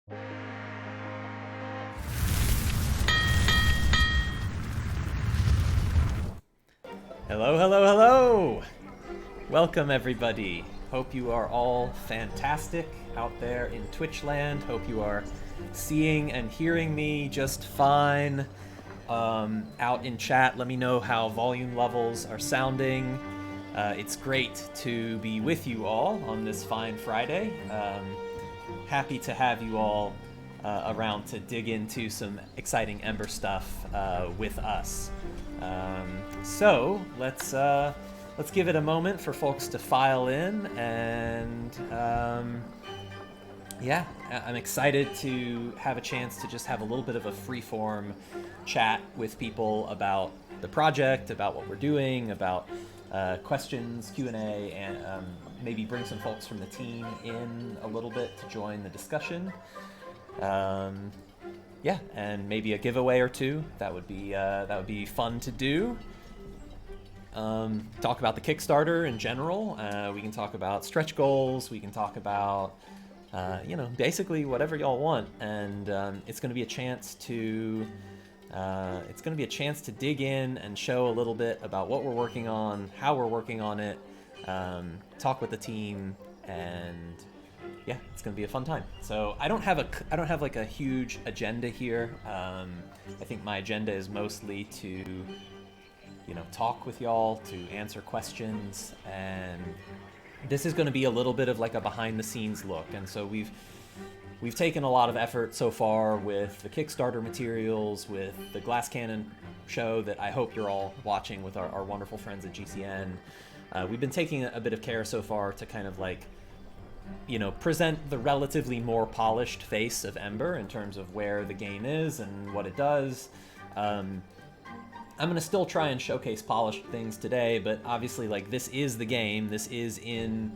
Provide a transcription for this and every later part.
Hello, hello, hello! Welcome, everybody. Hope you are all fantastic out there in Twitch land. Hope you are seeing and hearing me just fine. Out in chat, let me know how volume levels are sounding. It's great to be with you all on this fine Friday. Happy to have you all around to dig into some exciting Ember stuff with us. So let's give it a moment for folks to file in, and yeah, I'm excited to have a chance to just have a little bit of a free-form chat with people about the project, about what we're doing, about questions, Q&A, and maybe bring some folks from the team in a little bit to join the discussion. Yeah, and maybe a giveaway or two. That would be fun to do. Talk about the Kickstarter in general. We can talk about stretch goals. We can talk about basically whatever y'all want. And it's going to be a chance to dig in and show a little bit about what we're working on, how we're working on it, talk with the team, and yeah, it's gonna be a fun time. So I don't have like a huge agenda here. I think my agenda is mostly to, talk with y'all, to answer questions, and this is gonna be a little bit of like a behind the scenes look. And so we've taken a lot of effort so far with the Kickstarter materials, with the Glass Cannon show that I hope you're all watching with our wonderful friends at GCN. We've been taking a bit of care so far to kind of like present the relatively more polished face of Ember in terms of where the game is and what it does. I'm going to still try and showcase polished things today, but obviously, like, this is the game. This is in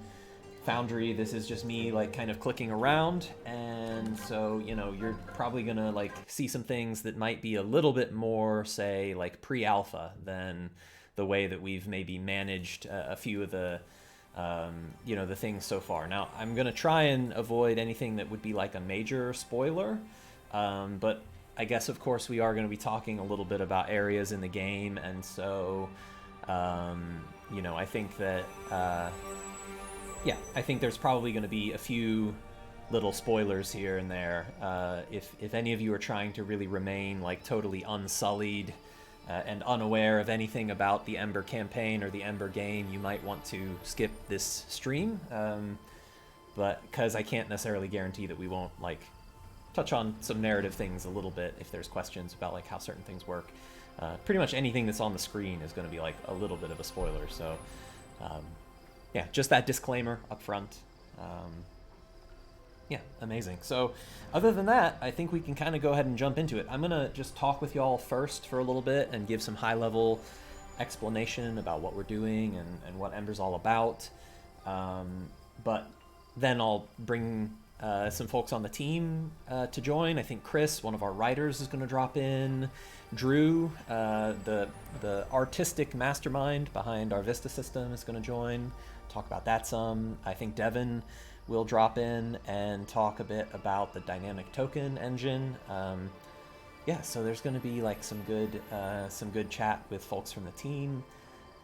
Foundry. This is just me, like, kind of clicking around, and so, you're probably going to, like, see some things that might be a little bit more, say, like, pre-alpha than the way that we've maybe managed a few of the the things so far. Now, I'm going to try and avoid anything that would be like a major spoiler, but I guess, of course, we are going to be talking a little bit about areas in the game, and so, I think that, I think there's probably going to be a few little spoilers here and there. If any of you are trying to really remain, like, totally unsullied and unaware of anything about the Ember campaign or the Ember game, you might want to skip this stream, but because I can't necessarily guarantee that we won't like touch on some narrative things a little bit if there's questions about like how certain things work. Pretty much anything that's on the screen is going to be like a little bit of a spoiler, so yeah, just that disclaimer up front. Yeah, amazing. So other than that, I think we can kind of go ahead and jump into it. I'm going to just talk with y'all first for a little bit and give some high-level explanation about what we're doing and what Ember's all about. But then I'll bring some folks on the team to join. I think Chris, one of our writers, is going to drop in. Drew, the artistic mastermind behind our Vista System, is going to join. Talk about that some. I think Devin will drop in and talk a bit about the dynamic token engine. Yeah, so there's going to be like some good chat with folks from the team,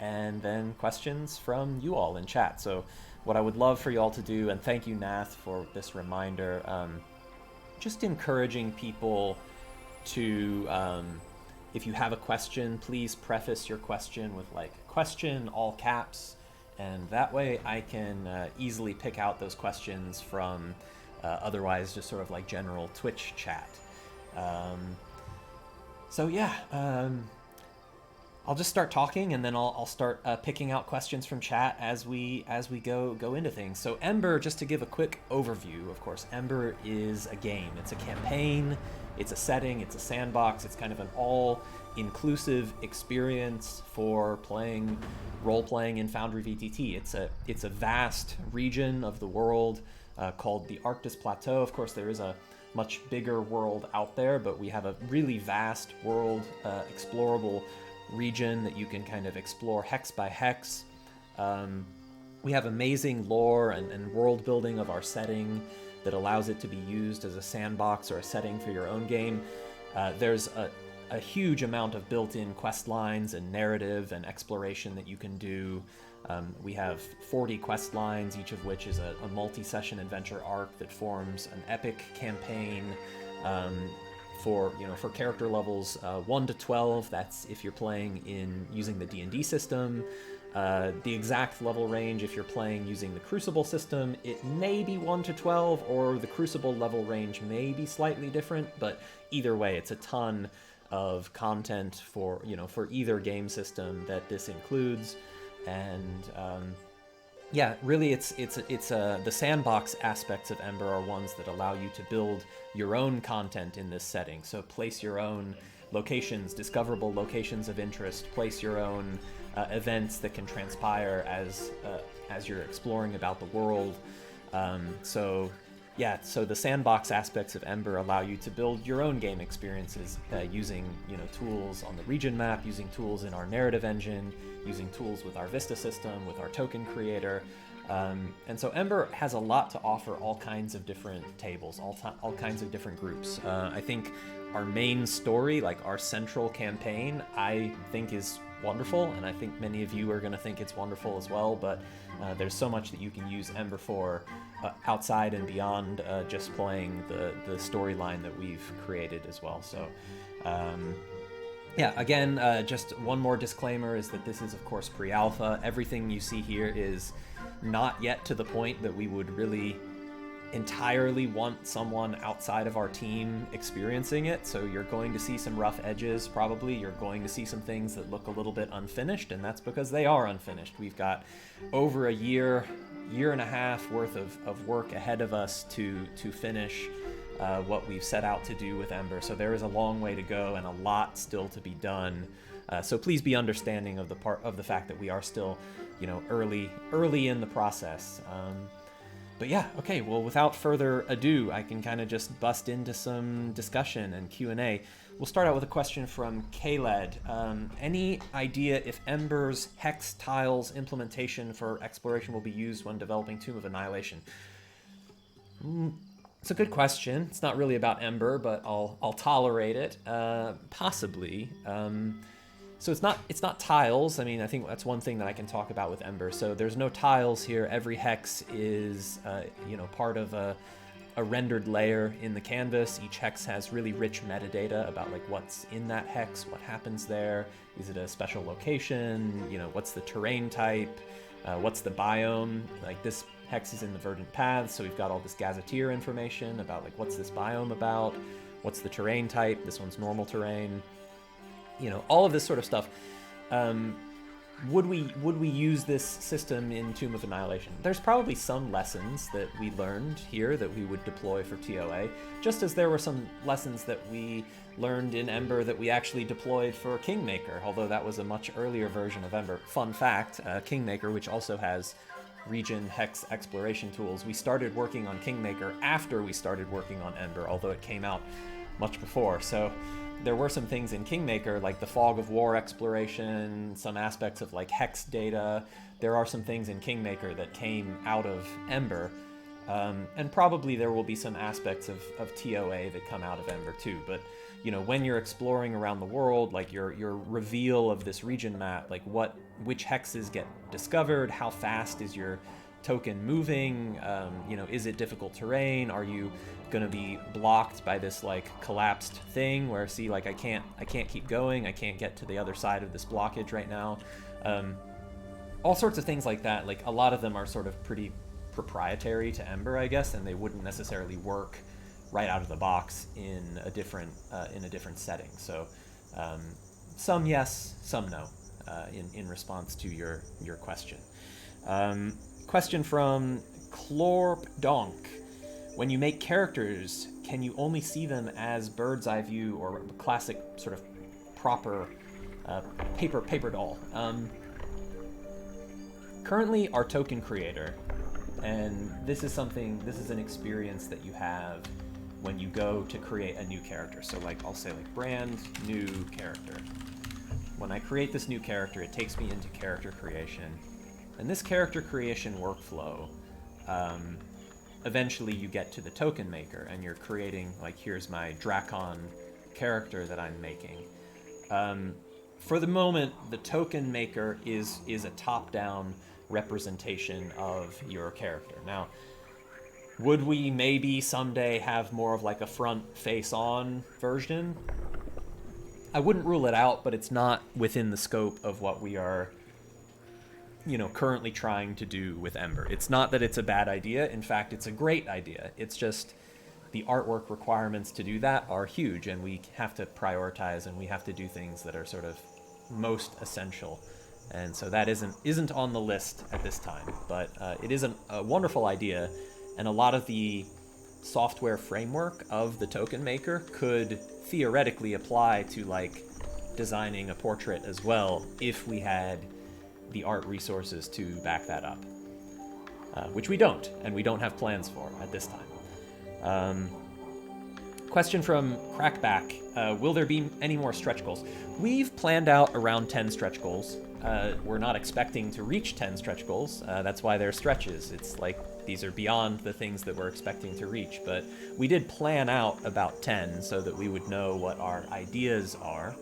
and then questions from you all in chat. So what I would love for you all to do, and thank you, Nath, for this reminder, just encouraging people to, if you have a question, please preface your question with like question, all caps, and that way I can easily pick out those questions from otherwise just sort of like general Twitch chat. So yeah, I'll just start talking, and then I'll start picking out questions from chat as we go into things. So Ember, just to give a quick overview, of course, Ember is a game. It's a campaign, it's a setting, it's a sandbox, it's kind of an all-inclusive experience for playing role-playing in Foundry VTT. It's a vast region of the world called the Arctis Plateau. Of course, there is a much bigger world out there, but we have a really vast world, explorable region that you can kind of explore hex by hex. We have amazing lore and world building of our setting that allows it to be used as a sandbox or a setting for your own game. There's a huge amount of built-in quest lines and narrative and exploration that you can do. We have 40 quest lines, each of which is a multi-session adventure arc that forms an epic campaign for character levels 1 to 12. That's if you're playing using the D&D system. The exact level range, if you're playing using the Crucible system, it may be 1 to 12, or the Crucible level range may be slightly different, but either way, it's a ton of content for either game system that this includes. And yeah, really, it's the sandbox aspects of Ember are ones that allow you to build your own content in this setting. So place your own locations, discoverable locations of interest, place your own events that can transpire as you're exploring about the world. So the sandbox aspects of Ember allow you to build your own game experiences using tools on the region map, using tools in our narrative engine, using tools with our Vista system, with our token creator. And so Ember has a lot to offer all kinds of different tables, all kinds of different groups. I think our main story, like our central campaign, I think is wonderful, and I think many of you are going to think it's wonderful as well, but there's so much that you can use Ember for outside and beyond just playing the storyline that we've created as well. So yeah, again, just one more disclaimer is that this is, of course, pre-alpha. Everything you see here is not yet to the point that we would really entirely want someone outside of our team experiencing it. So you're going to see some rough edges, probably. You're going to see some things that look a little bit unfinished, and that's because they are unfinished. We've got over a year and a half worth of work ahead of us to finish what we've set out to do with Ember. So there is a long way to go and a lot still to be done. So please be understanding of the fact that we are still, early in the process. But yeah, okay, well, without further ado, I can kind of just bust into some discussion and Q&A. We'll start out with a question from Kaled. Any idea if Ember's hex tiles implementation for exploration will be used when developing Tomb of Annihilation? It's a good question. It's not really about Ember, but I'll tolerate it. Possibly. So it's not tiles. I mean, I think that's one thing that I can talk about with Ember. So there's no tiles here. Every hex is, part of a rendered layer in the canvas. Each hex has really rich metadata about like what's in that hex, what happens there. Is it a special location? What's the terrain type? What's the biome? Like this hex is in the Verdant Paths, so we've got all this gazetteer information about like what's this biome about? What's the terrain type? This one's normal terrain. All of this sort of stuff. Would we use this system in Tomb of Annihilation? There's probably some lessons that we learned here that we would deploy for TOA, just as there were some lessons that we learned in Ember that we actually deployed for Kingmaker, although that was a much earlier version of Ember. Fun fact, Kingmaker, which also has region hex exploration tools, we started working on Kingmaker after we started working on Ember, although it came out much before. So there were some things in Kingmaker, like the Fog of War exploration, some aspects of like hex data. There are some things in Kingmaker that came out of Ember, and probably there will be some aspects of TOA that come out of Ember too. But when you're exploring around the world, like your reveal of this region map, like which hexes get discovered, how fast is your token moving, is it difficult terrain, are you going to be blocked by this like collapsed thing where I can't keep going, I can't get to the other side of this blockage right now. All sorts of things like that. Like a lot of them are sort of pretty proprietary to Ember, I guess, and they wouldn't necessarily work right out of the box in a different setting. So some yes, some no, in response to your question. Question from Clorp Donk. When you make characters, can you only see them as bird's eye view or classic sort of proper paper doll? Currently, our token creator, and this is an experience that you have when you go to create a new character. So like I'll say like brand new character. When I create this new character, it takes me into character creation. And this character creation workflow eventually you get to the token maker and you're creating, like, here's my Drakon character that I'm making. For the moment, the token maker is a top-down representation of your character. Now, would we maybe someday have more of like a front face-on version? I wouldn't rule it out, but it's not within the scope of what we are, currently trying to do with Ember. It's not that it's a bad idea. In fact, it's a great idea. It's just the artwork requirements to do that are huge, and we have to prioritize, and we have to do things that are sort of most essential. And so that isn't on the list at this time, but it is a wonderful idea, and a lot of the software framework of the token maker could theoretically apply to like designing a portrait as well if we had the art resources to back that up, which we don't, and we don't have plans for at this time. Question from Crackback, will there be any more stretch goals? We've planned out around 10 stretch goals. We're not expecting to reach 10 stretch goals. That's why they're stretches. It's like these are beyond the things that we're expecting to reach, but we did plan out about 10 so that we would know what our ideas are.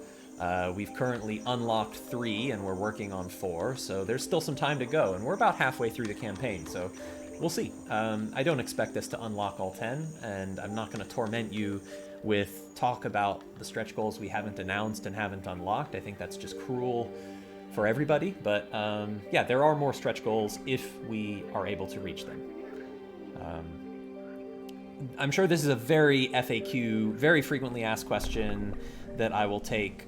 We've currently unlocked 3 and we're working on 4, so there's still some time to go, and we're about halfway through the campaign, so we'll see. I don't expect us to unlock all 10, and I'm not going to torment you with talk about the stretch goals we haven't announced and haven't unlocked. I think that's just cruel for everybody, but yeah, there are more stretch goals if we are able to reach them. I'm sure this is a very FAQ, very frequently asked question that I will take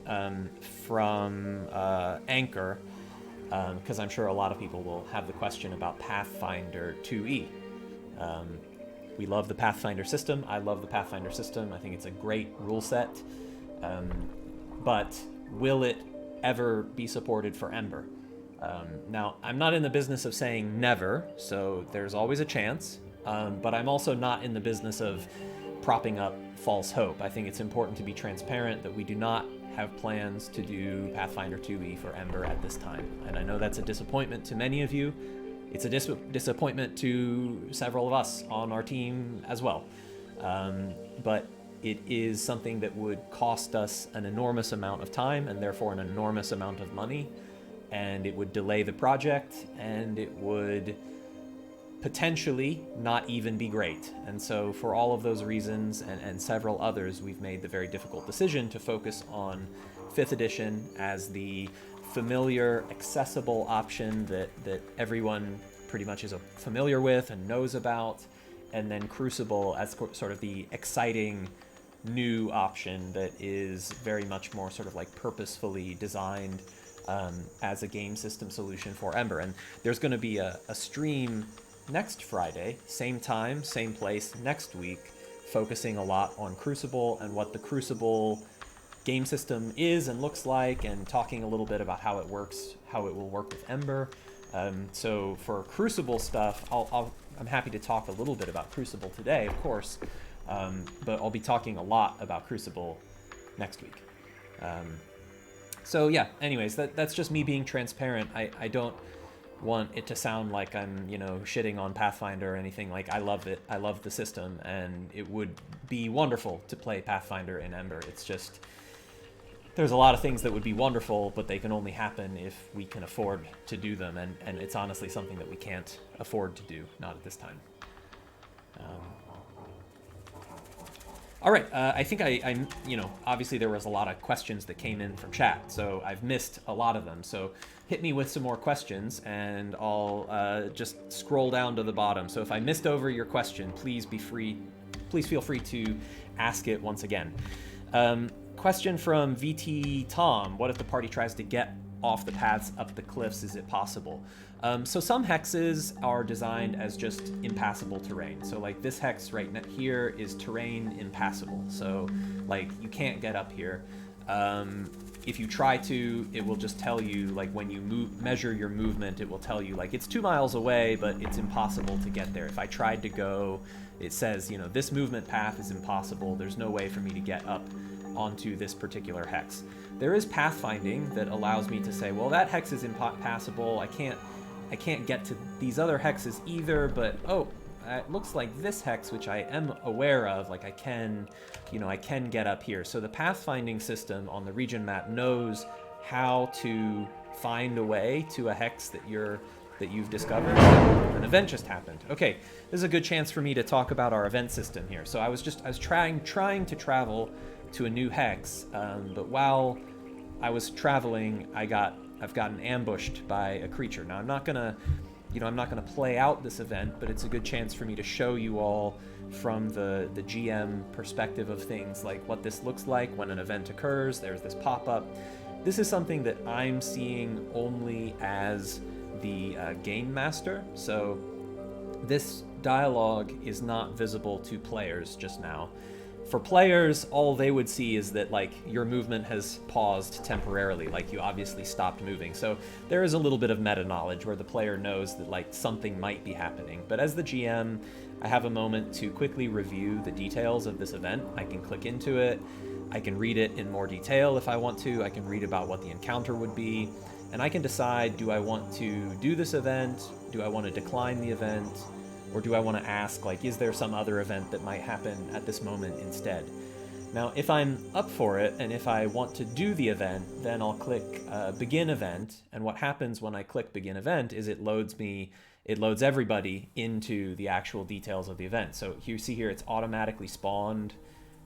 from Anchor, because I'm sure a lot of people will have the question about Pathfinder 2e. We love the Pathfinder system. I love the Pathfinder system. I think it's a great rule set. But will it ever be supported for Ember? Now, I'm not in the business of saying never, so there's always a chance. But I'm also not in the business of propping up false hope. I think it's important to be transparent that we do not have plans to do Pathfinder 2e for Ember at this time. And I know that's a disappointment to many of you. It's a disappointment to several of us on our team as well. But it is something that would cost us an enormous amount of time and therefore an enormous amount of money. And it would delay the project, and it would potentially not even be great. And so for all of those reasons and several others, we've made the very difficult decision to focus on 5th edition as the familiar, accessible option that everyone pretty much is familiar with and knows about, and then Crucible as sort of the exciting new option that is very much more sort of like purposefully designed as a game system solution for Ember. And there's going to be a stream next Friday, same time, same place, next week, focusing a lot on Crucible and what the Crucible game system is and looks like, and talking a little bit about how it works, how it will work with Ember. So for Crucible stuff, I'm happy to talk a little bit about Crucible today, of course, but I'll be talking a lot about Crucible next week. So yeah, anyways, that's just me being transparent. I don't want it to sound like I'm, shitting on Pathfinder or anything. Like, I love it. I love the system, and it would be wonderful to play Pathfinder in Ember. It's just, there's a lot of things that would be wonderful, but they can only happen if we can afford to do them, and it's honestly something that we can't afford to do, not at this time. All right, I think I obviously there was a lot of questions that came in from chat, so I've missed a lot of them. So hit me with some more questions, and I'll just scroll down to the bottom. So if I missed over your question, please feel free to ask it once again. Question from VT Tom: what if the party tries to get off the paths up the cliffs? Is it possible? So some hexes are designed as just impassable terrain. So like this hex right here is terrain impassable. So like you can't get up here. If you try to, it will just tell you, like when you measure your movement, it will tell you like it's 2 miles away, but it's impossible to get there. If I tried to go, it says, this movement path is impossible. There's no way for me to get up onto this particular hex. There is pathfinding that allows me to say, well, that hex is impassable. I can't get to these other hexes either, but it looks like this hex, which I am aware of, like I can get up here. So the pathfinding system on the region map knows how to find a way to a hex that you've discovered. An event just happened. Okay, this is a good chance for me to talk about our event system here. So I was trying to travel to a new hex, but while I was traveling, I've gotten ambushed by a creature. Now I'm not gonna play out this event, but it's a good chance for me to show you all from the GM perspective of things, like what this looks like when an event occurs. There's this pop-up. This is something that I'm seeing only as the game master, so this dialogue is not visible to players just now. For players, all they would see is that like your movement has paused temporarily, like you obviously stopped moving. So there is a little bit of meta knowledge where the player knows that like something might be happening. But as the GM, I have a moment to quickly review the details of this event. I can click into it. I can read it in more detail if I want to. I can read about what the encounter would be. And I can decide, do I want to do this event? Do I want to decline the event? Or do I want to ask, like, is there some other event that might happen at this moment instead? Now, if I'm up for it, and if I want to do the event, then I'll click Begin Event. And what happens when I click Begin Event is it loads everybody into the actual details of the event. So you see here, it's automatically spawned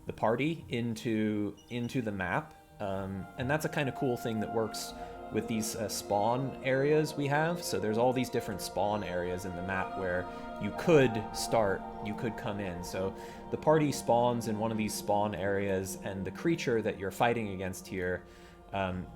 the party into the map. And that's a kind of cool thing that works with these spawn areas we have. So there's all these different spawn areas in the map where you could come in. So the party spawns in one of these spawn areas, and the creature that you're fighting against here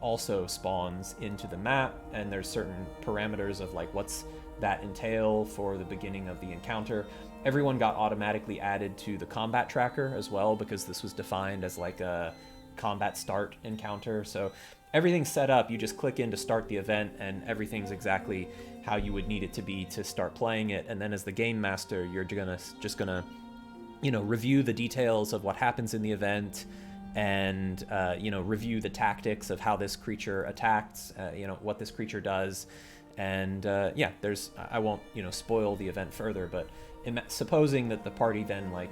also spawns into the map, and there's certain parameters of like what's that entail for the beginning of the encounter. Everyone got automatically added to the combat tracker as well, because this was defined as like a combat start encounter. So everything's set up. You just click in to start the event, and everything's exactly how you would need it to be to start playing it. And then as the game master, you're just gonna review the details of what happens in the event, and review the tactics of how this creature attacks, what this creature does. And I won't spoil the event further, but supposing that the party then like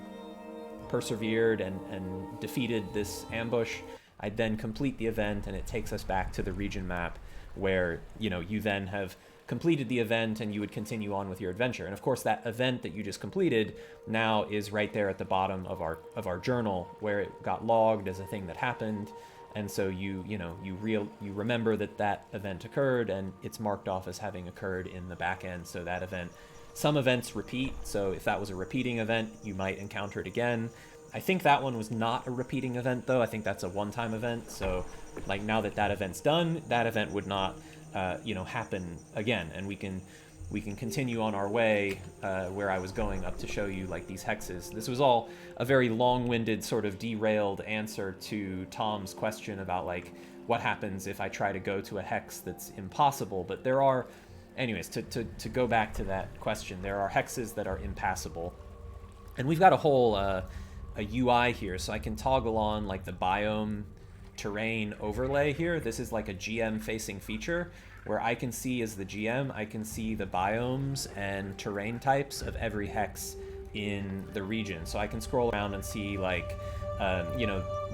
persevered and defeated this ambush, I'd then complete the event, and it takes us back to the region map where you then have completed the event, and you would continue on with your adventure. And of course, that event that you just completed now is right there at the bottom of our journal, where it got logged as a thing that happened. And so you remember that event occurred, and it's marked off as having occurred in the back end. So that event, some events repeat. So if that was a repeating event, you might encounter it again. I think that one was not a repeating event, though. I think that's a one-time event. So like now that event's done, that event would not happen again, and we can continue on our way where I was going up to show you like these hexes. This was all a very long-winded sort of derailed answer to Tom's question about like what happens if I try to go to a hex that's impossible. But there are, anyways, to go back to that question, there are hexes that are impassable, and we've got a whole a UI here, so I can toggle on like the biome terrain overlay here. This is like a GM facing feature where I can see, as the GM, I can see the biomes and terrain types of every hex in the region. So I can scroll around and see like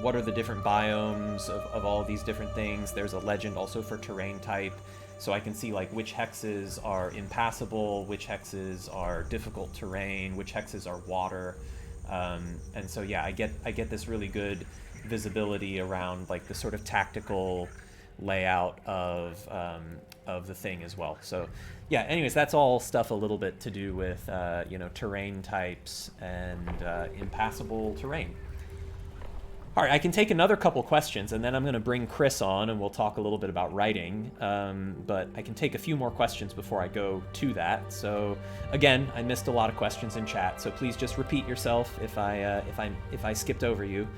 what are the different biomes of all these different things. There's a legend also for terrain type, so I can see like which hexes are impassable, which hexes are difficult terrain, which hexes are water. And so yeah, I get this really good visibility around like the sort of tactical layout of the thing as well. So yeah, anyways, that's all stuff a little bit to do with terrain types and impassable terrain. All right, I can take another couple questions, and then I'm going to bring Chris on, and we'll talk a little bit about writing. But I can take a few more questions before I go to that. So again, I missed a lot of questions in chat, so please just repeat yourself if I skipped over you.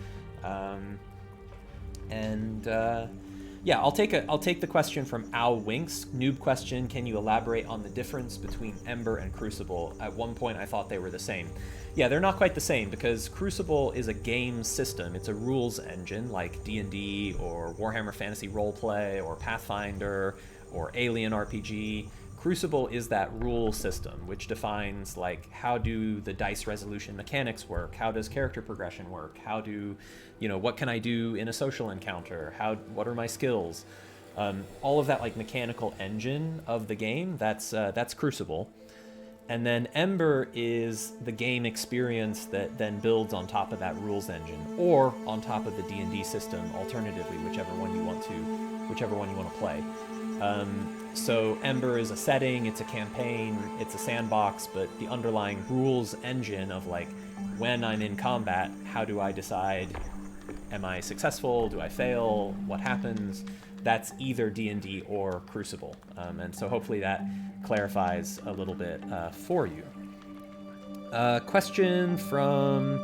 Yeah, I'll take the question from Al Winks. Noob question: can you elaborate on the difference between Ember and Crucible? At one point, I thought they were the same. Yeah, they're not quite the same, because Crucible is a game system. It's a rules engine like D&D or Warhammer Fantasy Roleplay or Pathfinder or Alien RPG. Crucible is that rule system which defines like how do the dice resolution mechanics work, how does character progression work, how do, what can I do in a social encounter, what are my skills, all of that like mechanical engine of the game. That's Crucible. And then Ember is the game experience that then builds on top of that rules engine, or on top of the D&D system, alternatively, whichever one you want to play. So Ember is a setting, it's a campaign, it's a sandbox, but the underlying rules engine of like when I'm in combat, how do I decide, am I successful, do I fail, what happens? That's either D&D or Crucible. And so hopefully that clarifies a little bit for you. Question from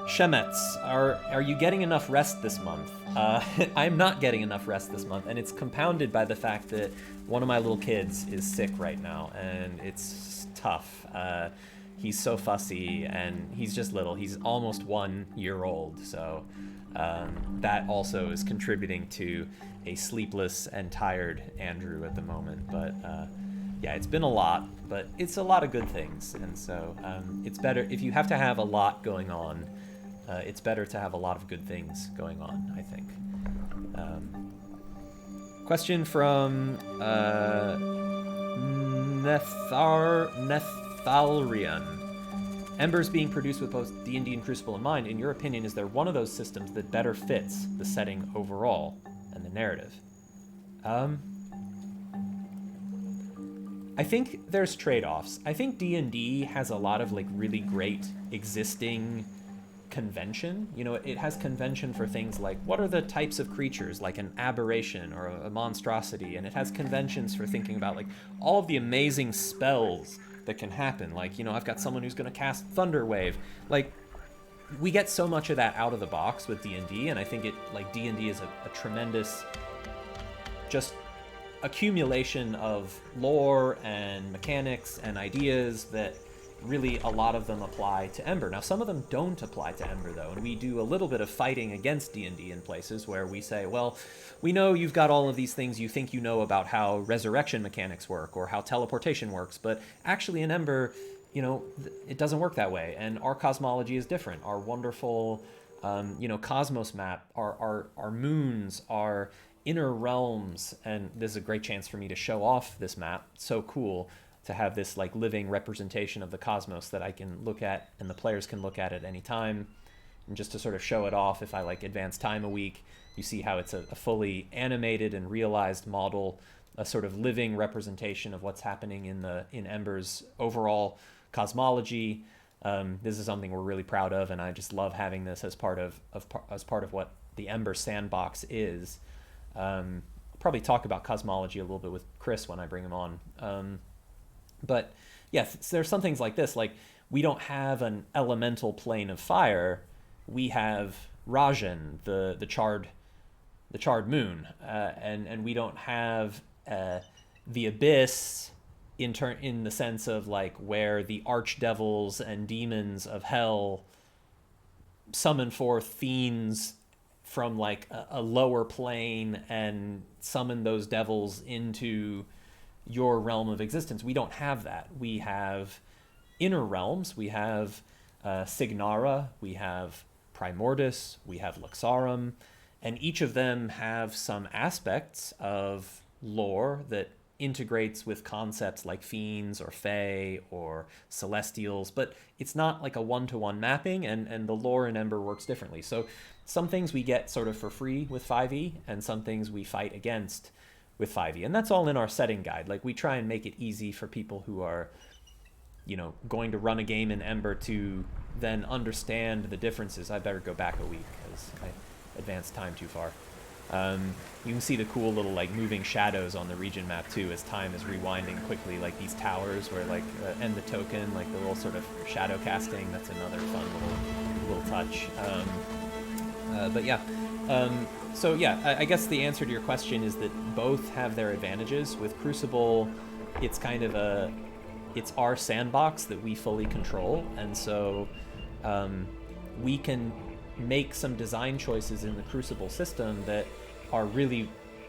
Shemetz. Are you getting enough rest this month? I'm not getting enough rest this month, and it's compounded by the fact that one of my little kids is sick right now, and it's tough. He's so fussy, and he's just little. He's almost 1 year old, so that also is contributing to a sleepless and tired Andrew at the moment. But yeah, it's been a lot, but it's a lot of good things, and so it's better if you have to have a lot going on. It's better to have a lot of good things going on, I think. Question from Nethalrian. Ember's being produced with both D&D and Crucible in mind. In your opinion, is there one of those systems that better fits the setting overall and the narrative? I think there's trade-offs. I think D&D has a lot of like really great existing convention. It has convention for things like what are the types of creatures, like an aberration or a monstrosity, and it has conventions for thinking about like all of the amazing spells that can happen. Like, I've got someone who's going to cast Thunder Wave. Like, we get so much of that out of the box with D&D, and I think D&D is a tremendous just accumulation of lore and mechanics and ideas that really a lot of them apply to Ember. Now, some of them don't apply to Ember, though, and we do a little bit of fighting against D&D in places where we say, well, we know you've got all of these things you think you know about how resurrection mechanics work or how teleportation works, but actually in Ember, it doesn't work that way, and our cosmology is different. Our wonderful, cosmos map, our moons, our inner realms, and this is a great chance for me to show off this map. So cool to have this like living representation of the cosmos that I can look at and the players can look at any time. And just to sort of show it off, if I like advance time a week, you see how it's a fully animated and realized model, a sort of living representation of what's happening in Ember's overall cosmology. This is something we're really proud of, and I just love having this as part of what the Ember sandbox is. I'll probably talk about cosmology a little bit with Chris when I bring him on. But yeah, there's some things like this, like we don't have an elemental plane of fire. We have Rajan, the charred moon, and we don't have the abyss in the sense of like where the archdevils and demons of hell summon forth fiends from like a lower plane and summon those devils into your realm of existence. We don't have that. We have inner realms. We have Signara, we have Primordis, we have Luxarum, and each of them have some aspects of lore that integrates with concepts like fiends or fae or celestials, but it's not like a one-to-one mapping, and the lore in Ember works differently. So some things we get sort of for free with 5e, and some things we fight against with 5e, and that's all in our setting guide. Like we try and make it easy for people who are, going to run a game in Ember to then understand the differences. I better go back a week because I advanced time too far. You can see the cool little like moving shadows on the region map too as time is rewinding quickly, like these towers where like and the token, like the little sort of shadow casting. That's another fun little touch. But yeah. So yeah, I guess the answer to your question is that both have their advantages. With Crucible, it's kind of it's our sandbox that we fully control, and so we can make some design choices in the Crucible system that are really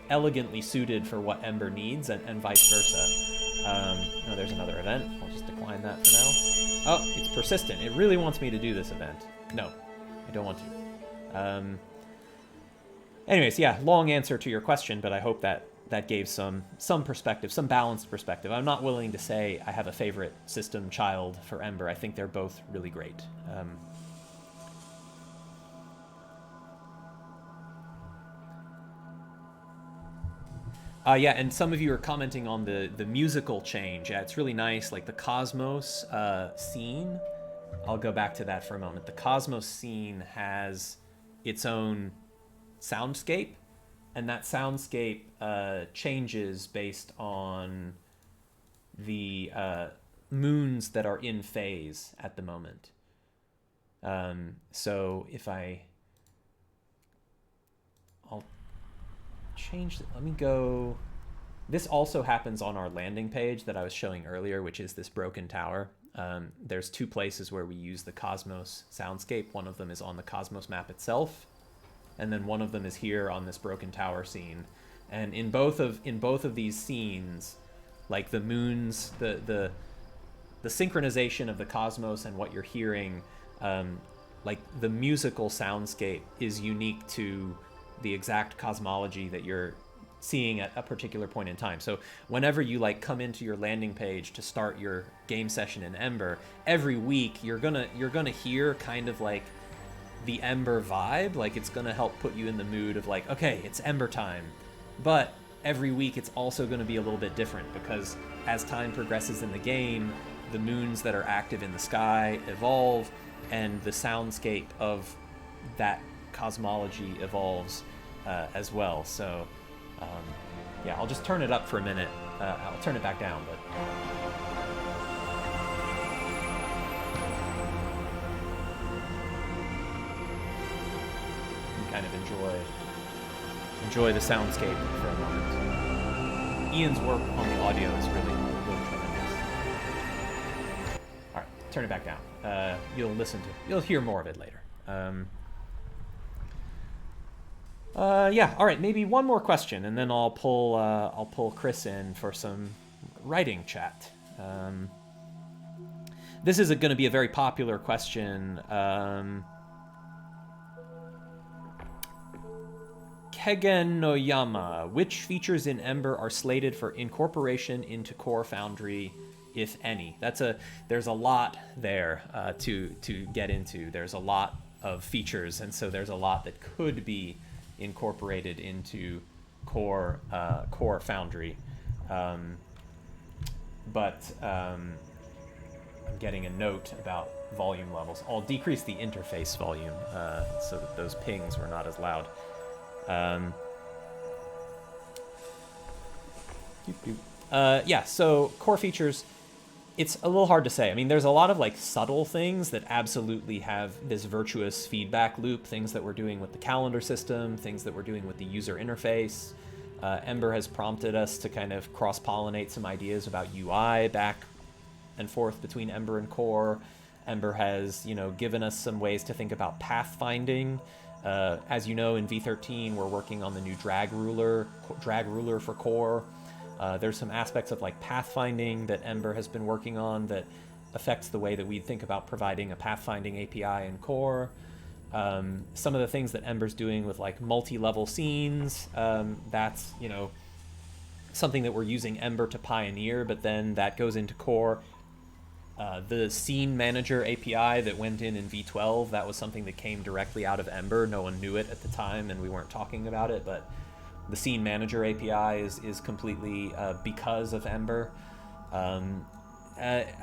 elegantly suited for what Ember needs, and vice versa. Oh, there's another event. I'll just decline that for now. Oh, it's persistent. It really wants me to do this event. No, I don't want to. Anyways, yeah, long answer to your question, but I hope that gave some perspective, some balanced perspective. I'm not willing to say I have a favorite system child for Ember. I think they're both really great. Yeah, and some of you are commenting on the musical change. Yeah, it's really nice, like the Cosmos scene. I'll go back to that for a moment. The Cosmos scene has its own soundscape, and that soundscape changes based on the moons that are in phase at the moment. So if I'll change, let me go, this also happens on our landing page that I was showing earlier, which is this broken tower. There's two places where we use the Cosmos soundscape. One of them is on the Cosmos map itself, and then one of them is here on this broken tower scene. And in both of these scenes, like the moons, the synchronization of the Cosmos and what you're hearing, like the musical soundscape is unique to the exact cosmology that you're seeing at a particular point in time. So whenever you like come into your landing page to start your game session in Ember, every week you're gonna hear kind of like the Ember vibe. Like it's gonna help put you in the mood of like, okay, it's Ember time. But every week it's also gonna be a little bit different, because as time progresses in the game, the moons that are active in the sky evolve, and the soundscape of that cosmology evolves as well. So yeah, I'll just turn it up for a minute. I'll turn it back down, but you can kind of enjoy the soundscape for a moment. Ian's work on the audio is really tremendous. All right, turn it back down. You'll hear more of it later. Yeah, all right, maybe one more question, and then I'll pull Chris in for some writing chat. This is going to be a very popular question. Kegen Noyama, which features in Ember are slated for incorporation into Core Foundry, if any? There's a lot there to get into. There's a lot of features, and so there's a lot that could be incorporated into Core Foundry, but I'm getting a note about volume levels. I'll decrease the interface volume so that those pings were not as loud. Yeah, so core features, it's a little hard to say. I mean, there's a lot of like subtle things that absolutely have this virtuous feedback loop, things that we're doing with the calendar system, things that we're doing with the user interface. Ember has prompted us to kind of cross-pollinate some ideas about UI back and forth between Ember and Core. Ember has, given us some ways to think about pathfinding. As you know, in V13, we're working on the new drag ruler for Core. There's some aspects of like pathfinding that Ember has been working on that affects the way that we think about providing a pathfinding API in Core. Some of the things that Ember's doing with like multi-level scenes, that's, something that we're using Ember to pioneer, but then that goes into Core. The scene manager API that went in V12, that was something that came directly out of Ember. No one knew it at the time, and we weren't talking about it, but the scene manager API is completely because of Ember. I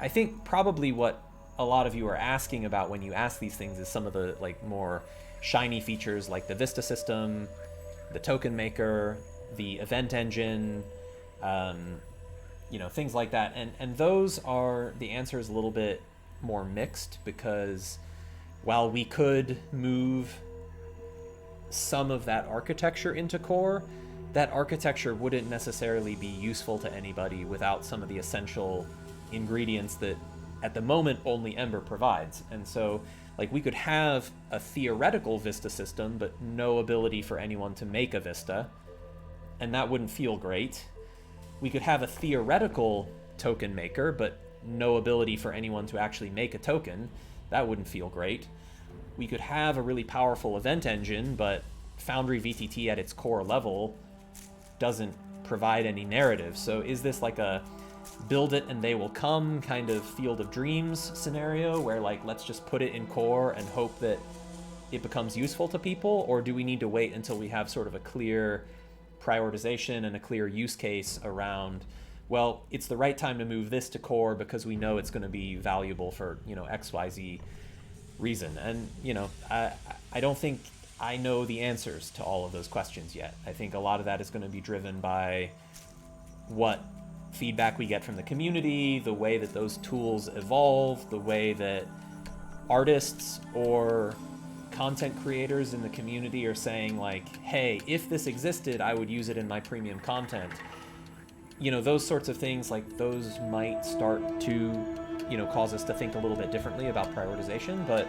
think probably what a lot of you are asking about when you ask these things is some of the like more shiny features like the Vista System, the token maker, the event engine, things like that. And those are, the answer is a little bit more mixed, because while we could move some of that architecture into Core, that architecture wouldn't necessarily be useful to anybody without some of the essential ingredients that at the moment only Ember provides. And so like we could have a theoretical Vista system, but no ability for anyone to make a Vista. and that wouldn't feel great. We could have a theoretical token maker, but no ability for anyone to actually make a token. That wouldn't feel great. We could have a really powerful event engine, but Foundry VTT at its core level doesn't provide any narrative. So is this like a build it and they will come kind of Field of Dreams scenario where like let's just put it in core and hope that it becomes useful to people? Or do we need to wait until we have sort of a clear prioritization and a clear use case around, well, it's the right time to move this to core because we know it's going to be valuable for, you know, XYZ reason? And, you know, I don't think I know the answers to all of those questions yet. I think a lot of that is going to be driven by what feedback we get from the community, the way that those tools evolve, the way that artists or content creators in the community are saying like, hey, if this existed, I would use it in my premium content. You know, those sorts of things, like those might start to, you know, cause us to think a little bit differently about prioritization. But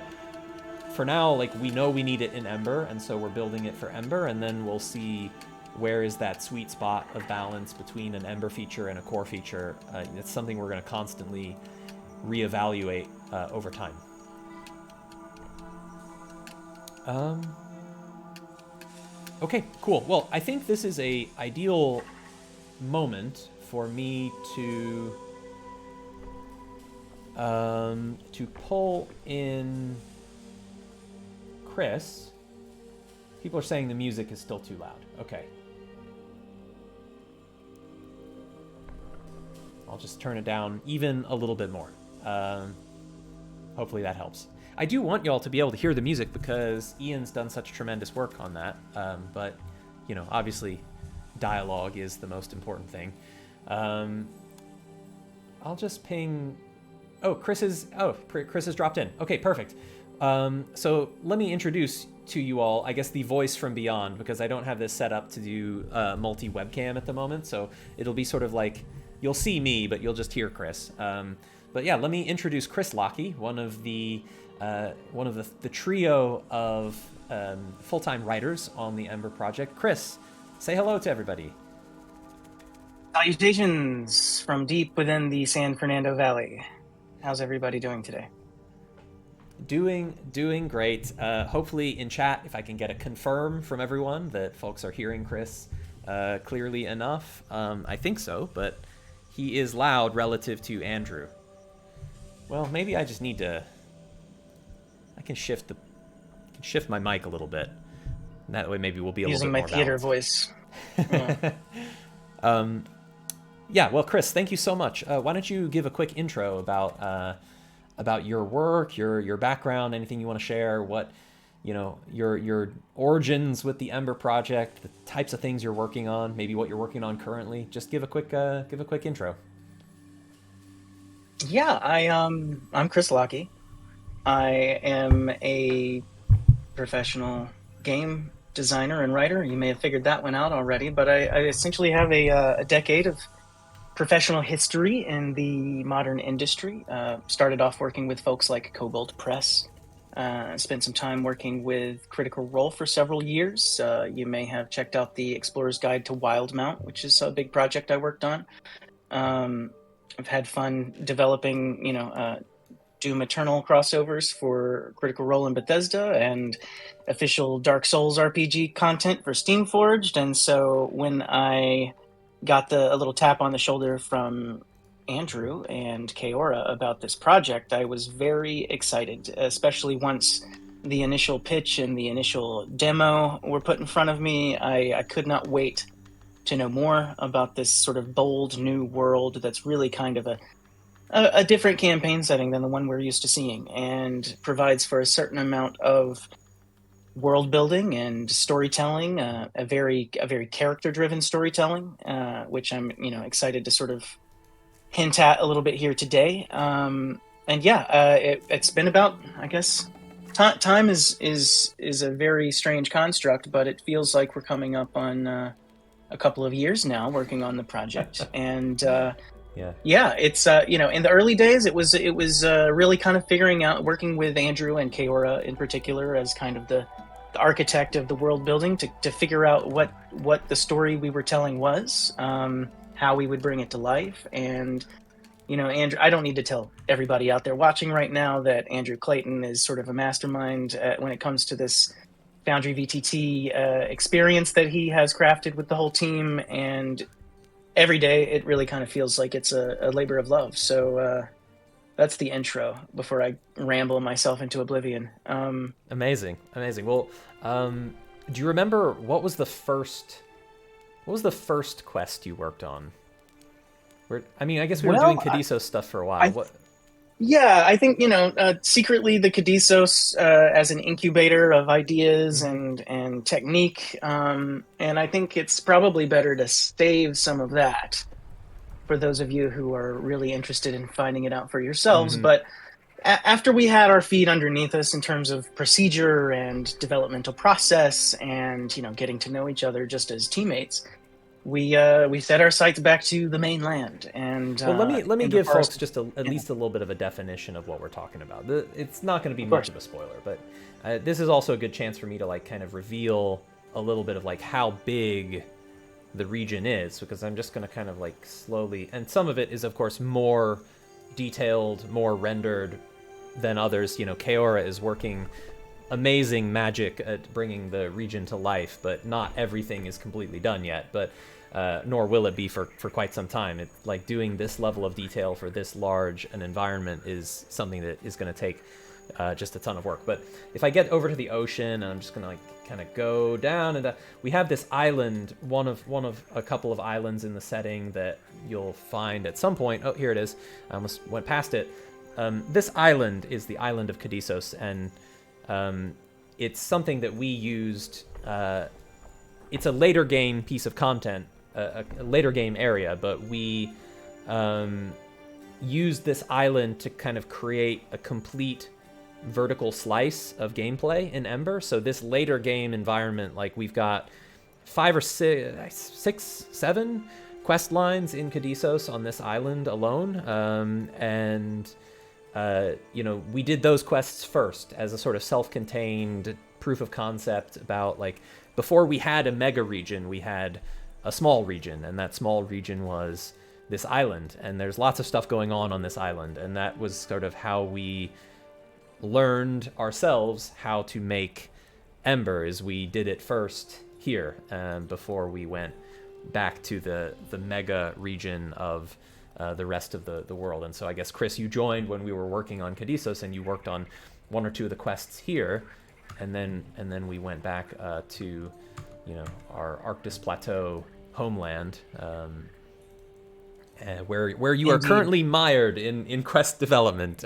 for now, like, we know we need it in Ember, and so we're building it for Ember, and then we'll see where is that sweet spot of balance between an Ember feature and a core feature. It's something we're going to constantly reevaluate over time. Okay, cool. Well, I think this is a ideal moment for me to pull in Chris. People are saying the music is still too loud. Okay. I'll just turn it down even a little bit more. Hopefully that helps. I do want y'all to be able to hear the music because Ian's done such tremendous work on that. But, you know, obviously dialogue is the most important thing. I'll just ping... Oh, Chris has dropped in. Okay, perfect. So let me introduce to you all, I guess, the voice from beyond, because I don't have this set up to do multi-webcam at the moment. So it'll be sort of like, you'll see me, but you'll just hear Chris. But yeah, let me introduce Chris Lockey, one of the trio of full-time writers on the Ember project. Chris, say hello to everybody. Salutations from deep within the San Fernando Valley. How's everybody doing today? Doing great. Hopefully in chat, if I can get a confirm from everyone that folks are hearing Chris clearly enough. I think so, but he is loud relative to Andrew. Well, maybe I just need to... I can shift my mic a little bit. And that way maybe we'll be a little bit more using my theater voice. Yeah. Yeah, well, Chris, thank you so much. Why don't you give a quick intro about your work, your background, anything you want to share, what, you know, your origins with the Ember project, the types of things you're working on, maybe what you're working on currently. Just give a quick intro. Yeah, I'm Chris Lockey. I am a professional game designer and writer. You may have figured that one out already, but I essentially have a decade of professional history in the modern industry. Started off working with folks like Cobalt Press. Spent some time working with Critical Role for several years. You may have checked out the Explorer's Guide to Wildmount, which is a big project I worked on. I've had fun developing, you know, Doom Eternal crossovers for Critical Role and Bethesda, and official Dark Souls RPG content for Steamforged. And so when I got a little tap on the shoulder from Andrew and Kaora about this project, I was very excited, especially once the initial pitch and the initial demo were put in front of me. I could not wait to know more about this sort of bold new world that's really kind of a different campaign setting than the one we're used to seeing, and provides for a certain amount of world building and storytelling, a very character-driven storytelling, which I'm, you know, excited to sort of hint at a little bit here today. And yeah, it's been about, I guess, time is a very strange construct, but it feels like we're coming up on a couple of years now working on the project. And yeah, it's you know, in the early days it was really kind of figuring out, working with Andrew and Kaora in particular as kind of the architect of the world building to figure out what the story we were telling was, how we would bring it to life. And Andrew, I don't need to tell everybody out there watching right now that Andrew Clayton is sort of a mastermind when it comes to this Foundry VTT experience that he has crafted with the whole team. And every day it really kind of feels like it's a labor of love. So that's the intro before I ramble myself into oblivion. Amazing. Well, do you remember what was the first quest you worked on? I guess we were doing Kadisos stuff for a while. Yeah, I think, secretly the Kadisos as an incubator of ideas and technique. And I think it's probably better to save some of that for those of you who are really interested in finding it out for yourselves. But after we had our feet underneath us in terms of procedure and developmental process and, getting to know each other just as teammates, we set our sights back to the mainland. And well, let me give folks just at least a little bit of a definition of what we're talking about. It's not going to be much of a spoiler, but this is also a good chance for me to kind of reveal a little bit of how big the region is, because I'm just going to kind of slowly, and some of it is of course more detailed, more rendered than others. Kaora is working amazing magic at bringing the region to life, but not everything is completely done yet. But nor will it be for quite some time. It's doing this level of detail for this large an environment is something that is going to take just a ton of work. But if I get over to the ocean, and I'm just going to kind of go down, and we have this island, one of a couple of islands in the setting that you'll find at some point. Oh, here it is. I almost went past it. This island is the island of Kadisos, and it's something that we used. It's a later game piece of content, a later game area, but we used this island to kind of create a complete vertical slice of gameplay in Ember. So this later game environment, we've got 5 or 6, 7 quest lines in Kadisos on this island alone, and we did those quests first as a sort of self-contained proof of concept about before we had a mega region, we had a small region, and that small region was this island, and there's lots of stuff going on this island, and that was sort of how we learned ourselves how to make Ember, is we did it first here before we went back to the mega region of the rest of the world. And so I guess, Chris, you joined when we were working on Kadisos, and you worked on 1 or 2 of the quests here, and then we went back to our Arctis Plateau homeland, where you are currently mired in quest development.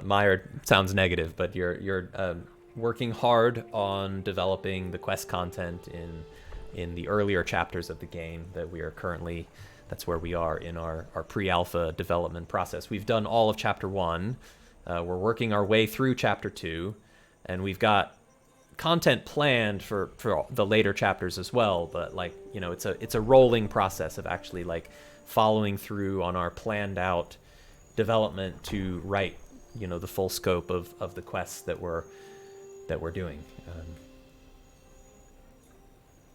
Mired sounds negative, but you're working hard on developing the quest content in the earlier chapters of the game that we are currently. That's where we are in our pre-alpha development process. We've done all of Chapter 1. We're working our way through Chapter 2, and we've got content planned for the later chapters as well. But it's a rolling process of actually following through on our planned out development to write the full scope of the quests that we're doing.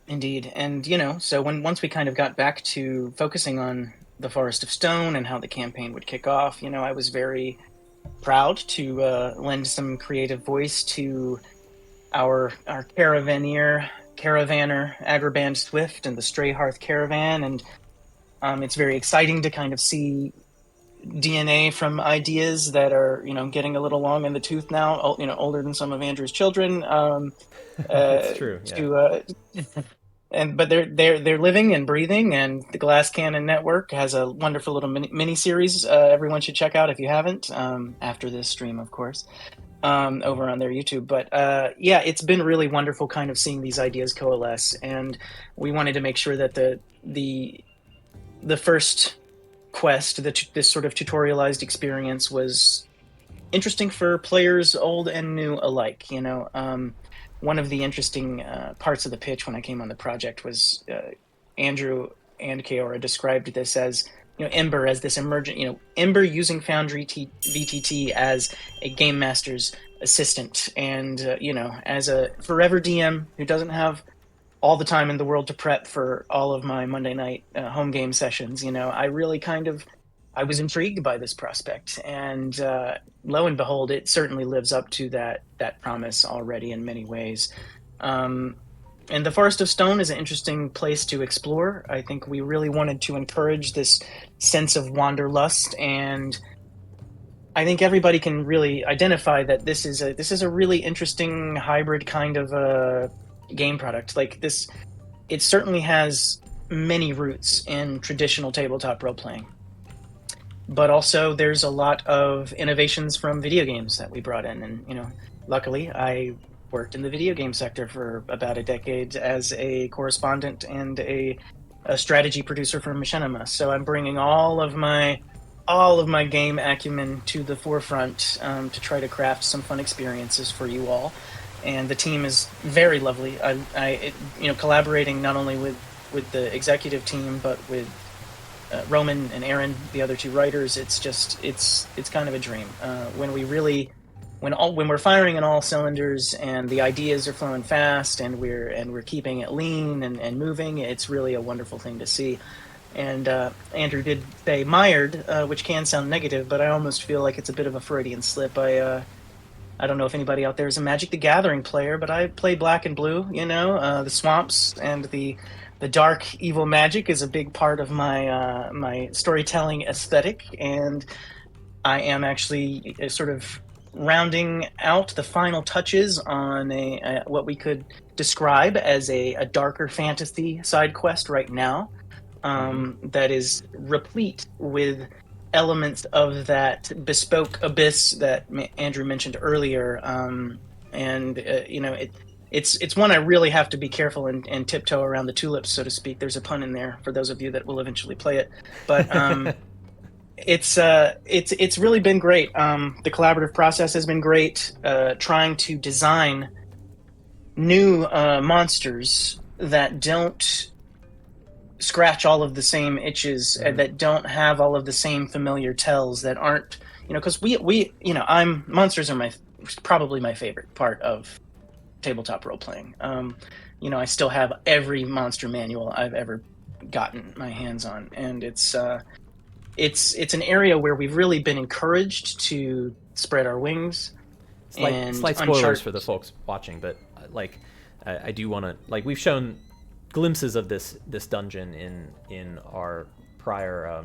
Indeed. And, so once we kind of got back to focusing on the Forest of Stone and how the campaign would kick off, I was very proud to lend some creative voice to our caravaner, Agraband Swift, and the Stray Hearth Caravan. And it's very exciting to kind of see DNA from ideas that are, getting a little long in the tooth now, older than some of Andrew's children. That's true. Yeah. But they're living and breathing, and the Glass Cannon Network has a wonderful little mini series everyone should check out if you haven't, after this stream, of course, over on their YouTube. But it's been really wonderful kind of seeing these ideas coalesce, and we wanted to make sure that the first quest, this sort of tutorialized experience, was interesting for players old and new alike. One of the interesting parts of the pitch when I came on the project was Andrew and Kaora described this as Ember as this emergent, Ember using Foundry VTT as a game master's assistant. And as a forever DM who doesn't have all the time in the world to prep for all of my Monday night home game sessions, I really I was intrigued by this prospect, and lo and behold, it certainly lives up to that promise already in many ways. And the Forest of Stone is an interesting place to explore. I think we really wanted to encourage this sense of wanderlust, and I think everybody can really identify that this is a really interesting hybrid kind of a game product. Like this, it certainly has many roots in traditional tabletop role playing, but also there's a lot of innovations from video games that we brought in. And luckily I worked in the video game sector for about a decade as a correspondent and a strategy producer for Machinima, so I'm bringing all of my game acumen to the forefront, to try to craft some fun experiences for you all. And the team is very lovely. Collaborating not only with the executive team, but with Roman and Aaron, the other two writers. It's kind of a dream. When we're firing on all cylinders and the ideas are flowing fast and we're keeping it lean and moving, it's really a wonderful thing to see. And Andrew did say mired, which can sound negative, but I almost feel like it's a bit of a Freudian slip. I don't know if anybody out there is a Magic the Gathering player, but I play Black and Blue. The swamps and the dark evil magic is a big part of my storytelling aesthetic, and I am actually sort of rounding out the final touches on what we could describe as a darker fantasy side quest right now, that is replete with elements of that bespoke abyss that Andrew mentioned earlier. It's one I really have to be careful and tiptoe around the tulips, so to speak. There's a pun in there for those of you that will eventually play it, but it's really been great. The collaborative process has been great. Trying to design new monsters that don't scratch all of the same itches, that don't have all of the same familiar tells, that aren't, because monsters are probably my favorite part of tabletop role playing. I still have every monster manual I've ever gotten my hands on, and it's an area where we've really been encouraged to spread our wings. Slight spoilers for the folks watching, but I do want to, we've shown glimpses of this dungeon in our prior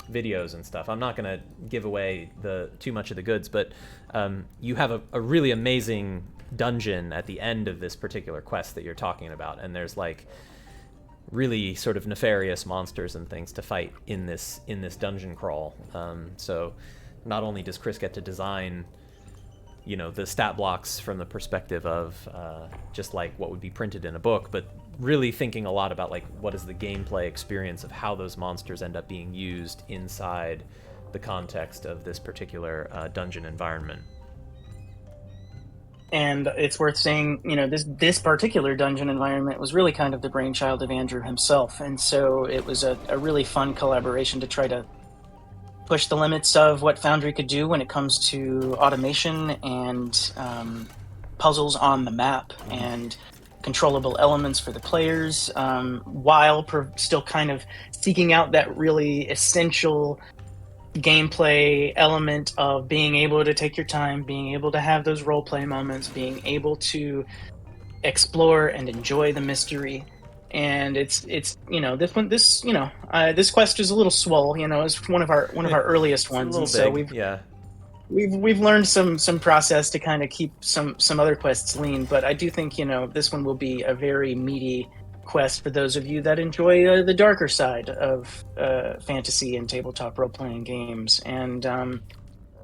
videos and stuff. I'm not going to give away too much of the goods, but you have a really amazing dungeon at the end of this particular quest that you're talking about, and there's really sort of nefarious monsters and things to fight in this dungeon crawl. So not only does Chris get to design the stat blocks from the perspective of just what would be printed in a book, but really thinking a lot about what is the gameplay experience of how those monsters end up being used inside the context of this particular dungeon environment. And it's worth saying, this particular dungeon environment was really kind of the brainchild of Andrew himself, and so it was a really fun collaboration to try to push the limits of what Foundry could do when it comes to automation and puzzles on the map and controllable elements for the players, while still kind of seeking out that really essential gameplay element of being able to take your time, being able to have those role play moments, being able to explore and enjoy the mystery. And it's this quest is a little swole. It's one of our earliest ones, and so we've learned some process to kind of keep some other quests lean. But I do think this one will be a very meaty quest for those of you that enjoy the darker side of fantasy and tabletop role-playing games. And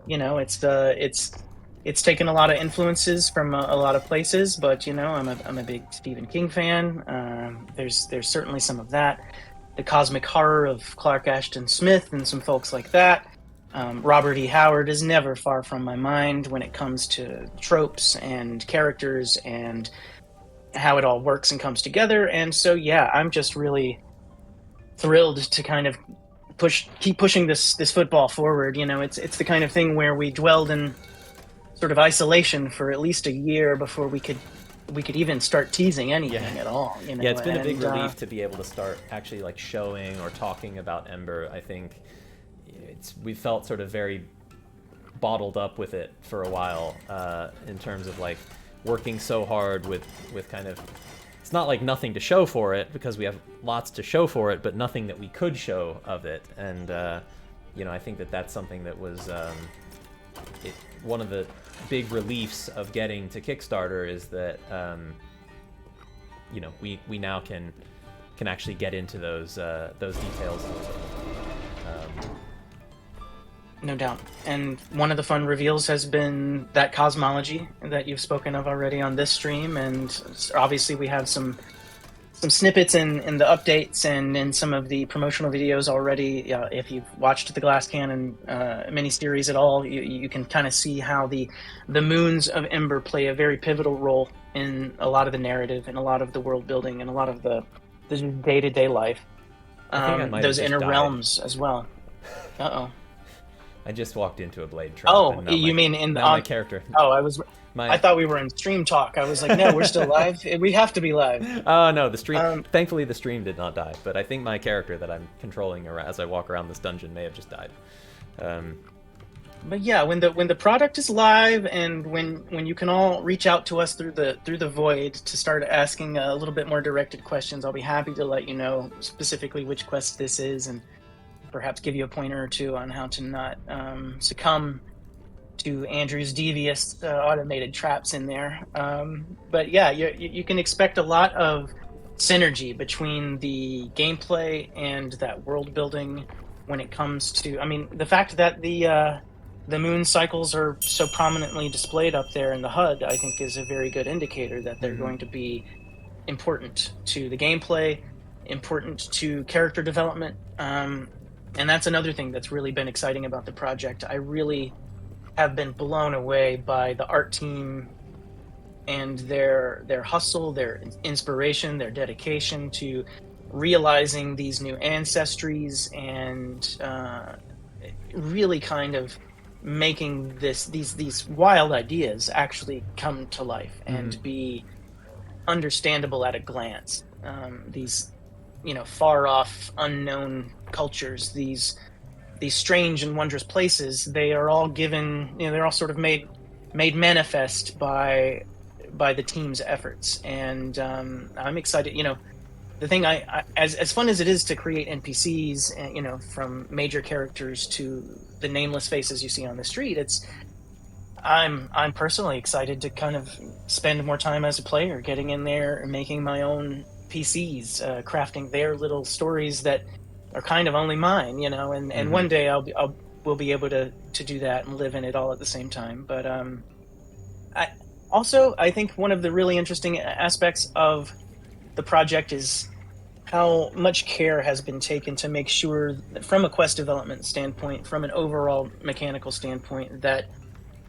it's taken a lot of influences from a lot of places, but I'm a big Stephen King fan. There's certainly some of that, the cosmic horror of Clark Ashton Smith and some folks like that. Robert E. Howard is never far from my mind when it comes to tropes and characters and how it all works and comes together. And so, yeah, I'm just really thrilled to kind of keep pushing this football forward. It's the kind of thing where we dwelled in sort of isolation for at least a year before we could even start teasing anything at all. You know? Yeah, it's been a big relief to be able to start actually like showing or talking about Ember. I think we felt sort of very bottled up with it for a while in terms of like working so hard with kind of, it's not like nothing to show for it because we have lots to show for it, but nothing that we could show of it. And you know, I think that that's something that was one of the big reliefs of getting to Kickstarter is that you know, we now can actually get into those details a little bit. No doubt. And one of the fun reveals has been that cosmology that you've spoken of already on this stream, and obviously we have some snippets in the updates and in some of the promotional videos already. If you've watched the Glass Cannon miniseries at all, you can kind of see how the moons of Ember play a very pivotal role in a lot of the narrative and a lot of the world building and a lot of the day-to-day life. Those inner realms as well. Uh-oh. I just walked into a blade trap. Oh, you mean in my character? Oh, I thought we were in stream talk. I was like, no, we're still live. We have to be live. Oh no, the stream. Thankfully, the stream did not die. But I think my character that I'm controlling as I walk around this dungeon may have just died. But yeah, when the product is live and when you can all reach out to us through the void to start asking a little bit more directed questions, I'll be happy to let you know specifically which quest this is and perhaps give you a pointer or two on how to not succumb to Andrew's devious automated traps in there. But yeah, you can expect a lot of synergy between the gameplay and that world building when it comes to, I mean, the fact that the moon cycles are so prominently displayed up there in the HUD, I think is a very good indicator that they're going to be important to the gameplay, important to character development. And that's another thing that's really been exciting about the project. I really have been blown away by the art team and their hustle, their inspiration, their dedication to realizing these new ancestries and really kind of making these wild ideas actually come to life and be understandable at a glance. These, you know, far off, unknown cultures, these strange and wondrous places, they are all given, you know, they're all sort of made manifest by the team's efforts. And I'm excited, you know, the thing as fun as it is to create NPCs, you know, from major characters to the nameless faces you see on the street, I'm personally excited to kind of spend more time as a player, getting in there and making my own PCs, crafting their little stories that are kind of only mine, you know, and one day we'll be able to do that and live in it all at the same time. But I think one of the really interesting aspects of the project is how much care has been taken to make sure that from a quest development standpoint, from an overall mechanical standpoint, that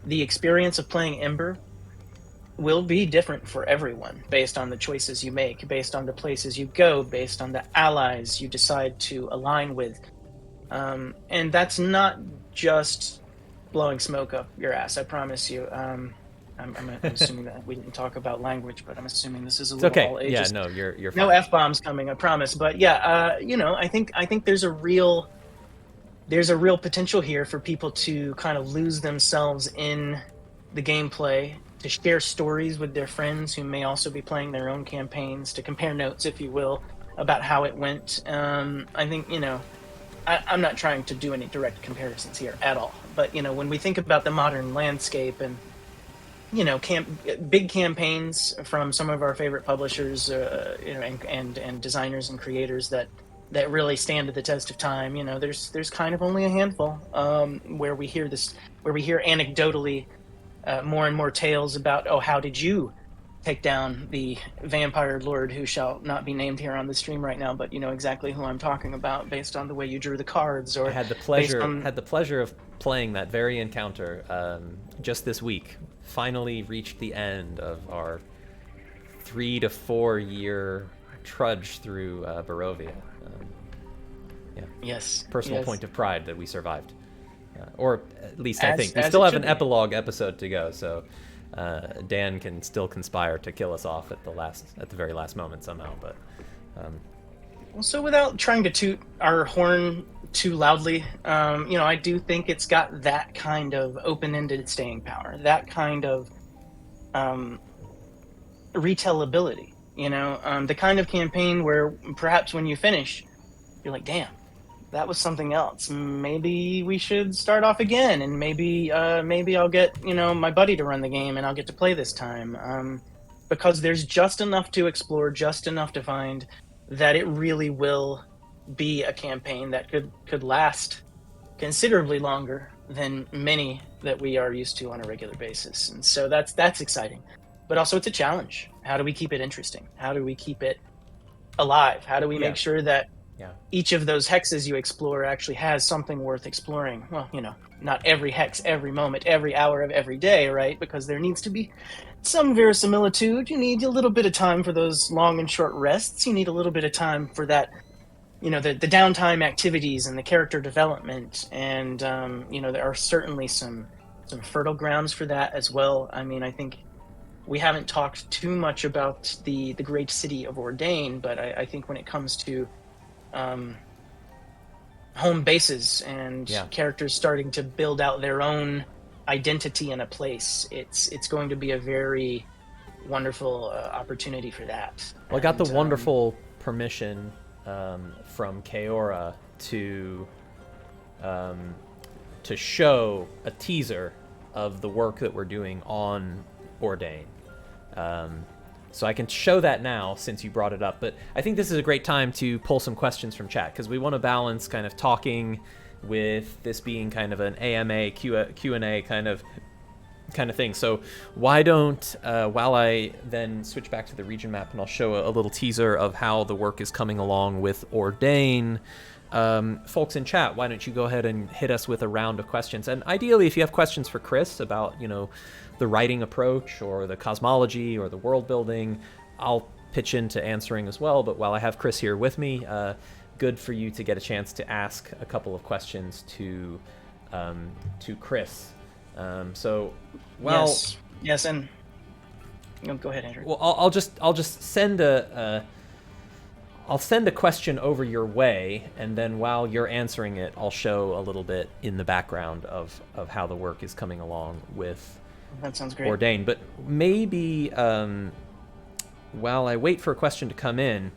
the experience of playing Ember will be different for everyone based on the choices you make, based on the places you go, based on the allies you decide to align with. And that's not just blowing smoke up your ass, I promise you. I'm assuming that we didn't talk about language, but I'm assuming this is a little all ages. Yeah, no, you're fine. No F-bombs coming, I promise. But yeah, you know, I think there's a real potential here for people to kind of lose themselves in the gameplay, to share stories with their friends who may also be playing their own campaigns, to compare notes, if you will, about how it went. I think, you know, I'm not trying to do any direct comparisons here at all, but, you know, when we think about the modern landscape and, you know, big campaigns from some of our favorite publishers, you know, and designers and creators that really stand the test of time, you know, there's kind of only a handful where we hear anecdotally more and more tales about, oh, how did you take down the vampire lord who shall not be named here on the stream right now, but you know exactly who I'm talking about based on the way you drew the cards. Or I had the pleasure of playing that very encounter just this week. Finally reached the end of our 3 to 4 year trudge through Barovia. Yeah. Yes. Personal point of pride that we survived. Or at least I think. We as still it have should an be. epilogue episode to go, so Dan can still conspire to kill us off at the very last moment somehow. But Well, so without trying to toot our horn too loudly, I do think it's got that kind of open-ended staying power, that kind of um, retellability. The kind of campaign where perhaps when you finish, you're like, "Damn, that was something else. Maybe we should start off again, and maybe I'll get my buddy to run the game, and I'll get to play this time." Because there's just enough to explore, just enough to find that it really will be a campaign that could last considerably longer than many that we are used to on a regular basis. And so that's exciting. But also it's a challenge. How do we keep it interesting? How do we keep it alive? How do we yeah, make sure that yeah, each of those hexes you explore actually has something worth exploring? Well, not every hex, every moment, every hour of every day, right? Because there needs to be some verisimilitude. You need a little bit of time for those long and short rests. You need a little bit of time for that, the downtime activities and the character development. And, there are certainly some fertile grounds for that as well. I mean, I think we haven't talked too much about the great city of Ordain, but I think when it comes to um, home bases and yeah. characters starting to build out their own identity in a place, it's going to be a very wonderful opportunity for that. Well, I got the And wonderful permission from Kaora um, to show a teaser of the work that we're doing on Ordain. So I can show that now since you brought it up. But I think this is a great time to pull some questions from chat because we want to balance kind of talking with this being kind of an AMA Q&A kind of thing. So why don't, while I then switch back to the region map and I'll show a little teaser of how the work is coming along with Ordain, folks in chat, why don't you go ahead and hit us with a round of questions? And ideally, if you have questions for Chris about, the writing approach or the cosmology or the world building, I'll pitch into answering as well. But while I have Chris here with me, good for you to get a chance to ask a couple of questions to Chris. yes, and go ahead, Andrew. Well, I'll just send I'll send a question over your way, and then while you're answering it, I'll show a little bit in the background of how the work is coming along with That sounds great. Ordain. But maybe while I wait for a question to come in,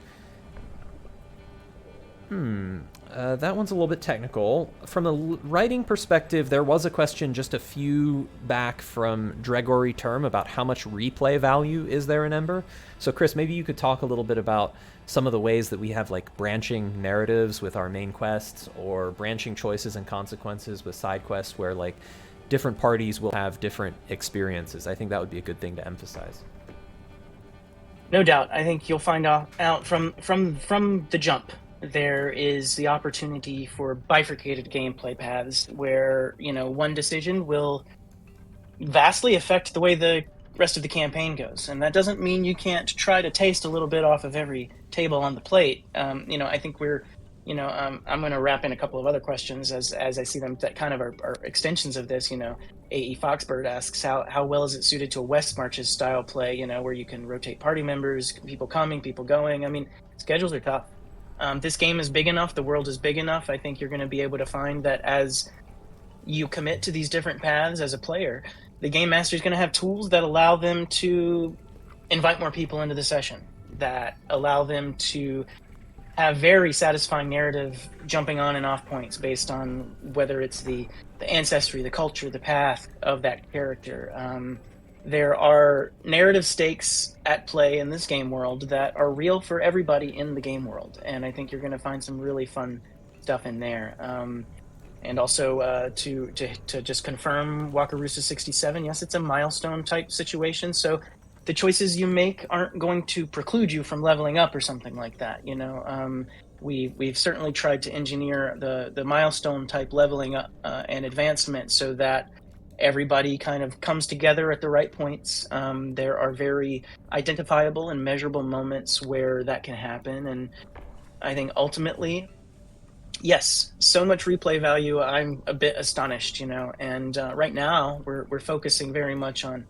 that one's a little bit technical. From a writing perspective, there was a question just a few back from Dregory Term about how much replay value is there in Ember. So Chris, maybe you could talk a little bit about some of the ways that we have like branching narratives with our main quests or branching choices and consequences with side quests where like different parties will have different experiences. I think that would be a good thing to emphasize. No doubt. I think you'll find out from the jump. There is the opportunity for bifurcated gameplay paths where, one decision will vastly affect the way the rest of the campaign goes. And that doesn't mean you can't try to taste a little bit off of every table on the plate. I think we're, I'm going to wrap in a couple of other questions as I see them that kind of are extensions of this. AE Foxbird asks how well is it suited to a West Marches style play, where you can rotate party members, people coming, people going. I mean, schedules are tough. This game is big enough. The world is big enough. I think you're going to be able to find that as you commit to these different paths as a player, the game master is going to have tools that allow them to invite more people into the session, that allow them to have very satisfying narrative jumping on and off points based on whether it's the ancestry, the culture, the path of that character. There are narrative stakes at play in this game world that are real for everybody in the game world, and I think you're going to find some really fun stuff in there. And also to just confirm Wakarusa 67, yes, it's a milestone type situation, so the choices you make aren't going to preclude you from leveling up or something like that. We've certainly tried to engineer the milestone type leveling up and advancement so that everybody kind of comes together at the right points. There are very identifiable and measurable moments where that can happen, and I think ultimately Yes, so much replay value. I'm a bit astonished, and right now we're focusing very much on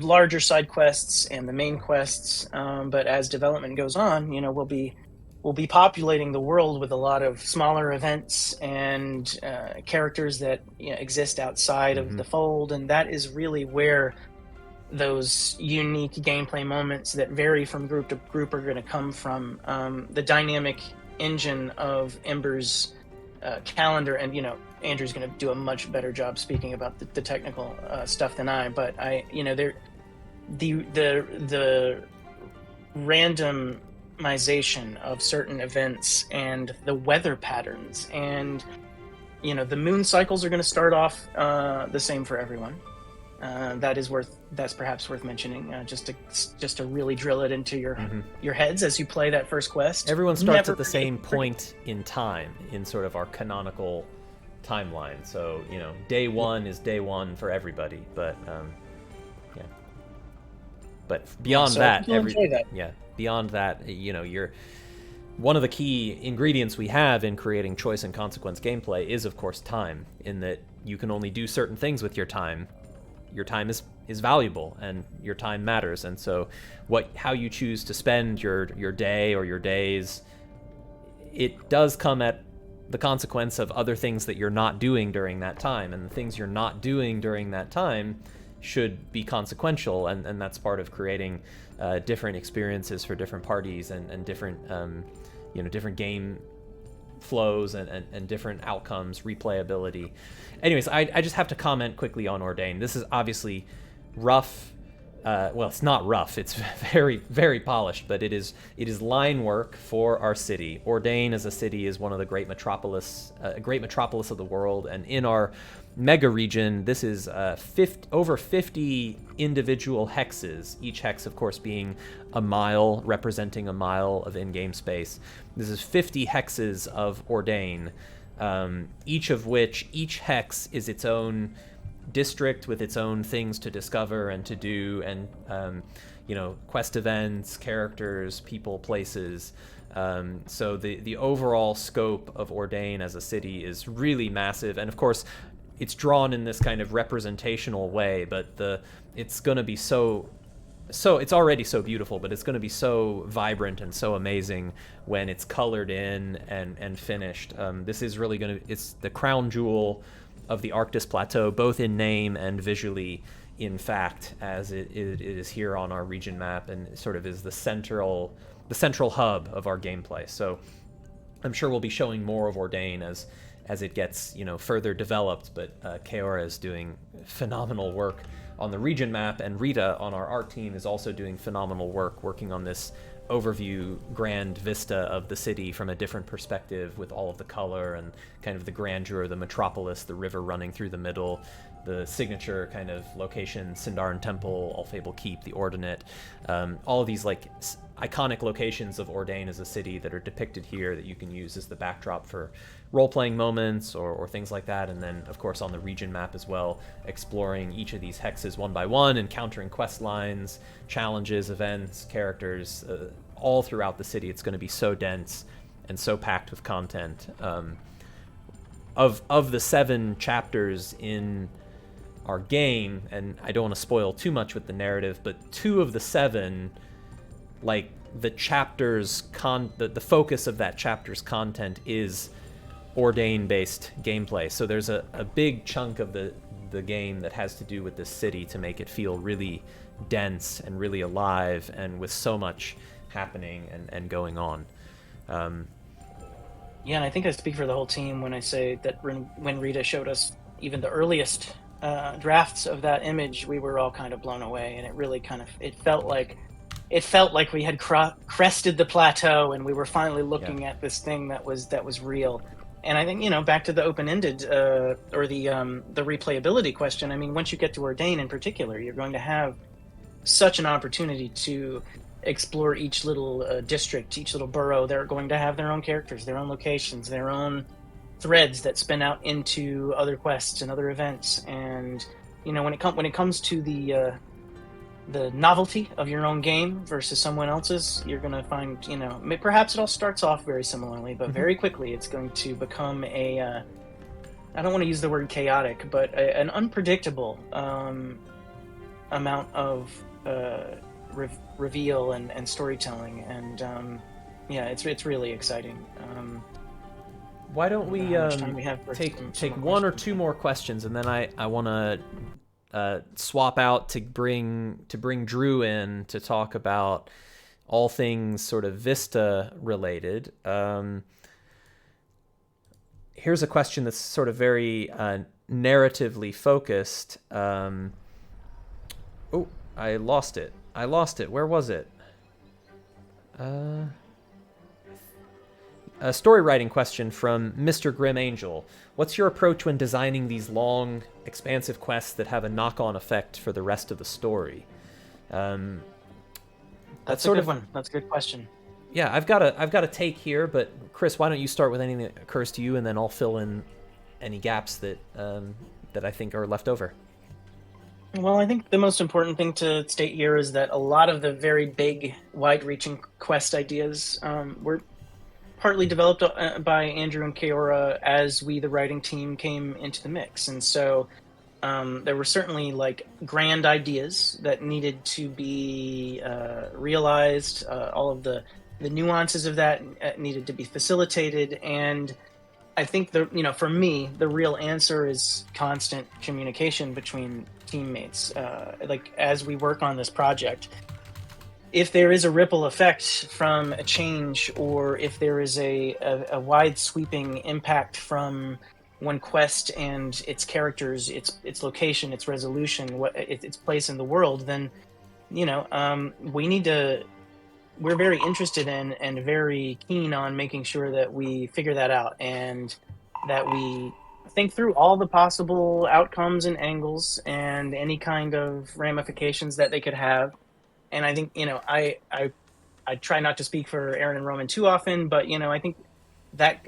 larger side quests and the main quests. But as development goes on, we'll be populating the world with a lot of smaller events and characters that exist outside of the fold, and that is really where those unique gameplay moments that vary from group to group are going to come from. The dynamic engine of Ember's calendar, and Andrew's going to do a much better job speaking about the technical stuff than I. But the randomization of certain events and the weather patterns, and the moon cycles are going to start off the same for everyone. That's perhaps worth mentioning, just to really drill it into your heads as you play that first quest. Everyone starts at the same point in time in sort of our canonical timeline. So day one is day one for everybody, but yeah. But beyond beyond that, you're one of the key ingredients we have in creating choice and consequence gameplay is, of course, time. In that you can only do certain things with your time. Your time is valuable, and your time matters. And so how you choose to spend your day or your days, it does come at the consequence of other things that you're not doing during that time. And the things you're not doing during that time should be consequential, and that's part of creating different experiences for different parties and different different game flows and different outcomes, replayability. Anyways, I just have to comment quickly on Ordain. This is obviously rough. Well, it's not rough. It's very, very polished, but it is line work for our city. Ordain as a city is one of the great metropolis of the world, and in our mega region, this is over 50 individual hexes, each hex, of course, being a mile, representing a mile of in-game space. This is 50 hexes of Ordain, each hex is its own district with its own things to discover and to do, and quest events, characters, people, places. So the overall scope of Ordain as a city is really massive, and of course it's drawn in this kind of representational way, but it's going to be so it's already so beautiful, but it's going to be so vibrant and so amazing when it's colored in and finished. This is really it's the crown jewel of the Arctis Plateau, both in name and visually, in fact, as it is here on our region map, and sort of is the central hub of our gameplay. So I'm sure we'll be showing more of Ordain as it gets further developed, but Keora is doing phenomenal work on the region map, and Rita on our art team is also doing phenomenal work working on this overview grand vista of the city from a different perspective, with all of the color and kind of the grandeur of the metropolis, the river running through the middle, the signature kind of location, Sindarin Temple, Alfable Keep, the Ordinate, all of these iconic locations of Ordain as a city that are depicted here that you can use as the backdrop for role-playing moments or things like that. And then, of course, on the region map as well, exploring each of these hexes one by one, encountering quest lines, challenges, events, characters, all throughout the city. It's going to be so dense and so packed with content. Of the 7 chapters in our game, and I don't want to spoil too much with the narrative, but 2 of the 7, the chapter's the focus of that chapter's content is Ordain-based gameplay. So there's a big chunk of the game that has to do with this city to make it feel really dense and really alive, and with so much happening and going on. Yeah, and I think I speak for the whole team when I say that when Rita showed us even the earliest drafts of that image, we were all kind of blown away, and it really it felt like we had crested the plateau, and we were finally looking at this thing that was real. And I think, back to the open-ended or the replayability question. I mean, once you get to Ordain in particular, you're going to have such an opportunity to explore each little district, each little borough. They're going to have their own characters, their own locations, their own threads that spin out into other quests and other events. And when it comes to the the novelty of your own game versus someone else's, you're going to find, perhaps it all starts off very similarly, but very quickly it's going to become I don't want to use the word chaotic, but an unpredictable amount of reveal and storytelling, and it's really exciting. Why don't we take one or two more questions, and then I want to swap out to bring Drew in to talk about all things sort of Vista related. Here's a question that's sort of very narratively focused. Oh, I lost it. Where was it? A story writing question from Mr. Grim Angel. What's your approach when designing these long, expansive quests that have a knock-on effect for the rest of the story? That's a good one. That's a good question. Yeah, I've got a take here, but Chris, why don't you start with anything that occurs to you, and then I'll fill in any gaps that I think are left over. Well, I think the most important thing to state here is that a lot of the very big, wide-reaching quest ideas were partly developed by Andrew and Keora as we, the writing team, came into the mix. And so there were certainly like grand ideas that needed to be realized. All of the nuances of that needed to be facilitated. And I think for me, the real answer is constant communication between teammates. Like as we work on this project, if there is a ripple effect from a change, or if there is a wide sweeping impact from one quest and its characters, its location, its resolution, its place in the world, then we're very interested in and very keen on making sure that we figure that out, and that we think through all the possible outcomes and angles and any kind of ramifications that they could have. And I think, I try not to speak for Aaron and Roman too often, but, I think that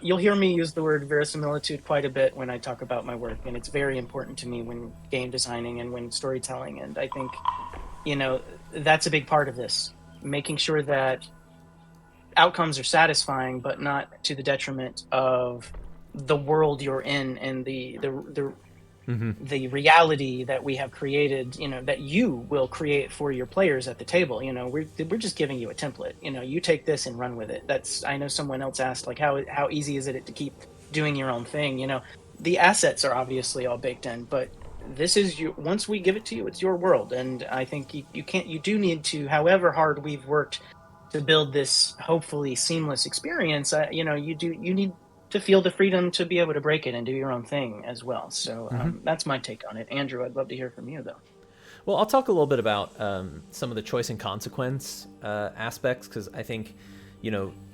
you'll hear me use the word verisimilitude quite a bit when I talk about my work. And it's very important to me when game designing and when storytelling. And I think, that's a big part of this, making sure that outcomes are satisfying, but not to the detriment of the world you're in and the reality that we have created, that you will create for your players at the table. We're just giving you a template. You take this and run with it. I know someone else asked, like, how easy is it to keep doing your own thing? The assets are obviously all baked in, but this is once we give it to you, it's your world. And I think you do need to, however hard we've worked to build this hopefully seamless experience, you need to feel the freedom to be able to break it and do your own thing as well. So that's my take on it. Andrew, I'd love to hear from you, though. Well, I'll talk a little bit about some of the choice and consequence aspects, because I think,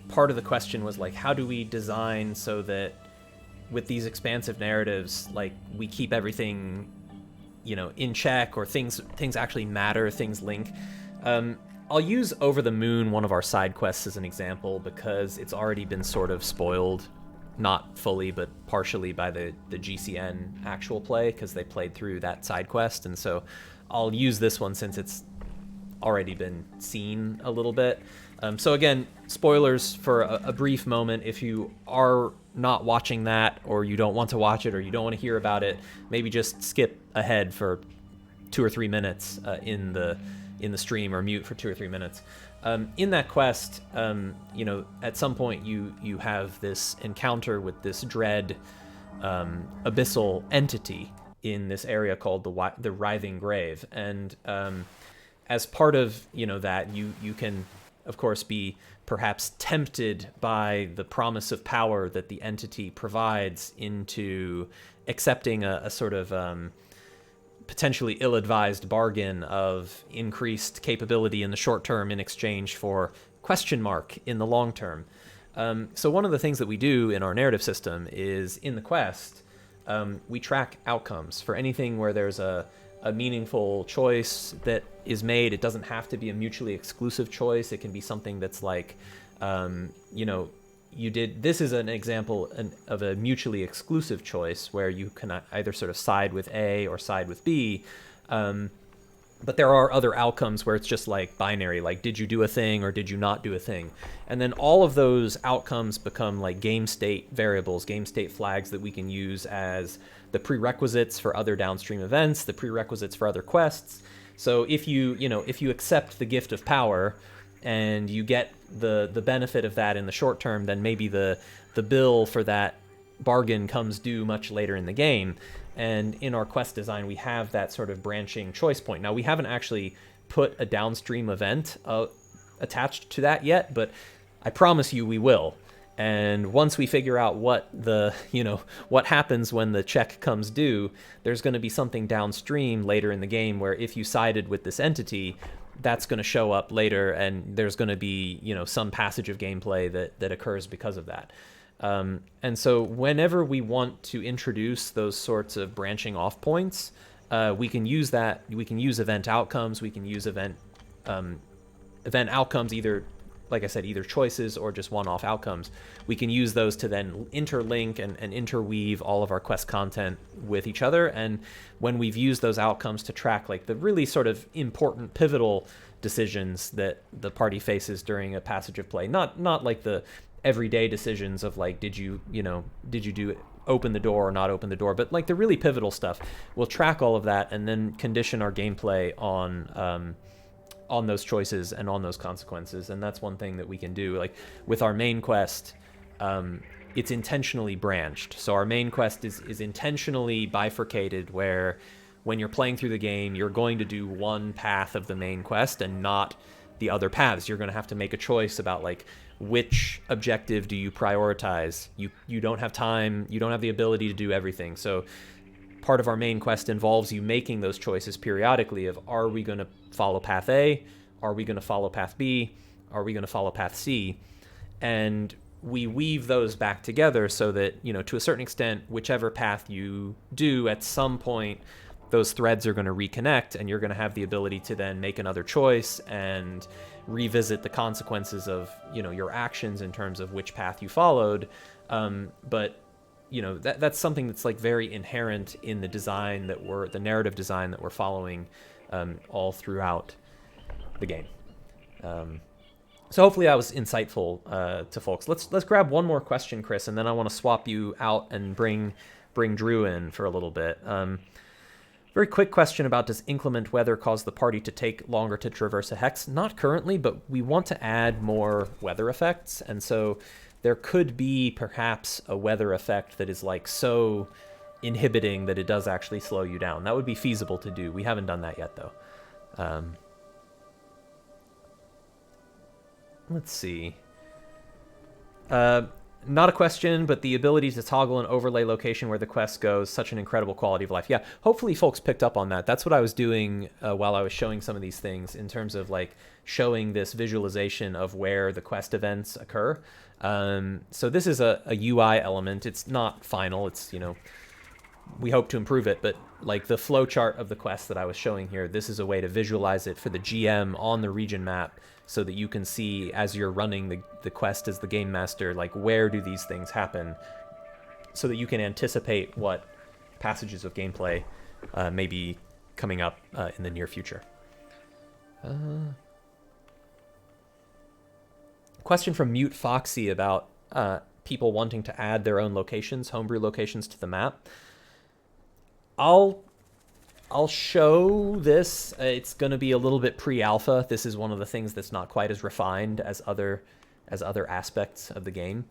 part of the question was like, how do we design so that with these expansive narratives, like, we keep everything, in check, or things actually matter, things link. I'll use Over the Moon, one of our side quests, as an example, because it's already been sort of spoiled, not fully, but partially, by the GCN actual play, because they played through that side quest. And so I'll use this one since it's already been seen a little bit. So again, spoilers for a brief moment. If you are not watching that, or you don't want to watch it, or you don't want to hear about it, maybe just skip ahead for 2 or 3 minutes in the stream, or mute for 2 or 3 minutes. In that quest, at some point you have this encounter with this dread abyssal entity in this area called the Writhing Grave, and as part of that, you can of course be perhaps tempted by the promise of power that the entity provides into accepting a sort of potentially ill-advised bargain of increased capability in the short term in exchange for question mark in the long term. So one of the things that we do in our narrative system is, in the quest, we track outcomes for anything where there's a meaningful choice that is made. It doesn't have to be a mutually exclusive choice. It can be something that's like, this is an example of a mutually exclusive choice where you can either sort of side with A or side with B. But there are other outcomes where it's just like binary, like did you do a thing or did you not do a thing? And then all of those outcomes become like game state variables, game state flags that we can use as the prerequisites for other downstream events, the prerequisites for other quests. So if you accept the gift of power and you get the benefit of that in the short term, then maybe the bill for that bargain comes due much later in the game. And in our quest design, we have that sort of branching choice point. Now, we haven't actually put a downstream event attached to that yet, but I promise you we will. And once we figure out what what happens when the check comes due, there's going to be something downstream later in the game where if you sided with this entity, that's going to show up later, and there's going to be some passage of gameplay that occurs because of that. And so whenever we want to introduce those sorts of branching off points, we can use that. We can use event outcomes. We can use event outcomes, either, like I said, either choices or just one-off outcomes. We can use those to then interlink and interweave all of our quest content with each other. And when we've used those outcomes to track like the really sort of important pivotal decisions that the party faces during a passage of play, not like the everyday decisions of like did you do open the door or not open the door, but like the really pivotal stuff, we'll track all of that and then condition our gameplay on those choices and on those consequences. And that's one thing that we can do. Like with our main quest, it's intentionally branched. So our main quest is intentionally bifurcated, where when you're playing through the game, you're going to do one path of the main quest and not the other paths. You're going to have to make a choice about like which objective do you prioritize. You don't have time, you don't have the ability to do everything. So part of our main quest involves you making those choices periodically of, are we going to follow path A? Are we going to follow path B? Are we going to follow path C? And we weave those back together so that, to a certain extent, whichever path you do, at some point, those threads are going to reconnect, and you're going to have the ability to then make another choice and revisit the consequences of, your actions in terms of which path you followed. But that's something that's like very inherent in the design the narrative design that we're following all throughout the game. So hopefully that was insightful to folks. Let's grab one more question, Chris, and then I want to swap you out and bring Drew in for a little bit. Very quick question about, does inclement weather cause the party to take longer to traverse a hex? Not currently, but we want to add more weather effects, and so there could be perhaps a weather effect that is like so inhibiting that it does actually slow you down. That would be feasible to do. We haven't done that yet, though. Let's see. Not a question, but the ability to toggle an overlay location where the quest goes, such an incredible quality of life. Yeah, hopefully folks picked up on that. That's what I was doing while I was showing some of these things, in terms of like showing this visualization of where the quest events occur. So this is a UI element. It's not final. It's, we hope to improve it, but like the flow chart of the quest that I was showing here, this is a way to visualize it for the GM on the region map, so that you can see, as you're running the quest as the game master, like where do these things happen, so that you can anticipate what passages of gameplay may be coming up in the near future. Question from Mute Foxy about people wanting to add their own locations, homebrew locations, to the map. I'll show this. It's going to be a little bit pre-alpha. This is one of the things that's not quite as refined as other aspects of the game.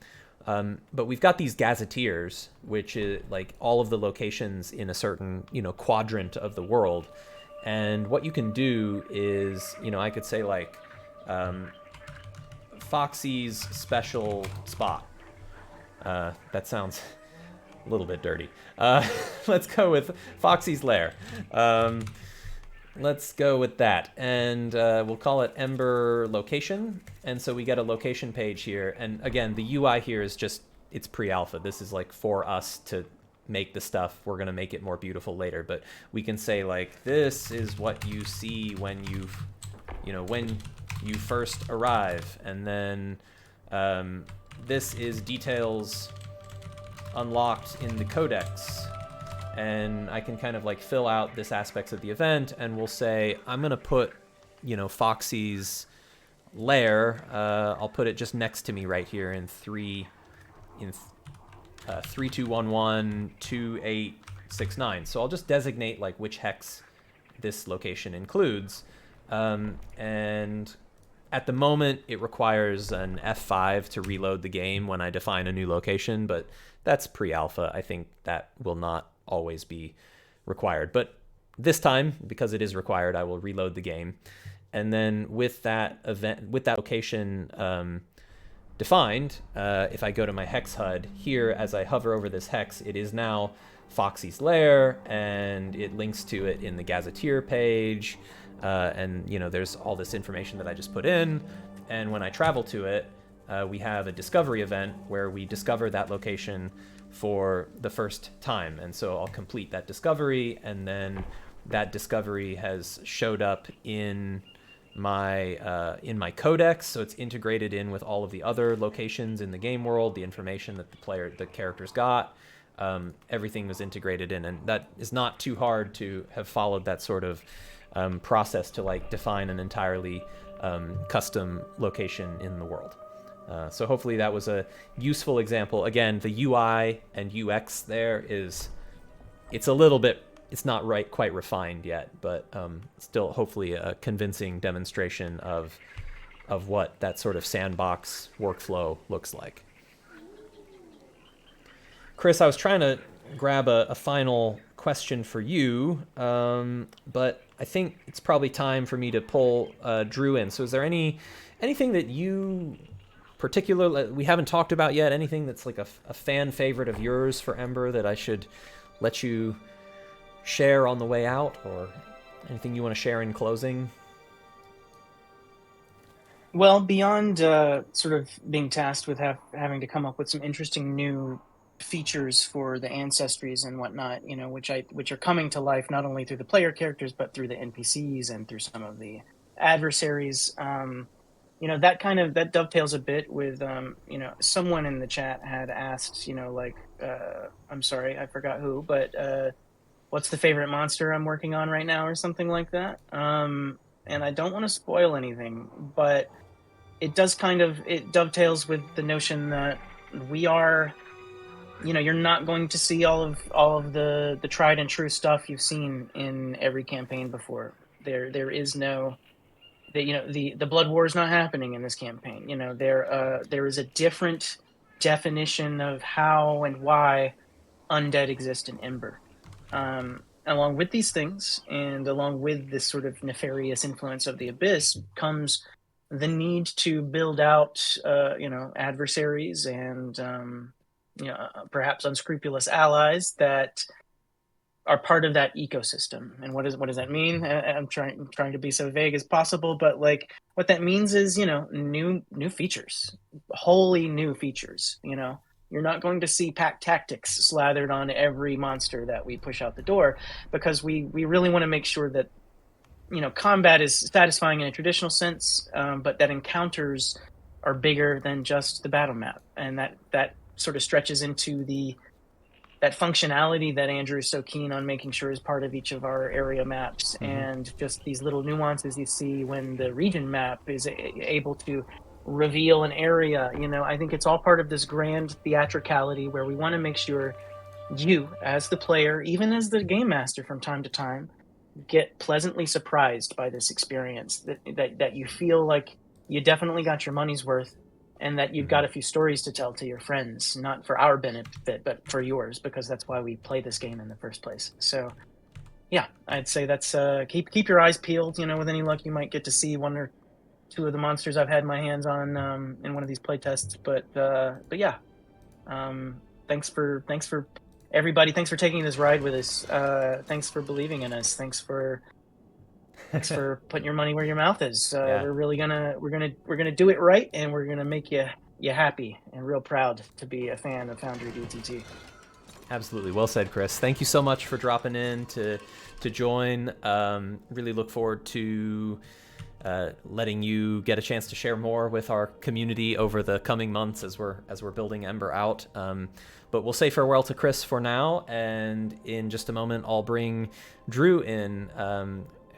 But we've got these gazetteers, which is like all of the locations in a certain quadrant of the world. And what you can do is, I could say like Foxy's special spot. That sounds a little bit dirty. Let's go with Foxy's lair. Let's go with that, and we'll call it Ember location. And so we get a location page here, and again, the UI here is just, it's pre-alpha. This is like for us to make the stuff. We're gonna make it more beautiful later, but we can say like, this is what you see when when you first arrive, and then this is details unlocked in the codex, and I can kind of like fill out this aspects of the event, and we'll say I'm gonna put, Foxy's lair. I'll put it just next to me right here in 32112869. So I'll just designate like which hex this location includes, and at the moment it requires an F5 to reload the game when I define a new location, but that's pre-alpha. I think that will not always be required, but this time, because it is required, I will reload the game. And then with that location defined, if I go to my hex HUD here, as I hover over this hex, it is now Foxy's lair, and it links to it in the Gazetteer page, and there's all this information that I just put in. And when I travel to it, we have a discovery event where we discover that location for the first time, and so I'll complete that discovery, and then that discovery has showed up in my codex, so it's integrated in with all of the other locations in the game world, the information that the characters got. Everything was integrated in, and that is not too hard to have followed that sort of process to like define an entirely custom location in the world. So hopefully that was a useful example. Again, the UI and UX there it's a little bit, it's not quite refined yet, but still hopefully a convincing demonstration of what that sort of sandbox workflow looks like. Chris, I was trying to grab a final question for you, but I think it's probably time for me to pull Drew in. So is there anything that you particularly we haven't talked about yet, anything that's like a fan favorite of yours for Ember that I should let you share on the way out, or anything you want to share in closing? Well, beyond sort of being tasked with having to come up with some interesting new features for the ancestries and whatnot, which are coming to life not only through the player characters but through the NPCs and through some of the adversaries. That dovetails a bit with someone in the chat had asked, I'm sorry, I forgot who, but what's the favorite monster I'm working on right now, or something like that. And I don't want to spoil anything, but it dovetails with the notion that we are, you're not going to see all of the tried and true stuff you've seen in every campaign before. There is no, the blood war is not happening in this campaign. There is a different definition of how and why undead exist in Ember. Along with these things, and along with this sort of nefarious influence of the Abyss, comes the need to build out, adversaries and, perhaps unscrupulous allies that are part of that ecosystem. And what does that mean? I'm trying to be so vague as possible, but like what that means is, new features, wholly new features. You're not going to see pack tactics slathered on every monster that we push out the door, because we really want to make sure that, combat is satisfying in a traditional sense, but that encounters are bigger than just the battle map. And that sort of stretches into that functionality that Andrew is so keen on making sure is part of each of our area maps, and just these little nuances you see when the region map is able to reveal an area. I think it's all part of this grand theatricality where we want to make sure you, as the player, even as the game master from time to time, get pleasantly surprised by this experience, that you feel like you definitely got your money's worth, and that you've got a few stories to tell to your friends, not for our benefit, but for yours, because that's why we play this game in the first place. So yeah, I'd say that's keep your eyes peeled. With any luck, you might get to see one or two of the monsters I've had my hands on in one of these playtests. But yeah, thanks for everybody. Thanks for taking this ride with us. Thanks for believing in us. Thanks for putting your money where your mouth is. We're really gonna do it right, and we're gonna make you happy and real proud to be a fan of Foundry DTT. Absolutely. Well said, Chris. Thank you so much for dropping in to join. Really look forward to letting you get a chance to share more with our community over the coming months as we're building Ember out. But we'll say farewell to Chris for now, and in just a moment I'll bring Drew in,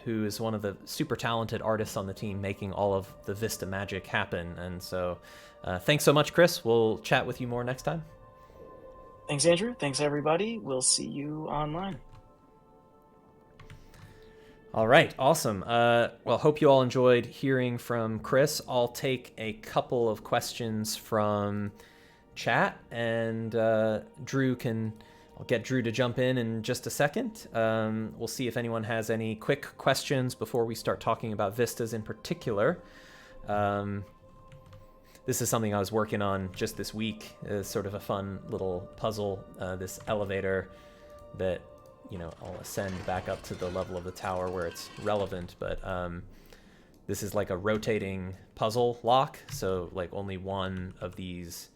who is one of the super talented artists on the team making all of the Vista magic happen. And so thanks so much, Chris. We'll chat with you more next time. Thanks, Andrew. Thanks, everybody. We'll see you online. All right, awesome. Well, hope you all enjoyed hearing from Chris. I'll take a couple of questions from chat, and I'll get Drew to jump in just a second. We'll see if anyone has any quick questions before we start talking about Vistas in particular. This is something I was working on just this week. It's sort of a fun little puzzle, this elevator that, I'll ascend back up to the level of the tower where it's relevant, but this is like a rotating puzzle lock, so like only one of these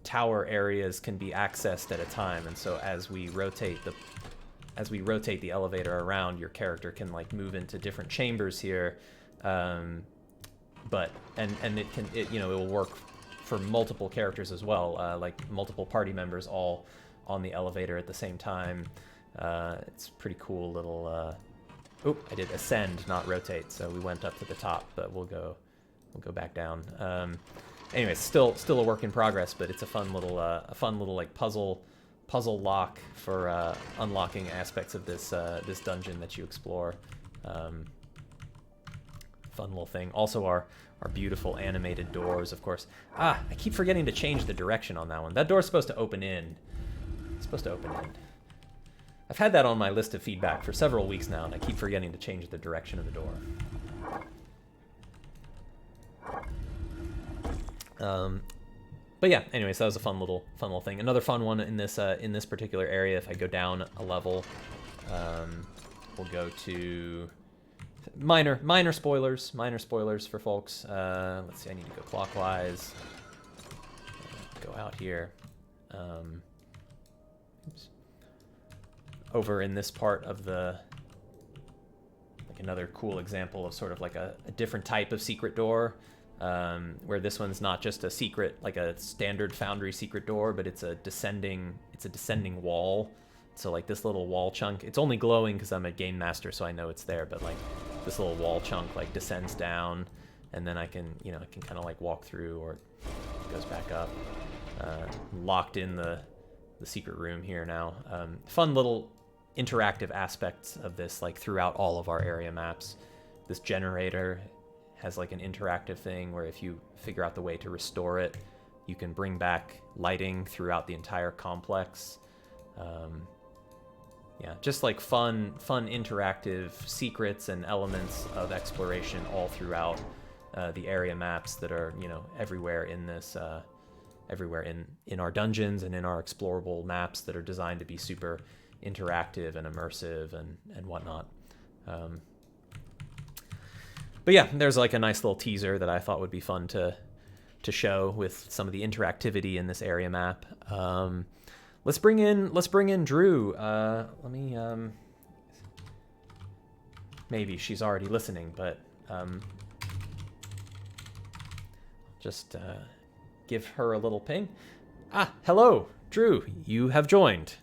tower areas can be accessed at a time, and so as we rotate the elevator around, your character can like move into different chambers here, but it will work for multiple characters as well, like multiple party members all on the elevator at the same time. It's pretty cool little I did ascend, not rotate, so we went up to the top, but we'll go back down. Anyway, still a work in progress, but it's a fun little like puzzle lock for unlocking aspects of this dungeon that you explore. Fun little thing. Also our beautiful animated doors, of course. I keep forgetting to change the direction on that one. That door's supposed to open in. It's supposed to open in. I've had that on my list of feedback for several weeks now, and I keep forgetting to change the direction of the door. But yeah, anyways, that was a fun little thing. Another fun one in this particular area, if I go down a level, we'll go to minor spoilers for folks. Let's see, I need to go clockwise. Go out here. Oops. Over in this part of another cool example of sort of like a different type of secret door, where this one's not just a secret, like a standard Foundry secret door, but it's a descending wall. So like this little wall chunk, it's only glowing because I'm a game master, so I know it's there, but like this little wall chunk like descends down, and then I can kind of like walk through, or it goes back up. Locked in the secret room here now. Fun little interactive aspects of this, like throughout all of our area maps. This generator has like an interactive thing where if you figure out the way to restore it, you can bring back lighting throughout the entire complex. Yeah, just like fun interactive secrets and elements of exploration all throughout the area maps that are everywhere in this everywhere in our dungeons and in our explorable maps that are designed to be super interactive and immersive and whatnot. But yeah, there's like a nice little teaser that I thought would be fun to show with some of the interactivity in this area map. Let's bring in Drew. Let me maybe she's already listening, but just give her a little ping. Hello, Drew. You have joined.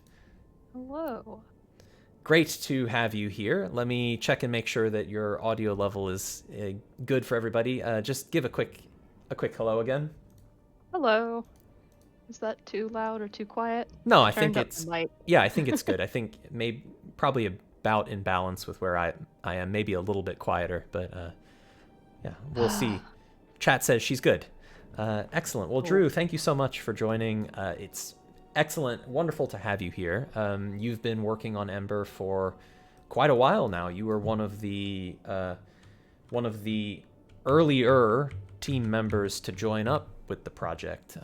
Hello. Great to have you here. Let me check and make sure that your audio level is good for everybody. Just give a quick hello again. Hello. Is that too loud or too quiet? No, I think it's I think it's good. I think probably about in balance with where I am. Maybe a little bit quieter, but yeah, we'll see. Chat says she's good. Excellent. Well, Drew, thank you so much for joining. It's excellent, wonderful to have you here. You've been working on Ember for quite a while now. You were one of the earlier team members to join up with the project.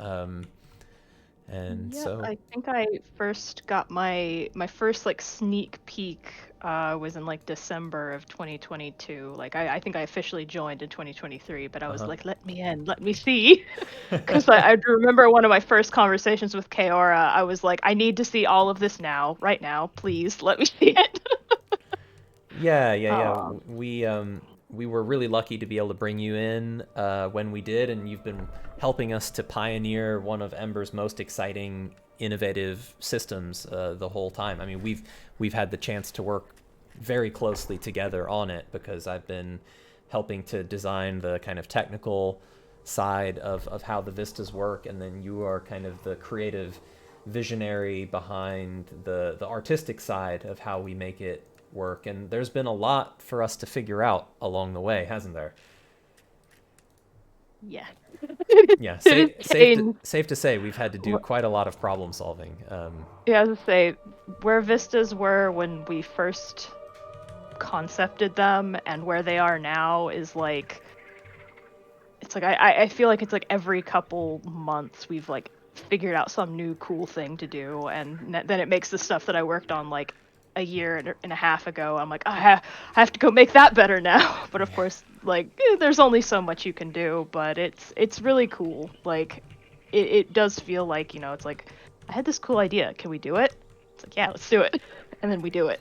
So I think I first got my first like sneak peek was in like December of 2022. Like I think I officially joined in 2023, but I was like, let me in, let me see. Because I remember one of my first conversations with Kaora, I was like, I need to see all of this now, right now, please let me see it. Yeah. We we were really lucky to be able to bring you in when we did, and you've been helping us to pioneer one of Ember's most exciting, innovative systems the whole time. I mean, we've had the chance to work very closely together on it because I've been helping to design the kind of technical side of how the Vistas work, and then you are kind of the creative visionary behind the artistic side of how we make it work. And there's been a lot for us to figure out along the way, hasn't there? Yeah. Yeah, safe to say we've had to do quite a lot of problem solving. Yeah, I was gonna say, where Vistas were when we first concepted them and where they are now is like, it's like I feel like it's like every couple months we've like figured out some new cool thing to do, and then it makes the stuff that I worked on like a year and a half ago, I'm like, I have to go make that better now. But of course, like, there's only so much you can do, but it's really cool. Like, it does feel like, you know, it's like, I had this cool idea, can we do it? It's like, yeah, let's do it. And then we do it.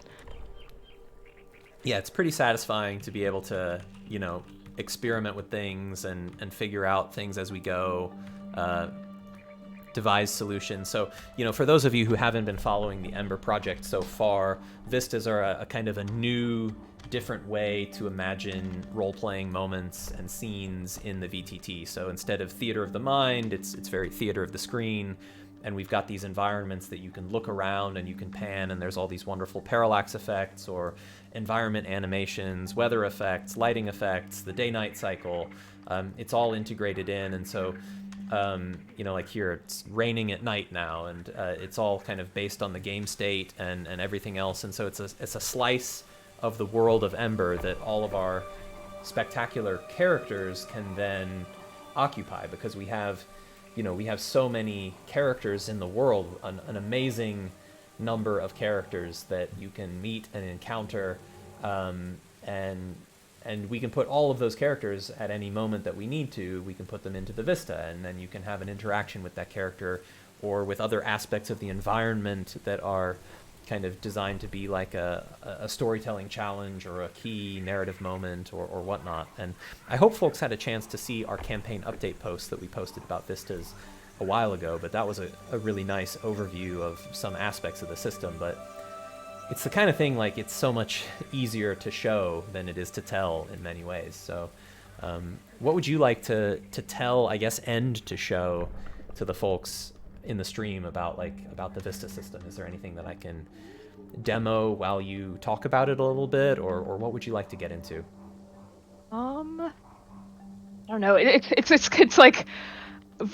Yeah, it's pretty satisfying to be able to, you know, experiment with things and figure out things as we go, devise solutions. So, you know, for those of you who haven't been following the Ember project so far, Vistas are a kind of a new, different way to imagine role-playing moments and scenes in the VTT. So instead of theater of the mind, it's very theater of the screen. And we've got these environments that you can look around and you can pan, and there's all these wonderful parallax effects or environment animations, weather effects, lighting effects, the day-night cycle. It's all integrated in, and so you know, like here, it's raining at night now, and it's all kind of based on the game state and everything else. And so it's a slice of the world of Ember that all of our spectacular characters can then occupy, because we have, you know, we have so many characters in the world, an amazing number of characters that you can meet and encounter, and we can put all of those characters at any moment that we need to. We can put them into the Vista, and then you can have an interaction with that character or with other aspects of the environment that are kind of designed to be like a storytelling challenge or a key narrative moment or whatnot. And I hope folks had a chance to see our campaign update post that we posted about Vistas a while ago, but that was a really nice overview of some aspects of the system. But it's the kind of thing, like, it's so much easier to show than it is to tell in many ways. So what would you like to tell, I guess, and to show to the folks in the stream about the Vista system? Is there anything that I can demo while you talk about it a little bit, or what would you like to get into? I don't know. It's like,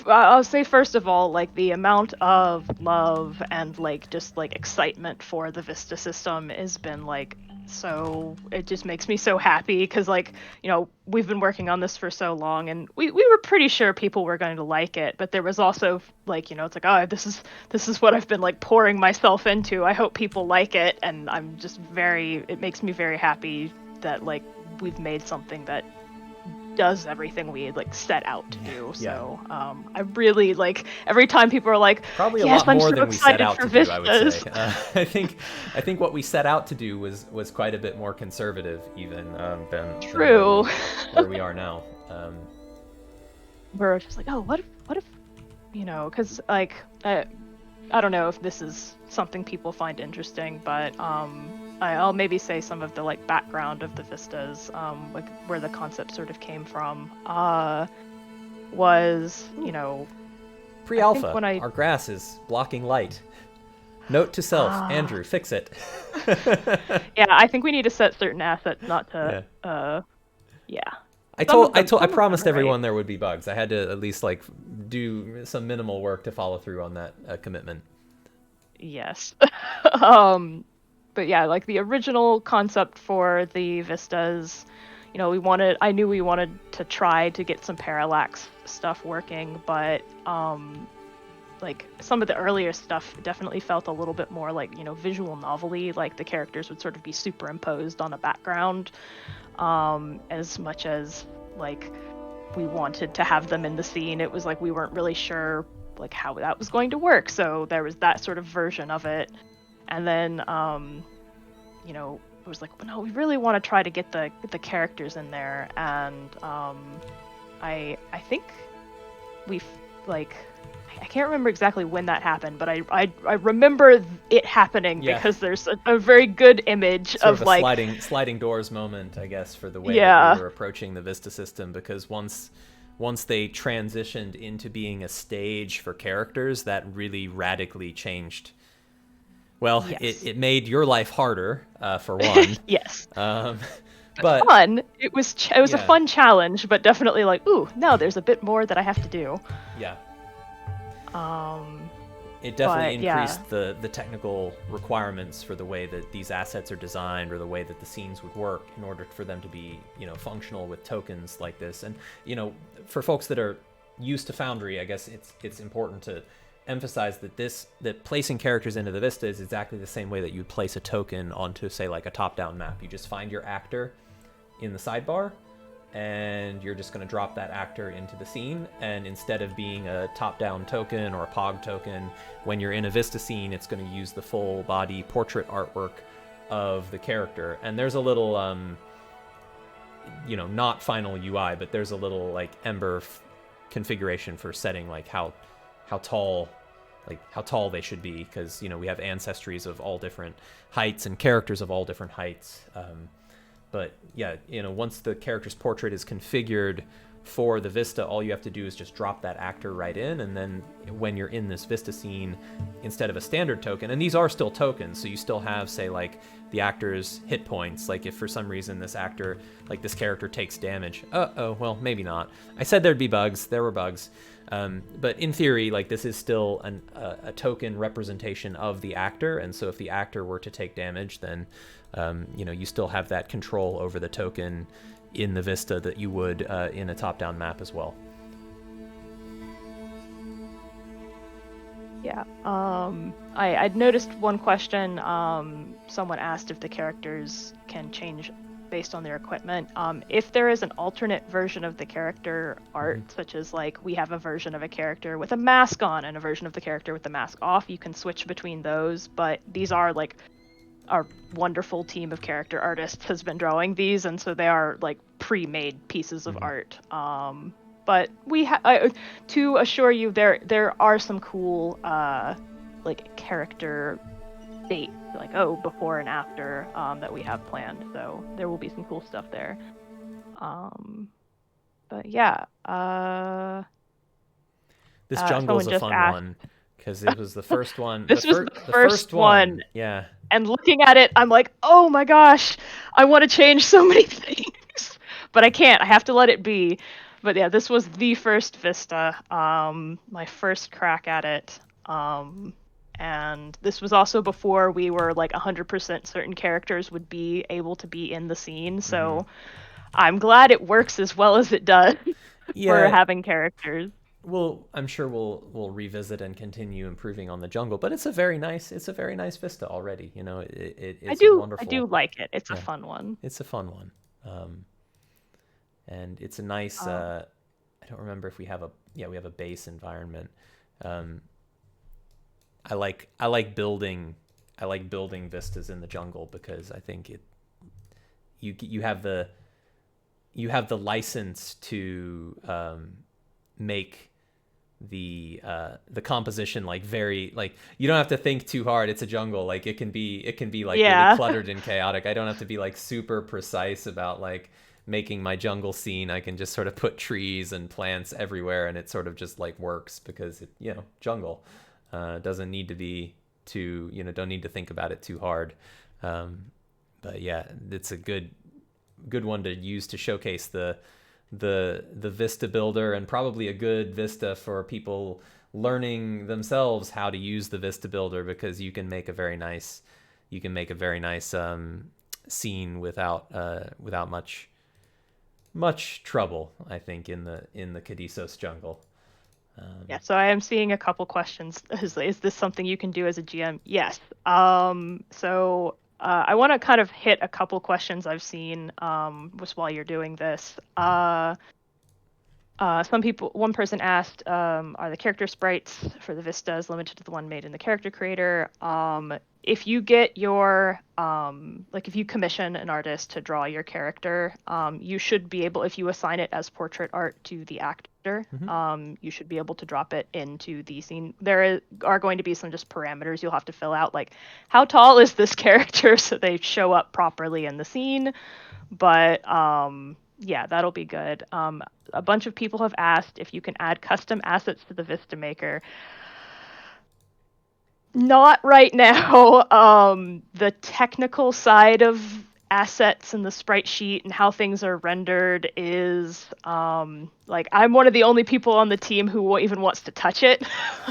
I'll say first of all, like, the amount of love and like just like excitement for the Vista system has been like, so it just makes me so happy, because, like, you know, we've been working on this for so long, and we were pretty sure people were going to like it, but there was also, like, you know, it's like, oh, this is what I've been like pouring myself into. I hope people like it, and I'm just it makes me very happy that, like, we've made something that does everything we like set out to do. So I really, like, every time people are like, probably a yes, lot more I'm so than we set excited out for to do, Vistas. I would say. I think what we set out to do was quite a bit more conservative even than where we are now. We're just like, oh, what if you know, because, like, I don't know if this is something people find interesting, but I'll maybe say some of the, like, background of the Vistas, like where the concept sort of came from, was, you know, pre-alpha. Our grass is blocking light. Note to self, Andrew, fix it. Yeah, I think we need to set certain assets not to. I promised everyone there would be bugs. I had to at least, like, do some minimal work to follow through on that commitment. Yes. But yeah, like, the original concept for the Vistas, you know, I knew we wanted to try to get some parallax stuff working, but like, some of the earlier stuff definitely felt a little bit more like, you know, visual novelty, like the characters would sort of be superimposed on a background, as much as, like, we wanted to have them in the scene. It was like we weren't really sure, like, how that was going to work, so there was that sort of version of it. And then you know, was like, well, no, we really want to try to get the characters in there, and I think we've like. I can't remember exactly when that happened, but I remember it happening because there's a very good image sort of a like sliding doors moment, I guess, for the way that we were approaching the Vista system, because once they transitioned into being a stage for characters, that really radically changed. Well, it made your life harder, for one. Yes. But fun. It was a fun challenge, but definitely like, ooh, now there's a bit more that I have to do. Yeah. It definitely increased the technical requirements for the way that these assets are designed, or the way that the scenes would work, in order for them to be, functional with tokens like this. And, for folks that are used to Foundry, I guess it's important to emphasize that placing characters into the Vista is exactly the same way that you'd place a token onto, say, like a top-down map. You just find your actor in the sidebar, and you're just going to drop that actor into the scene, and instead of being a top-down token or a POG token, when you're in a Vista scene, it's going to use the full body portrait artwork of the character. And there's a little, not final UI, but there's a little like Ember configuration for setting like how tall they should be, because we have ancestries of all different heights and characters of all different heights. But yeah, once the character's portrait is configured for the Vista, all you have to do is just drop that actor right in, and then when you're in this Vista scene, instead of a standard token, and these are still tokens, so you still have, say, like the actor's hit points. Like if for some reason this character takes damage, well, maybe not. I said there'd be bugs. There were bugs. But in theory, like, this is still a token representation of the actor, and so if the actor were to take damage, then you still have that control over the token in the Vista that you would in a top-down map as well. Yeah. I'd noticed one question. Someone asked if the characters can change based on their equipment. If there is an alternate version of the character art, such as like we have a version of a character with a mask on and a version of the character with the mask off, you can switch between those. But these are like our wonderful team of character artists has been drawing these, and so they are like pre-made pieces of art. But we to assure you, there are some cool like character date, like before and after, that we have planned. So there will be some cool stuff there. But yeah. This jungle's a fun one, because it was the first one. This was the first one. Yeah. And looking at it, I'm like, oh my gosh, I want to change so many things, but I can't. I have to let it be. But yeah, this was the first Vista, my first crack at it. And this was also before we were like 100% certain characters would be able to be in the scene. So I'm glad it works as well as it does for having characters. Well, I'm sure we'll revisit and continue improving on the jungle, but it's a very nice Vista already. It's wonderful. I do like it. It's a fun one. It's a fun one, and it's a nice. I don't remember if we have a base environment. I like building vistas in the jungle, because I think you have the license to make the composition like very, like, you don't have to think too hard. It's a jungle, like it can be like really cluttered and chaotic. I don't have to be like super precise about like making my jungle scene. I can just sort of put trees and plants everywhere, and it sort of just like works, because it, jungle doesn't need to be too, don't need to think about it too hard. But yeah, it's a good one to use to showcase the Vista builder, and probably a good Vista for people learning themselves how to use the Vista builder, because you can make a very nice scene without much trouble, I think, in the Kadisos jungle. Yeah, so I am seeing a couple questions. Is this something you can do as a GM? Yes. So I want to kind of hit a couple questions I've seen just while you're doing this. One person asked, are the character sprites for the Vistas limited to the one made in the character creator? if you get your like if you commission an artist to draw your character, you should be able, if you assign it as portrait art to the actor, you should be able to drop it into the scene. There are going to be some just parameters you'll have to fill out, like how tall is this character so they show up properly in the scene. But yeah, that'll be good. A bunch of people have asked if you can add custom assets to the Vista Maker. Not right now. The technical side of assets and the sprite sheet and how things are rendered is like I'm one of the only people on the team who even wants to touch it.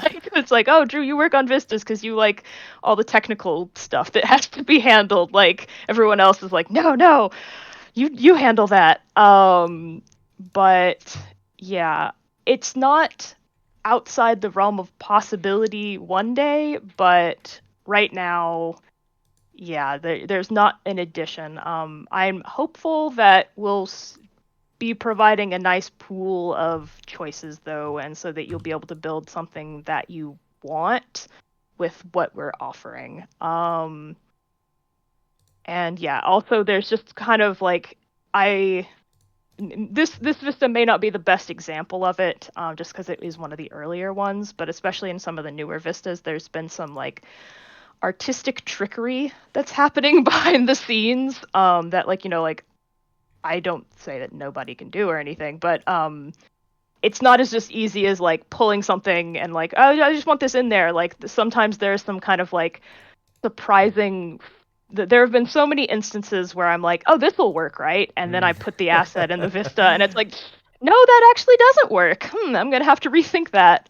Like, it's like, oh, Drew, you work on Vistas because you like all the technical stuff that has to be handled. Like everyone else is like, no, you handle that. But yeah, it's not outside the realm of possibility one day, but right now, yeah, there's not an addition. I'm hopeful that we'll be providing a nice pool of choices though, and so that you'll be able to build something that you want with what we're offering. And yeah, also there's just kind of like this Vista may not be the best example of it, just because it is one of the earlier ones, but especially in some of the newer Vistas, there's been some like artistic trickery that's happening behind the scenes, that like, like I don't say that nobody can do or anything, but it's not as just easy as like pulling something and like, oh, I just want this in there. Like sometimes there's some kind of like surprising. There have been so many instances where I'm like, oh, this will work, right? And then I put the asset in the Vista and it's like, no, that actually doesn't work. I'm gonna have to rethink that.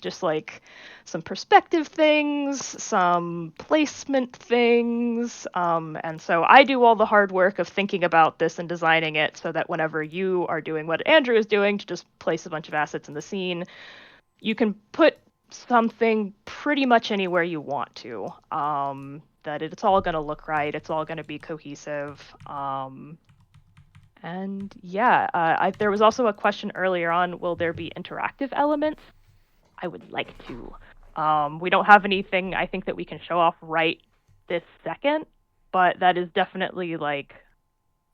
Just like some perspective things, some placement things. And so I do all the hard work of thinking about this and designing it so that whenever you are doing what Andrew is doing, to just place a bunch of assets in the scene, you can put something pretty much anywhere you want to. That it's all going to look right. It's all going to be cohesive. And yeah, there was also a question earlier on, will there be interactive elements? I would like to. We don't have anything, I think, that we can show off right this second, but that is definitely like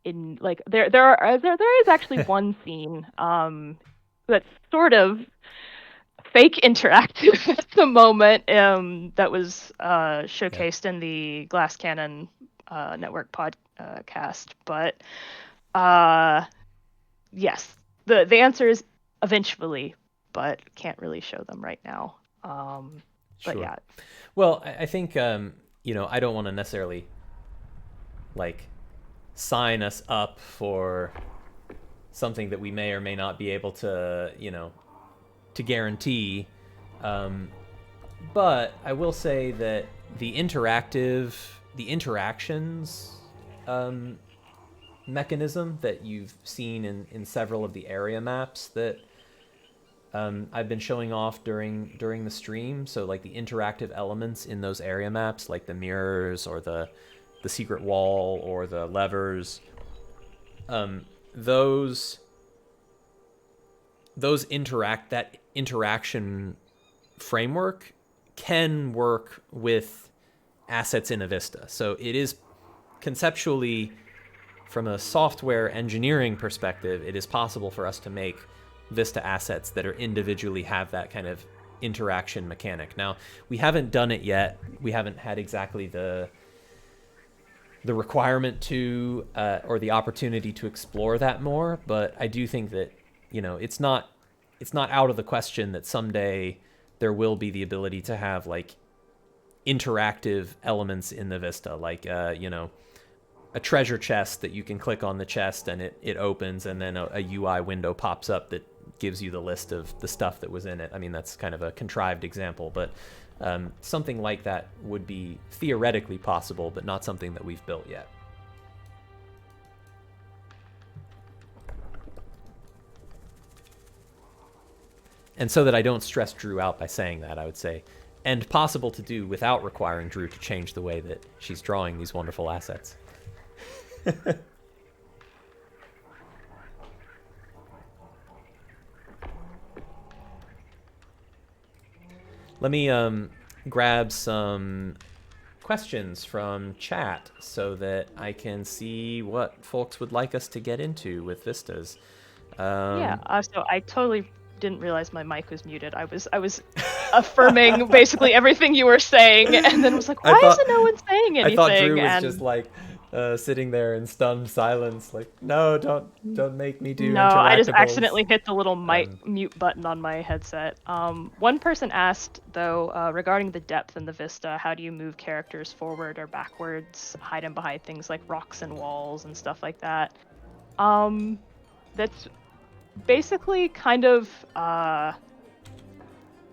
in like there is actually one scene that's sort of fake interactive at the moment, that was showcased in the Glass Cannon network podcast. But yes, the answer is eventually, but can't really show them right now. But Sure. yeah. Well, I think I don't want to necessarily like sign us up for something that we may or may not be able to to guarantee. But I will say that the interactions mechanism that you've seen in several of the area maps that I've been showing off during the stream. So like the interactive elements in those area maps, like the mirrors or the secret wall or the levers, those interaction framework can work with assets in a Vista. So it is conceptually, from a software engineering perspective, it is possible for us to make Vista assets that are individually have that kind of interaction mechanic. Now, we haven't done it yet. We haven't had exactly the requirement to or the opportunity to explore that more, but I do think that it's not out of the question that someday there will be the ability to have like interactive elements in the Vista, like a treasure chest that you can click on the chest and it opens, and then a UI window pops up that gives you the list of the stuff that was in it. I mean, that's kind of a contrived example, but something like that would be theoretically possible, but not something that we've built yet. And so that I don't stress Drew out by saying that, I would say, and possible to do without requiring Drew to change the way that she's drawing these wonderful assets. Let me grab some questions from chat so that I can see what folks would like us to get into with Vistas. Yeah. So I totally didn't realize my mic was muted. I was affirming basically everything you were saying, and then was like, why isn't no one saying anything? I thought Drew was just like sitting there in stunned silence, like, no, don't make me do No, I just interactables. accidentally hit the little mute button on my headset. One person asked, though, regarding the depth in the Vista, how do you move characters forward or backwards, hide them behind things like rocks and walls and stuff like that? That's basically kind of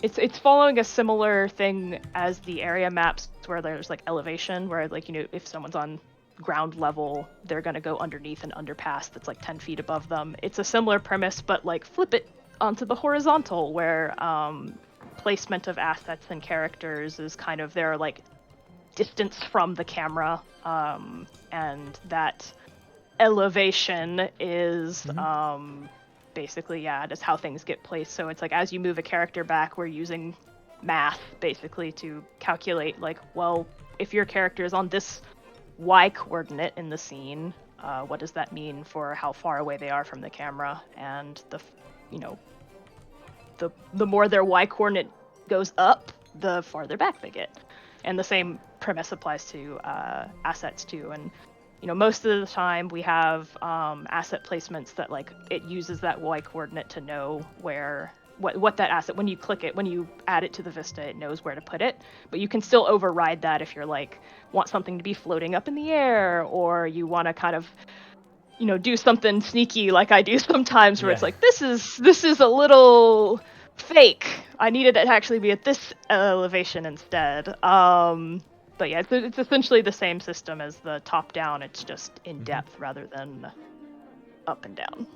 it's following a similar thing as the area maps where there's like elevation, where like, you know, if someone's on ground level, they're going to go underneath an underpass that's like 10 feet above them. It's a similar premise, but like flip it onto the horizontal, where placement of assets and characters is kind of their like distance from the camera, and that elevation is basically, yeah, just how things get placed. So it's like as you move a character back, we're using math basically to calculate like, well, if your character is on this Y coordinate in the scene, what does that mean for how far away they are from the camera? And the more their Y coordinate goes up, the farther back they get. And the same premise applies to assets too. And most of the time we have asset placements that like it uses that Y coordinate to know what that asset, when you click it, when you add it to the Vista, it knows where to put it. But you can still override that if you're like want something to be floating up in the air, or you want to kind of do something sneaky like I do sometimes, where it's like, this is a little fake. I needed it to actually be at this elevation instead. But yeah, it's essentially the same system as the top down. It's just in depth rather than up and down.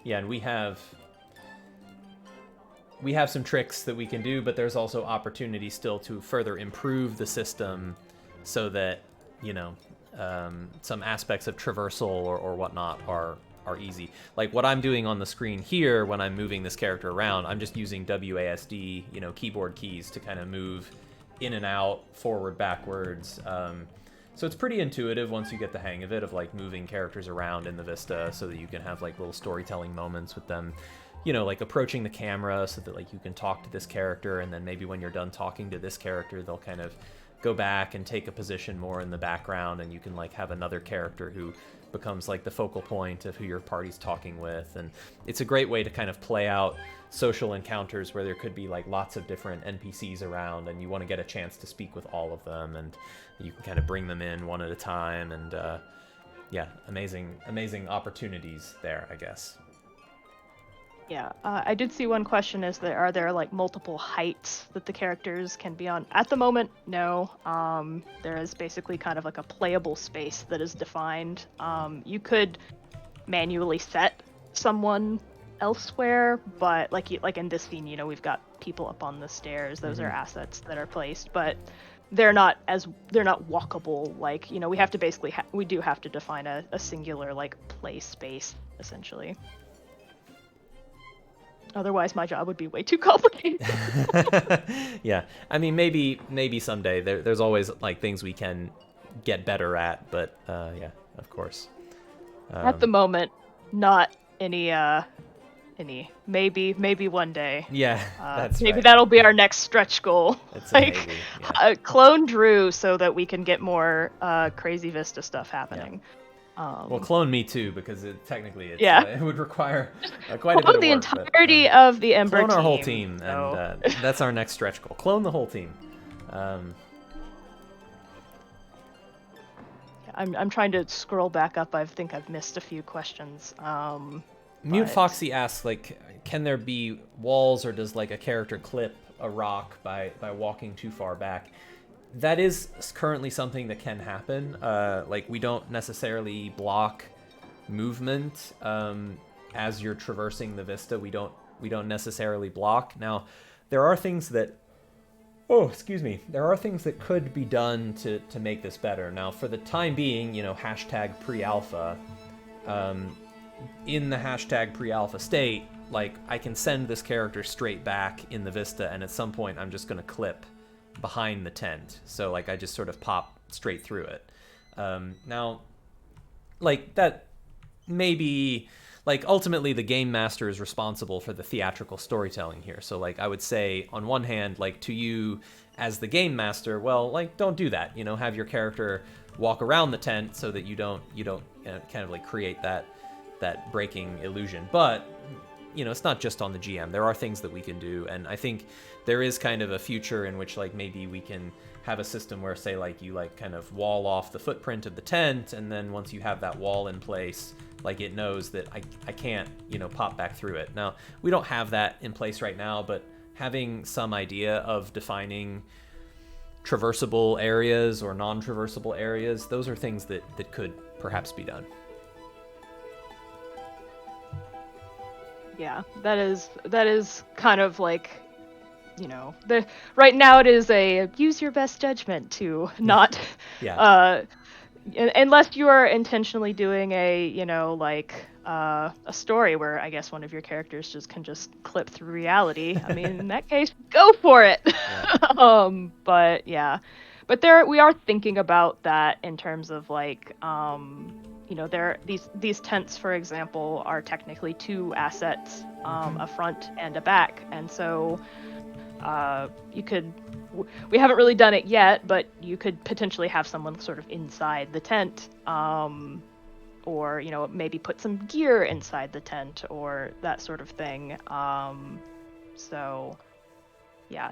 Yeah, and we have some tricks that we can do, but there's also opportunity still to further improve the system so that some aspects of traversal or whatnot are easy. Like what I'm doing on the screen here when I'm moving this character around, I'm just using WASD, keyboard keys to kind of move in and out, forward, backwards. So it's pretty intuitive once you get the hang of it, of like moving characters around in the Vista so that you can have like little storytelling moments with them. Like approaching the camera so that like you can talk to this character, and then maybe when you're done talking to this character, they'll kind of go back and take a position more in the background, and you can like have another character who becomes like the focal point of who your party's talking with. And it's a great way to kind of play out social encounters where there could be like lots of different NPCs around, and you want to get a chance to speak with all of them, and you can kind of bring them in one at a time. And amazing opportunities there, I guess. Yeah, I did see one question, are there like multiple heights that the characters can be on? At the moment, no. There is basically kind of like a playable space that is defined. You could manually set someone elsewhere, but like in this scene, we've got people up on the stairs. Those are assets that are placed, but they're not walkable. Like, we do have to define a singular like play space essentially. Otherwise, my job would be way too complicated. Yeah, I mean, maybe someday. There's always like things we can get better at, but yeah, of course. At the moment, not any. Maybe one day. Yeah, that's maybe right. That'll be our next stretch goal. It's like, maybe, yeah. Clone Drew so that we can get more crazy Vista stuff happening. Yeah. Well, clone me too, because technically it would require quite a bit of Clone work. the entirety of the Ember team. Clone our whole team, so. And that's our next stretch goal. Clone the whole team. I'm trying to scroll back up. I think I've missed a few questions. Mute Foxy asks, like, can there be walls, or does like a character clip a rock by walking too far back? That is currently something that can happen. Like, we don't necessarily block movement as you're traversing the Vista. We don't necessarily block. Now, there are things that could be done to make this better. Now, for the time being, hashtag pre-alpha. In the hashtag pre-alpha state, like, I can send this character straight back in the Vista, and at some point I'm just going to clip behind the tent. So like I just sort of pop straight through it. Now, like that maybe like ultimately the game master is responsible for the theatrical storytelling here. So like I would say on one hand, like to you as the game master, well, like don't do that. You know, have your character walk around the tent so that you don't kind of like create that breaking illusion. But you know, it's not just on the GM. There are things that we can do, and I think there is kind of a future in which like maybe we can have a system where say like you like kind of wall off the footprint of the tent, and then once you have that wall in place, like it knows that I can't, you know, pop back through it. Now, we don't have that in place right now, but having some idea of defining traversable areas or non-traversable areas, those are things that could perhaps be done. Yeah, that is kind of like, you know, right now it is a use your best judgment to not unless you are intentionally doing a, you know, like a story where I guess one of your characters can just clip through reality. I mean, in that case, go for it. Yeah. But yeah, but we are thinking about that in terms of like, you know, these tents, for example, are technically two assets, a front and a back, and so you could. We haven't really done it yet, but you could potentially have someone sort of inside the tent, or, you know, maybe put some gear inside the tent or that sort of thing. So, yeah,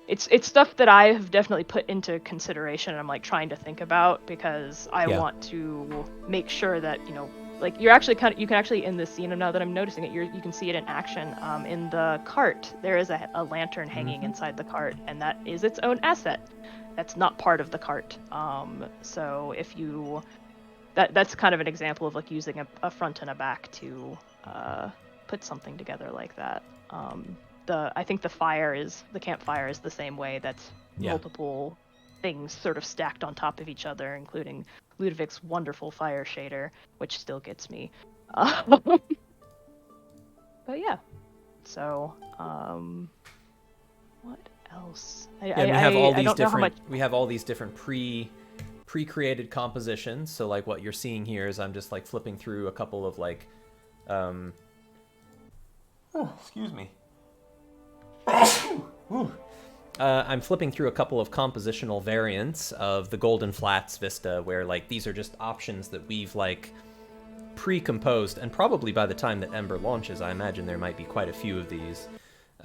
it's stuff that I have definitely put into consideration and I'm like trying to think about because I want to make sure that, you know, like you can actually in this scene, now that I'm noticing it, you can see it in action. In the cart, there is a lantern hanging inside the cart, and that is its own asset. That's not part of the cart. So if you, that's kind of an example of like using a front and a back to put something together like that. I think the campfire is the same way. That's multiple things sort of stacked on top of each other, including Ludovic's wonderful fire shader, which still gets me. But yeah, so what else? We have all these different pre-created compositions. So like what you're seeing here is I'm just like flipping through a couple of like excuse me. I'm flipping through a couple of compositional variants of the Golden Flats Vista, where like these are just options that we've like pre-composed, and probably by the time that Ember launches, I imagine there might be quite a few of these.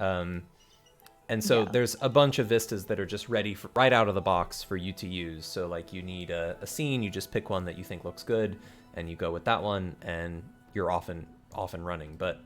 And so there's a bunch of vistas that are just ready right out of the box for you to use. So like you need a scene, you just pick one that you think looks good, and you go with that one, and you're off and running. But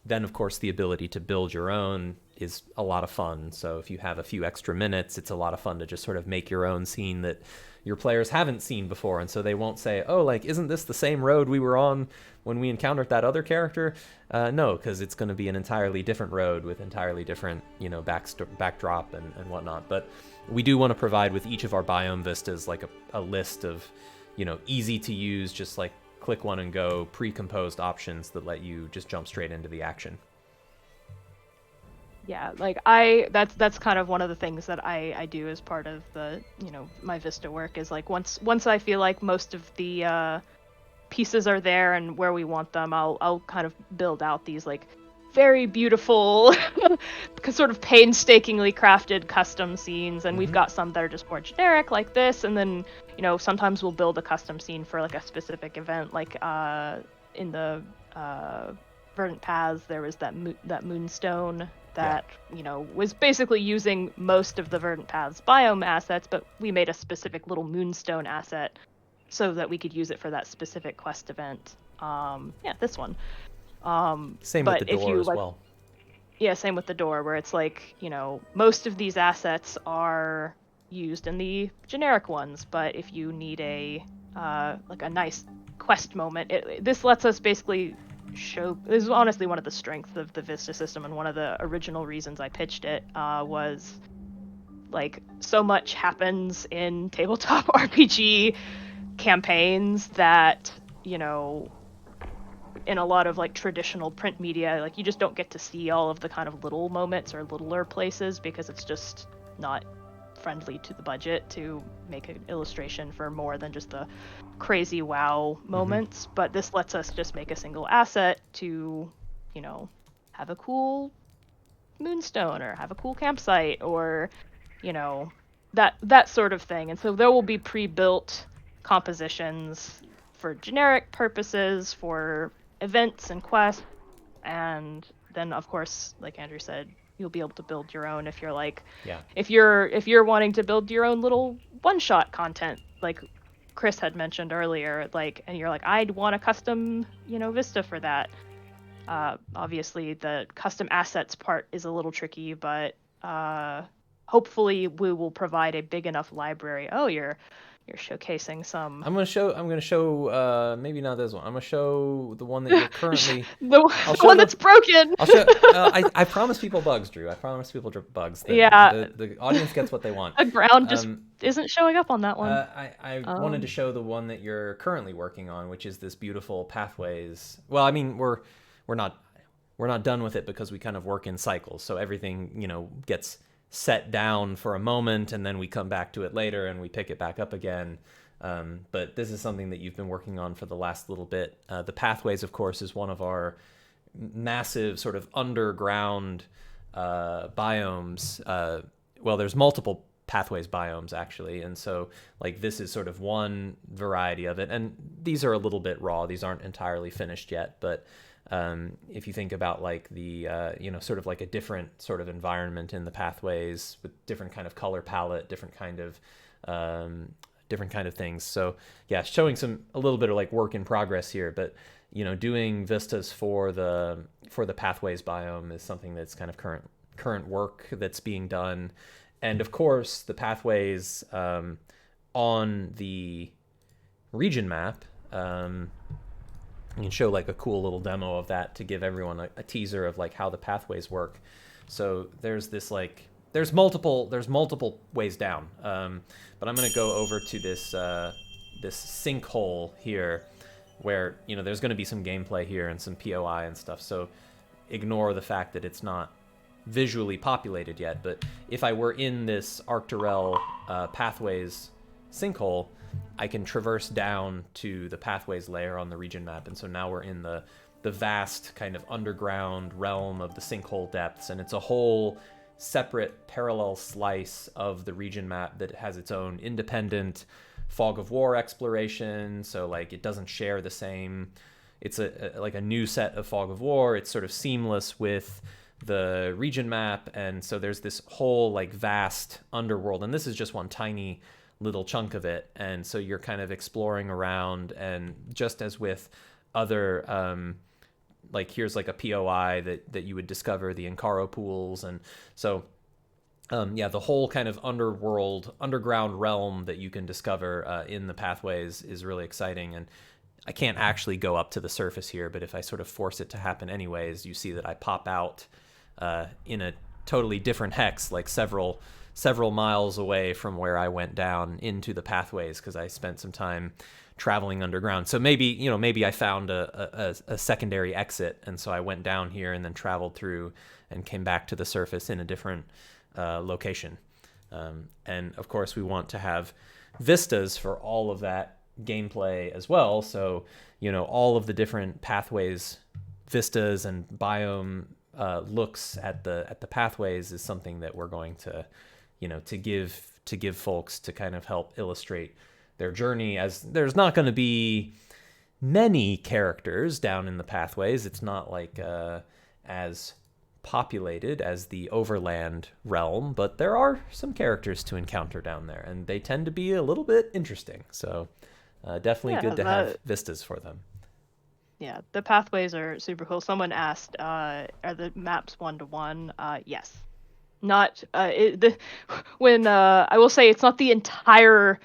then, of course, the ability to build your own is a lot of fun. So if you have a few extra minutes, it's a lot of fun to just sort of make your own scene that your players haven't seen before. And so they won't say, oh, like, isn't this the same road we were on when we encountered that other character? No, because it's going to be an entirely different road with entirely different, you know, backdrop and whatnot. But we do want to provide with each of our biome vistas like a list of, you know, easy to use, just like click one and go pre-composed options that let you just jump straight into the action. Yeah, like that's kind of one of the things that I do as part of the, you know, my Vista work is like once I feel like most of the pieces are there and where we want them, I'll kind of build out these like very beautiful sort of painstakingly crafted custom scenes, and we've got some that are just more generic like this, and then, you know, sometimes we'll build a custom scene for like a specific event, like in the Verdant Paths there was that moonstone that you know was basically using most of the Verdant Paths biome assets, but we made a specific little moonstone asset so that we could use it for that specific quest event. This one. Same with the door as well. Yeah, same with the door, where it's like, you know, most of these assets are used in the generic ones, but if you need a like a nice quest moment, this lets us basically show. This is honestly one of the strengths of the Vista system, and one of the original reasons I pitched it was like so much happens in tabletop RPG campaigns that, you know, in a lot of like traditional print media, like you just don't get to see all of the kind of little moments or littler places because it's just not friendly to the budget to make an illustration for more than just the crazy wow moments. But this lets us just make a single asset to, you know, have a cool moonstone or have a cool campsite or, you know, that sort of thing. And so there will be pre-built compositions for generic purposes, for events and quests, and then of course, like Andrew said, you'll be able to build your own if you're like, if you're wanting to build your own little one-shot content, like Chris had mentioned earlier, like, and you're like, I'd want a custom, you know, Vista for that. Obviously, the custom assets part is a little tricky, but hopefully we will provide a big enough library. Oh, you're showcasing some. I'm gonna show. Maybe not this one. I'm gonna show the one that you're currently. the one that's broken. I'll show. I promise people bugs, Drew. I promise people bugs. The audience gets what they want. A ground just isn't showing up on that one. I wanted to show the one that you're currently working on, which is this beautiful pathways. Well, I mean, we're not done with it because we kind of work in cycles. So everything, you know, gets set down for a moment and then we come back to it later and we pick it back up again. But this is something that you've been working on for the last little bit. The pathways, of course, is one of our massive sort of underground biomes. Well, there's multiple pathways biomes actually, and so like this is sort of one variety of it, and these are a little bit raw. These aren't entirely finished yet, but if you think about like the you know, sort of like a different sort of environment in the pathways with different kind of color palette, different kind of things. So yeah, showing a little bit of like work in progress here, but you know, doing vistas for the pathways biome is something that's kind of current work that's being done. And of course the pathways on the region map, you can show like a cool little demo of that to give everyone a teaser of like how the pathways work. So there's this like, there's multiple ways down. But I'm going to go over to this sinkhole here where, you know, there's going to be some gameplay here and some POI and stuff. So ignore the fact that it's not visually populated yet. But if I were in this Arcturel pathways sinkhole, I can traverse down to the pathways layer on the region map, and so now we're in the vast kind of underground realm of the sinkhole depths, and it's a whole separate parallel slice of the region map that has its own independent fog of war exploration. So like it doesn't share the same, it's like a new set of fog of war. It's sort of seamless with the region map, and so there's this whole like vast underworld, and this is just one tiny little chunk of it. And so you're kind of exploring around, and just as with other like here's like a POI that you would discover the Encaro pools, and so yeah, the whole kind of underground realm that you can discover in the pathways is really exciting. And I can't actually go up to the surface here, but if I sort of force it to happen anyways, you see that I pop out in a totally different hex, like several miles away from where I went down into the pathways, because I spent some time traveling underground. So maybe I found a secondary exit, and so I went down here and then traveled through and came back to the surface in a different location. And of course we want to have vistas for all of that gameplay as well. So, you know, all of the different pathways, vistas and biome looks at the pathways is something that we're going to, you know, to give folks to kind of help illustrate their journey, as there's not going to be many characters down in the pathways. It's not like as populated as the overland realm, but there are some characters to encounter down there, and they tend to be a little bit interesting. So definitely good to have vistas for them. Yeah, the pathways are super cool. Someone asked, are the maps 1-to-1? Yes. Not when I will say it's not the entire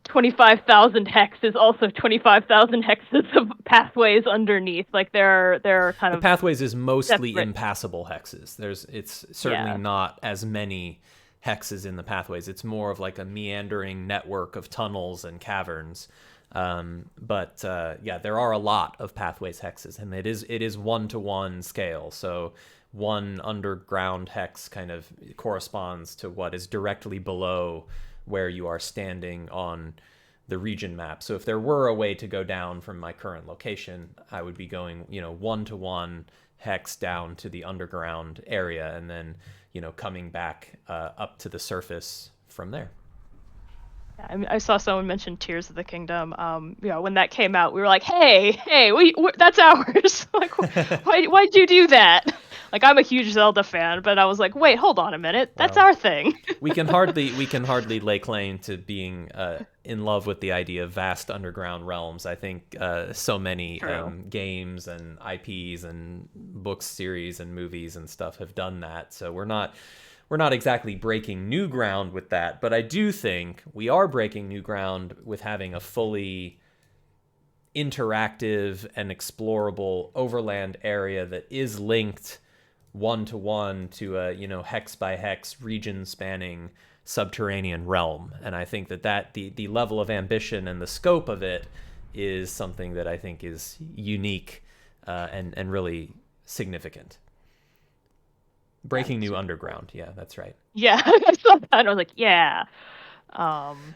25,000 hex is also 25,000 hexes of pathways underneath. Like there are kind of the pathways is mostly separate impassable hexes. It's certainly not as many hexes in the pathways. It's more of like a meandering network of tunnels and caverns. But yeah, there are a lot of pathways hexes, and it is 1-to-1 scale. So one underground hex kind of corresponds to what is directly below where you are standing on the region map. So if there were a way to go down from my current location, I would be going, 1-to-1 hex down to the underground area, and then, coming back up to the surface from there. I saw someone mention Tears of the Kingdom. When that came out, we were like, "Hey, that's ours!" Like, why'd you do that? Like, I'm a huge Zelda fan, but I was like, "Wait, hold on a minute, that's our thing." we can hardly lay claim to being in love with the idea of vast underground realms. I think so many games and IPs and books, series, and movies and stuff have done that. So we're not exactly breaking new ground with that, but I do think we are breaking new ground with having a fully interactive and explorable overland area that is linked 1-to-1 to a hex by hex region spanning subterranean realm. And I think that the level of ambition and the scope of it is something that I think is unique and really significant. Breaking new underground. Yeah, that's right. Yeah, I saw that and I was like, yeah.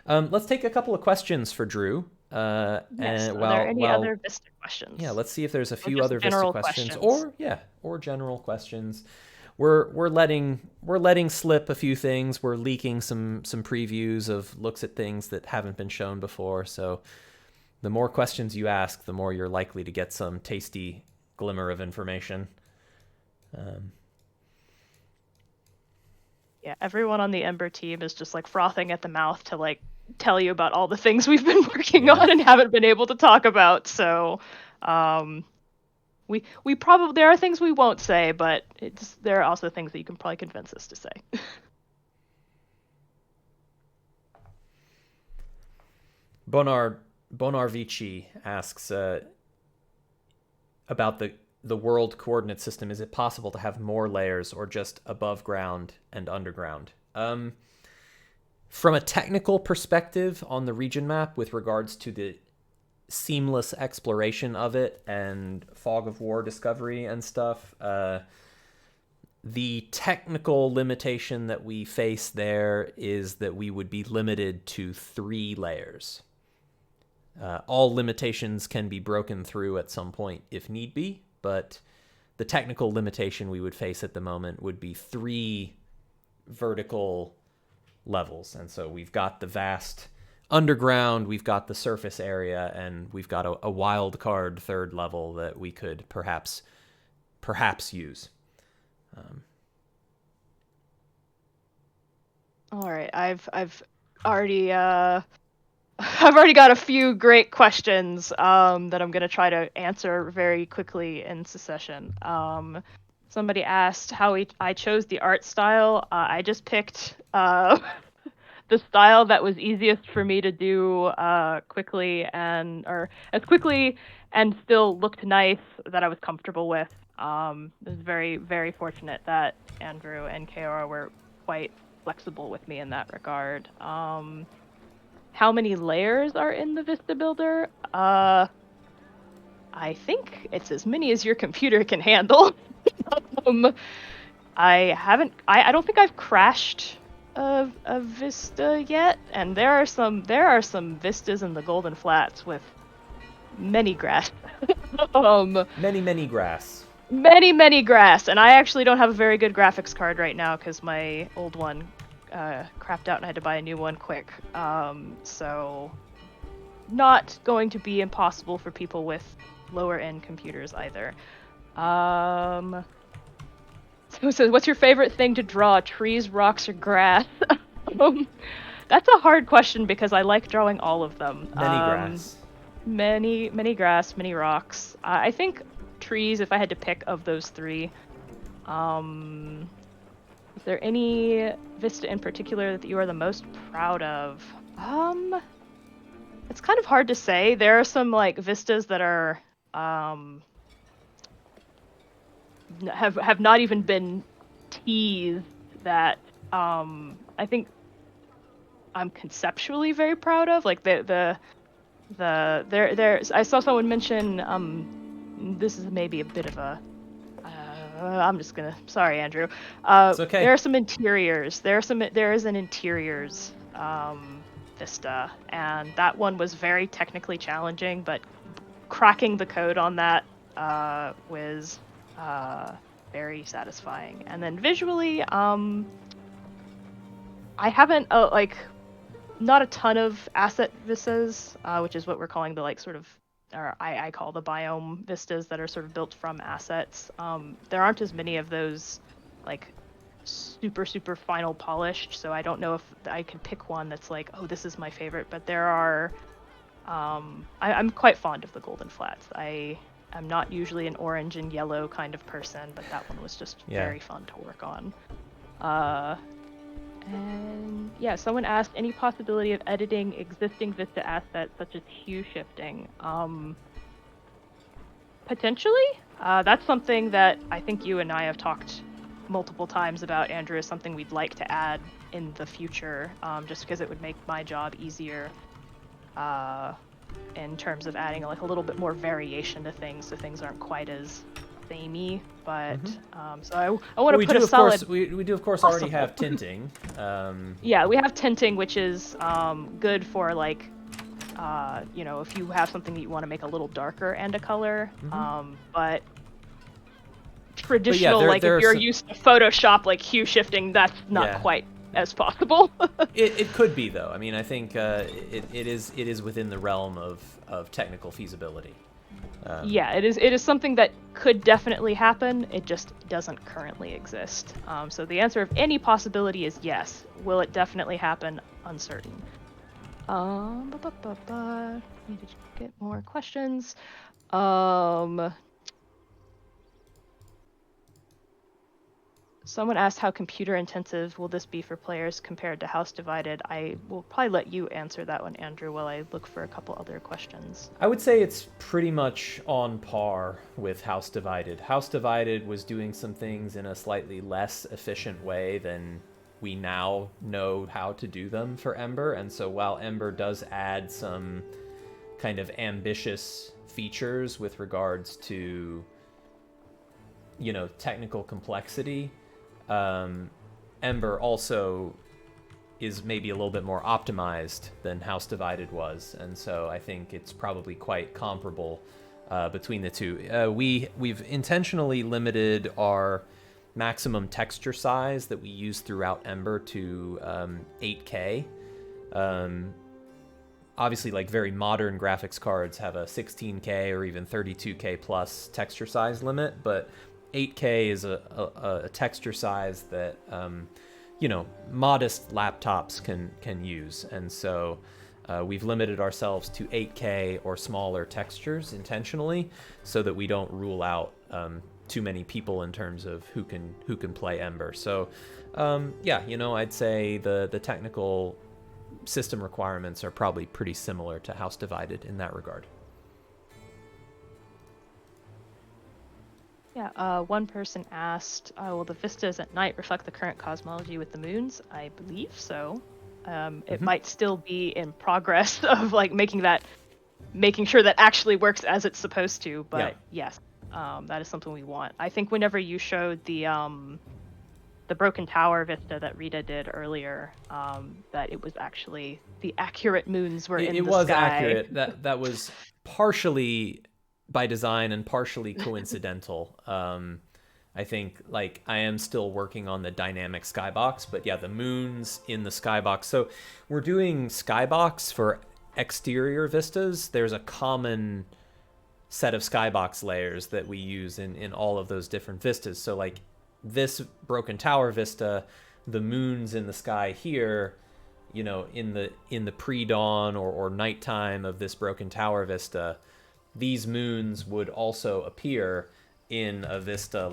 Let's take a couple of questions for Drew. Yes. Are there any other Vista questions? Yeah, let's see if there's a few other Vista questions. Or general questions. We're letting slip a few things. We're leaking some previews of looks at things that haven't been shown before. So the more questions you ask, the more you're likely to get some tasty glimmer of information. Yeah, everyone on the Ember team is just like frothing at the mouth to like tell you about all the things we've been working on and haven't been able to talk about. So we probably, there are things we won't say, but there are also things that you can probably convince us to say. Bonar Vici asks about the world coordinate system. Is it possible to have more layers or just above ground and underground? From a technical perspective on the region map with regards to the seamless exploration of it and fog of war discovery and stuff, the technical limitation that we face there is that we would be limited to 3 layers. All limitations can be broken through at some point if need be, but the technical limitation we would face at the moment would be 3 vertical levels. And so we've got the vast underground, we've got the surface area, and we've got a wild card 3rd level that we could perhaps use. All right, I've already got a few great questions that I'm going to try to answer very quickly in succession. Somebody asked how I chose the art style. I just picked the style that was easiest for me to do quickly and still looked nice, that I was comfortable with. I was very, very fortunate that Andrew and Kaora were quite flexible with me in that regard. How many layers are in the Vista Builder? I think it's as many as your computer can handle. I don't think I've crashed a Vista yet, and there are some Vistas in the Golden Flats with many grass. Many grass. Many grass, and I actually don't have a very good graphics card right now because my old one crapped out and I had to buy a new one quick. So not going to be impossible for people with lower end computers either. So what's your favorite thing to draw? Trees, rocks, or grass? That's a hard question because I like drawing all of them. Many grass. Many grass, many rocks. I think trees, if I had to pick of those 3. Is there any Vista in particular that you are the most proud of? It's kind of hard to say. There are some like Vistas that are have not even been teased that I think I'm conceptually very proud of. Like the I saw someone mention this is maybe a bit of a sorry, Andrew. It's okay. There are some interiors. There is an interiors Vista, and that one was very technically challenging, but cracking the code on that was very satisfying. And then visually, I haven't not a ton of asset vistas, which is what we're calling the sort of, or I call the biome vistas that are sort of built from assets. There aren't as many of those super final polished, so I don't know if I can pick one that's oh, this is my favorite, but there are I'm quite fond of the Golden Flats. I'm not usually an orange and yellow kind of person, but that one was just very fun to work on. And yeah, someone asked any possibility of editing existing Vista assets such as hue shifting. Potentially. That's something that I think you and I have talked multiple times about, Andrew, is something we'd like to add in the future, just because it would make my job easier in terms of adding a little bit more variation to things, so things aren't quite as samey. But so I want to put a solid. We do of course already have tinting. Yeah, we have tinting, which is good for if you have something that you want to make a little darker and a color. But traditional, if you're used to Photoshop, hue shifting, that's not quite as possible. It could be, though. I mean, I think it is within the realm of technical feasibility. Yeah, it is something that could definitely happen. It just doesn't currently exist. So the answer of any possibility is yes. Will it definitely happen? Uncertain. Need to get more questions. Someone asked how computer intensive will this be for players compared to House Divided. I will probably let you answer that one, Andrew, while I look for a couple other questions. I would say it's pretty much on par with House Divided. House Divided was doing some things in a slightly less efficient way than we now know how to do them for Ember, and so while Ember does add some kind of ambitious features with regards to, technical complexity, Ember also is maybe a little bit more optimized than House Divided was, and so I think it's probably quite comparable between the two. We've intentionally limited our maximum texture size that we use throughout Ember to 8K. Obviously, very modern graphics cards have a 16K or even 32K plus texture size limit, but 8K is a texture size that modest laptops can use, and so we've limited ourselves to 8K or smaller textures intentionally, so that we don't rule out too many people in terms of who can play Ember. So I'd say the technical system requirements are probably pretty similar to House Divided in that regard. Yeah, one person asked, will the vistas at night reflect the current cosmology with the moons? I believe so. It might still be in progress of making sure that actually works as it's supposed to, but yes, that is something we want. I think whenever you showed the Broken Tower Vista that Rita did earlier, that it was actually the accurate moons were in the sky. It was accurate. That was partially by design and partially coincidental. I think I am still working on the dynamic skybox, but the moons in the skybox. So we're doing skybox for exterior vistas. There's a common set of skybox layers that we use in all of those different vistas. So this Broken Tower Vista, the moons in the sky here, in the pre-dawn or nighttime of this Broken Tower Vista, these moons would also appear in a vista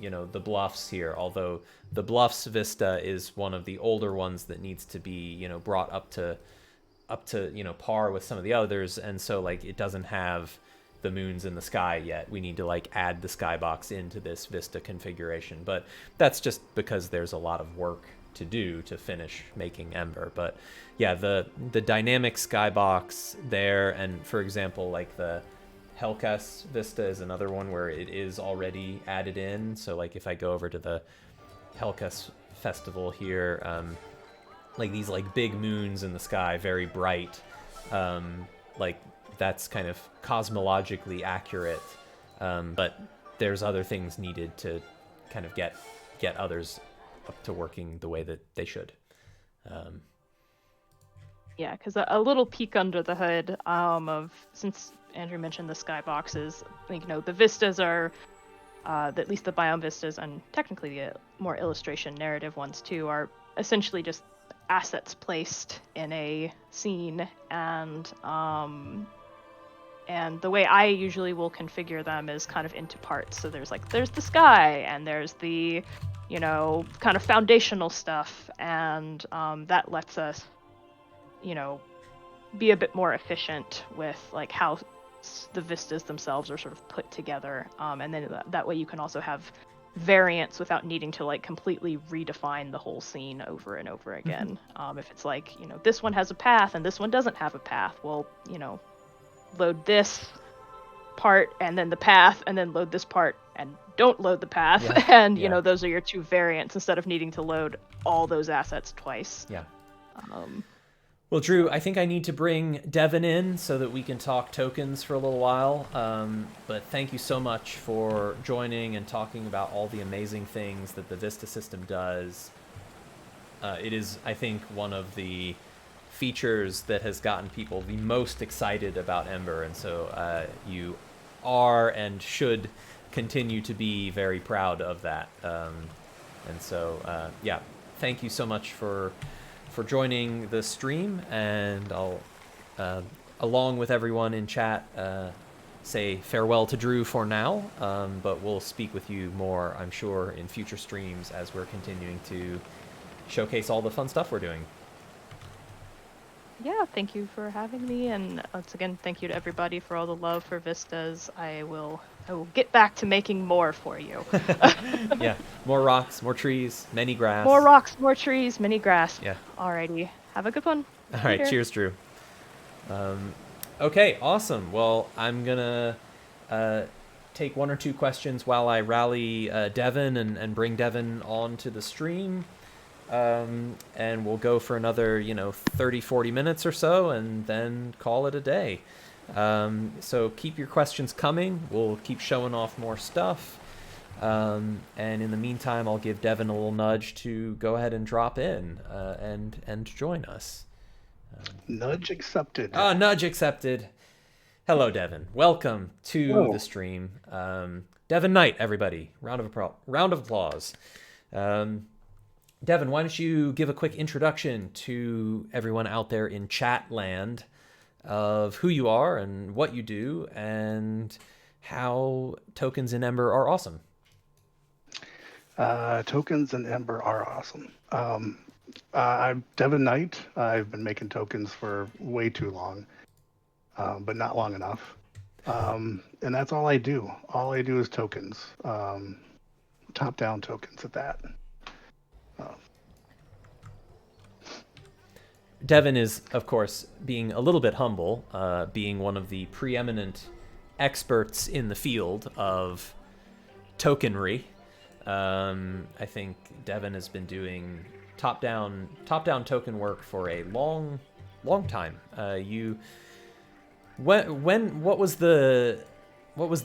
the Bluffs here, although the Bluffs Vista is one of the older ones that needs to be, brought up to par with some of the others, and so it doesn't have the moons in the sky yet. We need to add the skybox into this Vista configuration, but that's just because there's a lot of work to do to finish making Ember. But yeah, the dynamic skybox there, and for example, like the Hellcast Vista is another one where it is already added in. So like if I go over to the Hellcast Festival here, like these like big moons in the sky, very bright, like that's kind of cosmologically accurate, but there's other things needed to kind of get others up to working the way that they should. Yeah, because a little peek under the hood of, since Andrew mentioned the skyboxes, you know, the vistas are, at least the Biome vistas, and technically the more illustration narrative ones too, are essentially just assets placed in a scene, and the way I usually will configure them is kind of into parts. So there's the sky, and there's the, you know, kind of foundational stuff, and that lets us, you know, be a bit more efficient with like how the vistas themselves are sort of put together, and then that way you can also have variants without needing to like completely redefine the whole scene over and over again. If it's like, you know, this one has a path and this one doesn't have a path, well, you know, load this part and then the path, and then load this part and don't load the path. And you know, those are your two variants instead of needing to load all those assets twice. Well, Drew, I think I need to bring Devin in so that we can talk tokens for a little while. But thank you so much for joining and talking about all the amazing things that the Vista system does. It is, I think, one of the features that has gotten people the most excited about Ember. And so you are and should continue to be very proud of that. And so, yeah, thank you so much for joining the stream, and I'll, along with everyone in chat, say farewell to Drew for now, but we'll speak with you more, I'm sure, in future streams as we're continuing to showcase all the fun stuff we're doing. Yeah, thank you for having me, and once again, thank you to everybody for all the love for Vistas. I will get back to making more for you. Yeah, more rocks, more trees, many grass. More rocks, more trees, many grass. Yeah. Alrighty, have a good one. All right, Later. cheers, Drew. Okay, awesome. Well, I'm gonna take one or two questions while I rally Devin and bring Devin onto the stream. And we'll go for another, 30, 40 minutes or so, and then call it a day. So keep your questions coming. We'll keep showing off more stuff. And in the meantime, I'll give Devin a little nudge to go ahead and drop in and join us. Nudge accepted. Nudge accepted. Hello, Devin. Welcome to the stream. Devin Knight, everybody. Round of applause. Devin, why don't you give a quick introduction to everyone out there in chat land of who you are and what you do and how tokens in Ember are awesome. Tokens in Ember are awesome. I'm Devin Knight. I've been making tokens for way too long, but not long enough. And that's all I do. All I do is tokens, top-down tokens at that. Devin is, of course, being a little bit humble, being one of the preeminent experts in the field of tokenry. I think Devin has been doing top-down token work for a long time. What was the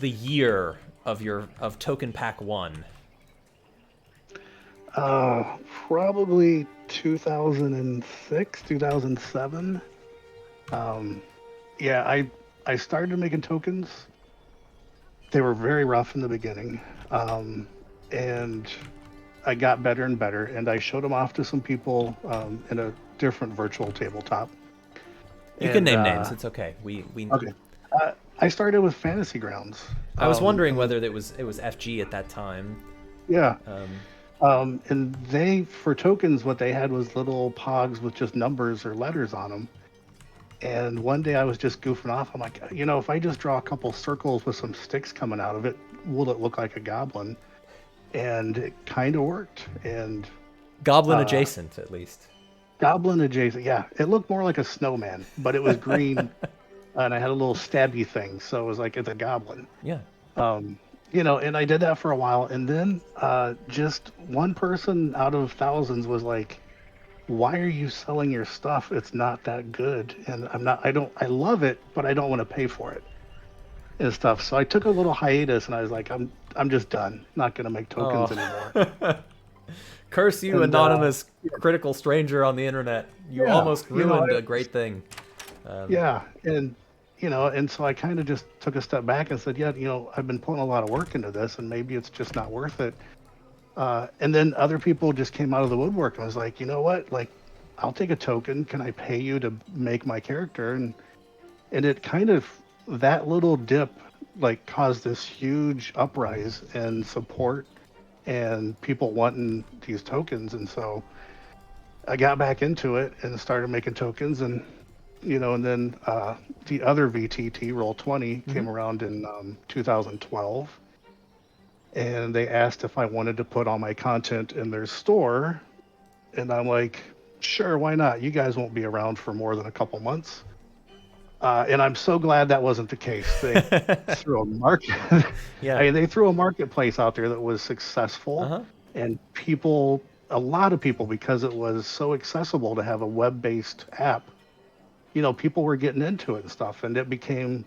year of Token Pack 1? Probably 2006, 2007. Yeah, I started making tokens. They were very rough in the beginning, and I got better and better, and I showed them off to some people in a different virtual tabletop. You can name names. It's okay. We okay. I started with Fantasy Grounds. I was wondering whether it was FG at that time. Yeah. And they, for tokens, what they had was little pogs with just numbers or letters on them. And one day I was just goofing off. I'm like, if I just draw a couple circles with some sticks coming out of it, will it look like a goblin? And it kind of worked. And Goblin adjacent, at least. Goblin adjacent, yeah. It looked more like a snowman, but it was green, and I had a little stabby thing, so it was like it's a goblin. Yeah. And I did that for a while, and then just one person out of thousands was like, "Why are you selling your stuff? It's not that good." And I love it, but I don't want to pay for it and stuff. So I took a little hiatus, and I was like, I'm just done. Not gonna make tokens anymore. Curse you, anonymous critical stranger on the internet. You almost ruined a great thing. And so I kind of just took a step back and said, I've been putting a lot of work into this, and maybe it's just not worth it. And then other people just came out of the woodwork and was like, you know what? Like, I'll take a token. Can I pay you to make my character? And it kind of, that little dip, like, caused this huge uprise in support and people wanting these tokens. And so I got back into it and started making tokens, and then the other VTT, Roll20, came around in 2012, and they asked if I wanted to put all my content in their store, and I'm like, sure, why not? You guys won't be around for more than a couple months. And I'm so glad that wasn't the case. They threw a market. They threw a marketplace out there that was successful, and a lot of people, because it was so accessible to have a web-based app, people were getting into it and stuff, and it became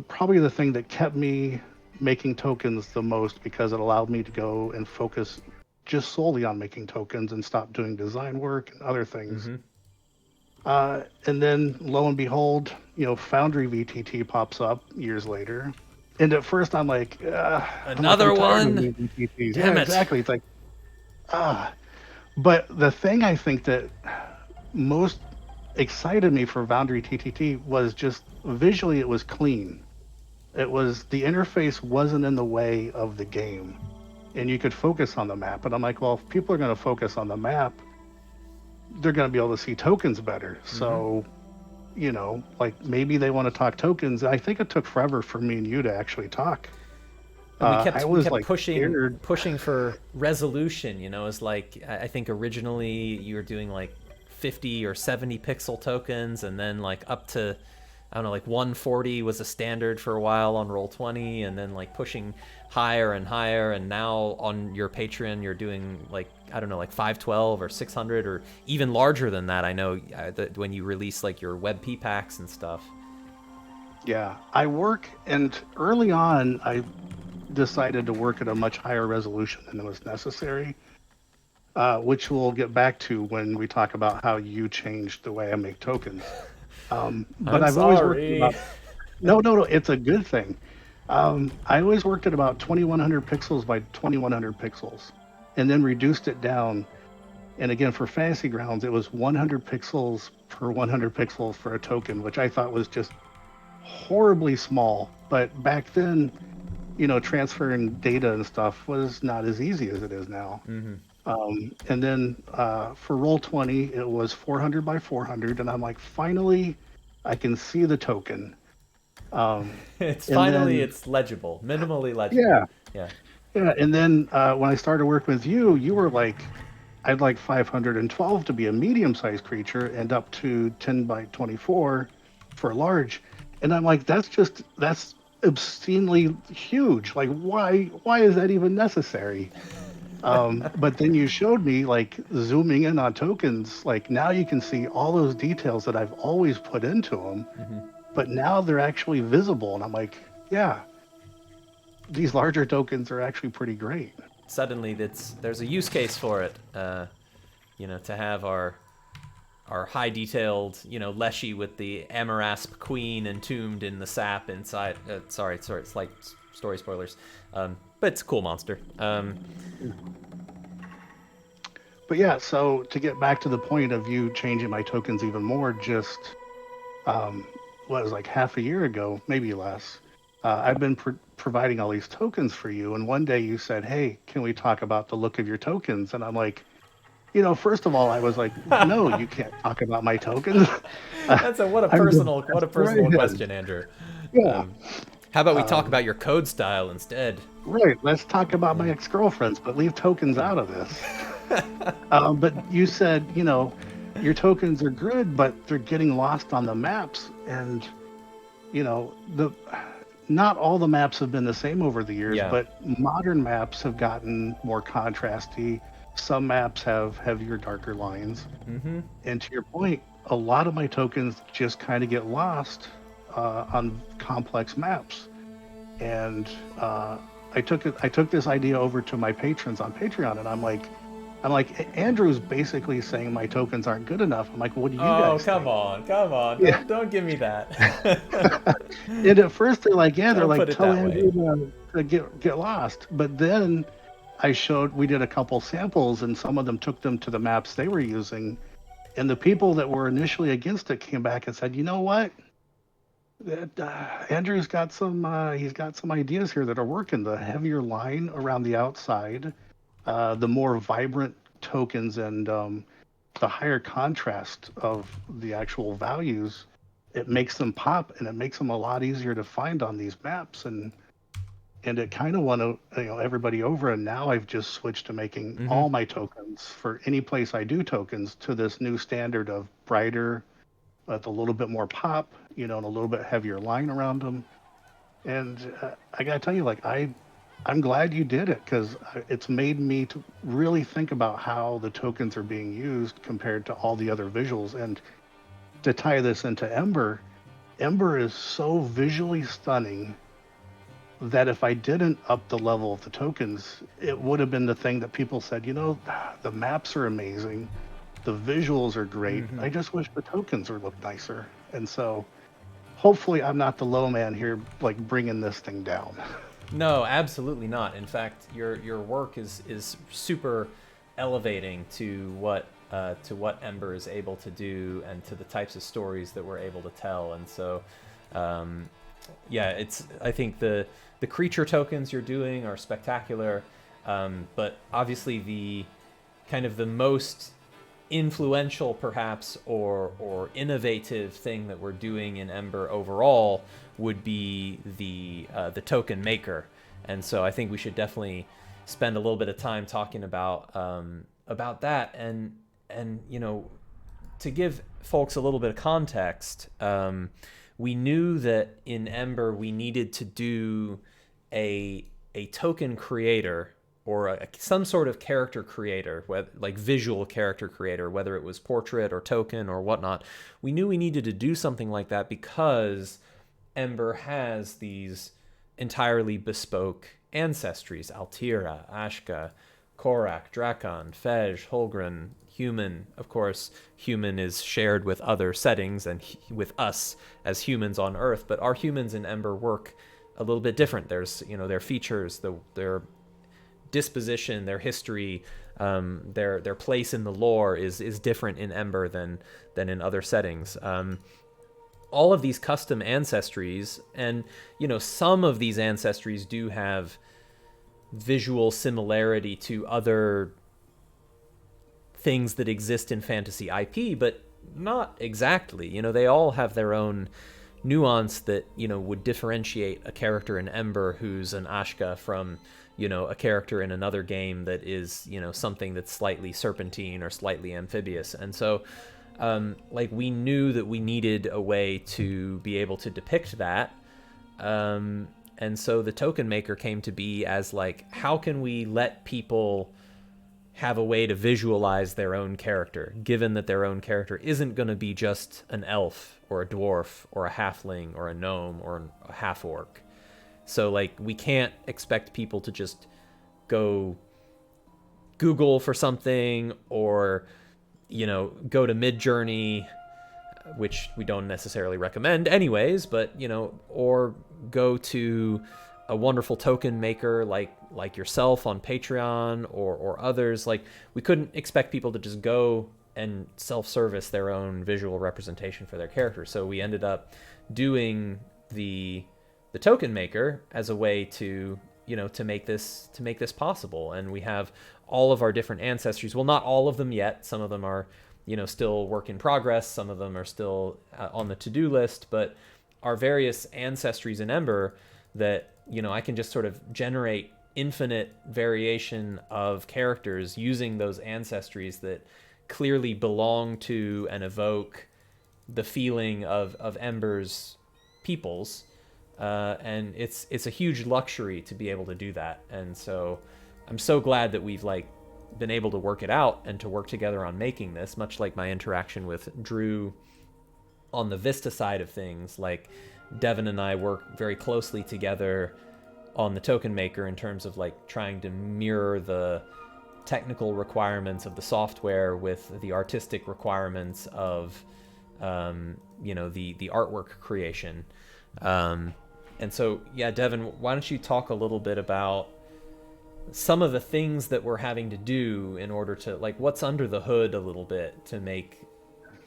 probably the thing that kept me making tokens the most, because it allowed me to go and focus just solely on making tokens and stop doing design work and other things. And then lo and behold, Foundry VTT pops up years later, and at first I'm like, another one. Damn it. Exactly. It's like, But the thing I think that most excited me for Foundry TTT was just visually it was clean. It was, the interface wasn't in the way of the game, and you could focus on the map. And I'm like, well, if people are going to focus on the map, they're going to be able to see tokens better. So, like, maybe they want to talk tokens. I think it took forever for me and you to actually talk. We kept pushing for resolution. It's like, I think originally you were doing like 50 or 70 pixel tokens, and then like up to, I don't know, like 140 was a standard for a while on Roll20, and then like pushing higher and higher, and now on your Patreon you're doing like, I don't know, like 512 or 600 or even larger than that. I know that when you release like your WebP packs and stuff. Yeah, and early on I decided to work at a much higher resolution than was necessary, which we'll get back to when we talk about how you changed the way I make tokens. But I've always worked about... No, it's a good thing. I always worked at about 2100 pixels by 2100 pixels, and then reduced it down. And again, for Fantasy Grounds, it was 100 pixels per 100 pixels for a token, which I thought was just horribly small. But back then, transferring data and stuff was not as easy as it is now. And then for Roll20, it was 400 by 400, and I'm like, finally, I can see the token. It's legible, minimally legible. Yeah. And then when I started working with you, you were like, I'd like 512 to be a medium-sized creature, and up to 10 by 24 for large. And I'm like, that's obscenely huge. Like, why is that even necessary? But then you showed me, like, zooming in on tokens, like, now you can see all those details that I've always put into them, but now they're actually visible. And I'm like, yeah, these larger tokens are actually pretty great. Suddenly there's a use case for it, to have our high detailed, Leshy with the Amarasp Queen entombed in the sap inside. Sorry, it's like story spoilers. But it's a cool monster. But yeah, so to get back to the point of you changing my tokens even more, just what was like half a year ago, maybe less, I've been providing all these tokens for you, and one day you said, hey, can we talk about the look of your tokens? And I'm like, first of all, I was like, no, you can't talk about my tokens. What a personal question, Andrew. Yeah. How about we talk about your code style instead? Right. Let's talk about my ex-girlfriends, but leave tokens out of this. But you said, your tokens are good, but they're getting lost on the maps. And, not all the maps have been the same over the years, Yeah. but modern maps have gotten more contrasty. Some maps have heavier, darker lines. Mm-hmm. And to your point, a lot of my tokens just kind of get lost on complex maps. And I took this idea over to my patrons on Patreon, and I'm like, Andrew's basically saying my tokens aren't good enough. I'm like, what do you guys come think? on. Yeah. Don't give me that. And at first they're like, Don't put it tell that way. Andrew to get lost. But then we did a couple samples, and some of them took them to the maps they were using. And the people that were initially against it came back and said, you know what? Andrew's got he's got some ideas here that are working. The heavier line around the outside, the more vibrant tokens, and the higher contrast of the actual values, it makes them pop, and it makes them a lot easier to find on these maps. And it kind of won everybody over. And now I've just switched to making all my tokens for any place I do tokens to this new standard of brighter, with a little bit more pop, and a little bit heavier line around them. And I gotta tell you, I'm glad you did it, because it's made me to really think about how the tokens are being used compared to all the other visuals. And to tie this into Ember, Ember is so visually stunning that if I didn't up the level of the tokens, it would have been the thing that people said, the maps are amazing, the visuals are great. I just wish the tokens would look nicer. And so hopefully I'm not the low man here, bringing this thing down. No, absolutely not. In fact, your work is super elevating to what Ember is able to do, and to the types of stories that we're able to tell. And so, I think the creature tokens you're doing are spectacular, but obviously the kind of the most influential, perhaps, or innovative thing that we're doing in Ember overall would be the token maker. And so I think we should definitely spend a little bit of time talking about that. And to give folks a little bit of context, we knew that in Ember we needed to do a token creator, or some sort of character creator, like visual character creator, whether it was portrait or token or whatnot. We knew we needed to do something like that because Ember has these entirely bespoke ancestries: Altira, Ashka, Korak, Drakon, Fej, Holgren, Human. Of course, Human is shared with other settings and with us as humans on Earth, but our humans in Ember work a little bit different. There's, their features, their disposition, their history, their place in the lore is different in Ember than in other settings. All of these custom ancestries, and some of these ancestries do have visual similarity to other things that exist in fantasy IP, but not exactly. They all have their own nuance that would differentiate a character in Ember who's an Ashka from a character in another game that is something that's slightly serpentine or slightly amphibious. And so we knew that we needed a way to be able to depict that, and so the token maker came to be as how can we let people have a way to visualize their own character, given that their own character isn't going to be just an elf or a dwarf or a halfling or a gnome or a half-orc. So we can't expect people to just go Google for something, or go to Midjourney, which we don't necessarily recommend anyways, but or go to a wonderful token maker like yourself on Patreon or others. We couldn't expect people to just go and self-service their own visual representation for their character. So we ended up doing the token maker as a way to to make this possible. And we have all of our different ancestries. Well, not all of them yet. Some of them are still work in progress. Some of them are still on the to-do list, but our various ancestries in Ember that I can just sort of generate infinite variation of characters using those ancestries that clearly belong to and evoke the feeling of Ember's peoples. And it's a huge luxury to be able to do that. And so I'm so glad that we've like been able to work it out and to work together on making this, much like my interaction with Drew on the Vista side of things. Like Devin and I work very closely together on the token maker in terms of like trying to mirror the technical requirements of the software with the artistic requirements of the artwork creation. And so, yeah, Devin, why don't you talk a little bit about some of the things that we're having to do in order to, like, what's under the hood a little bit to make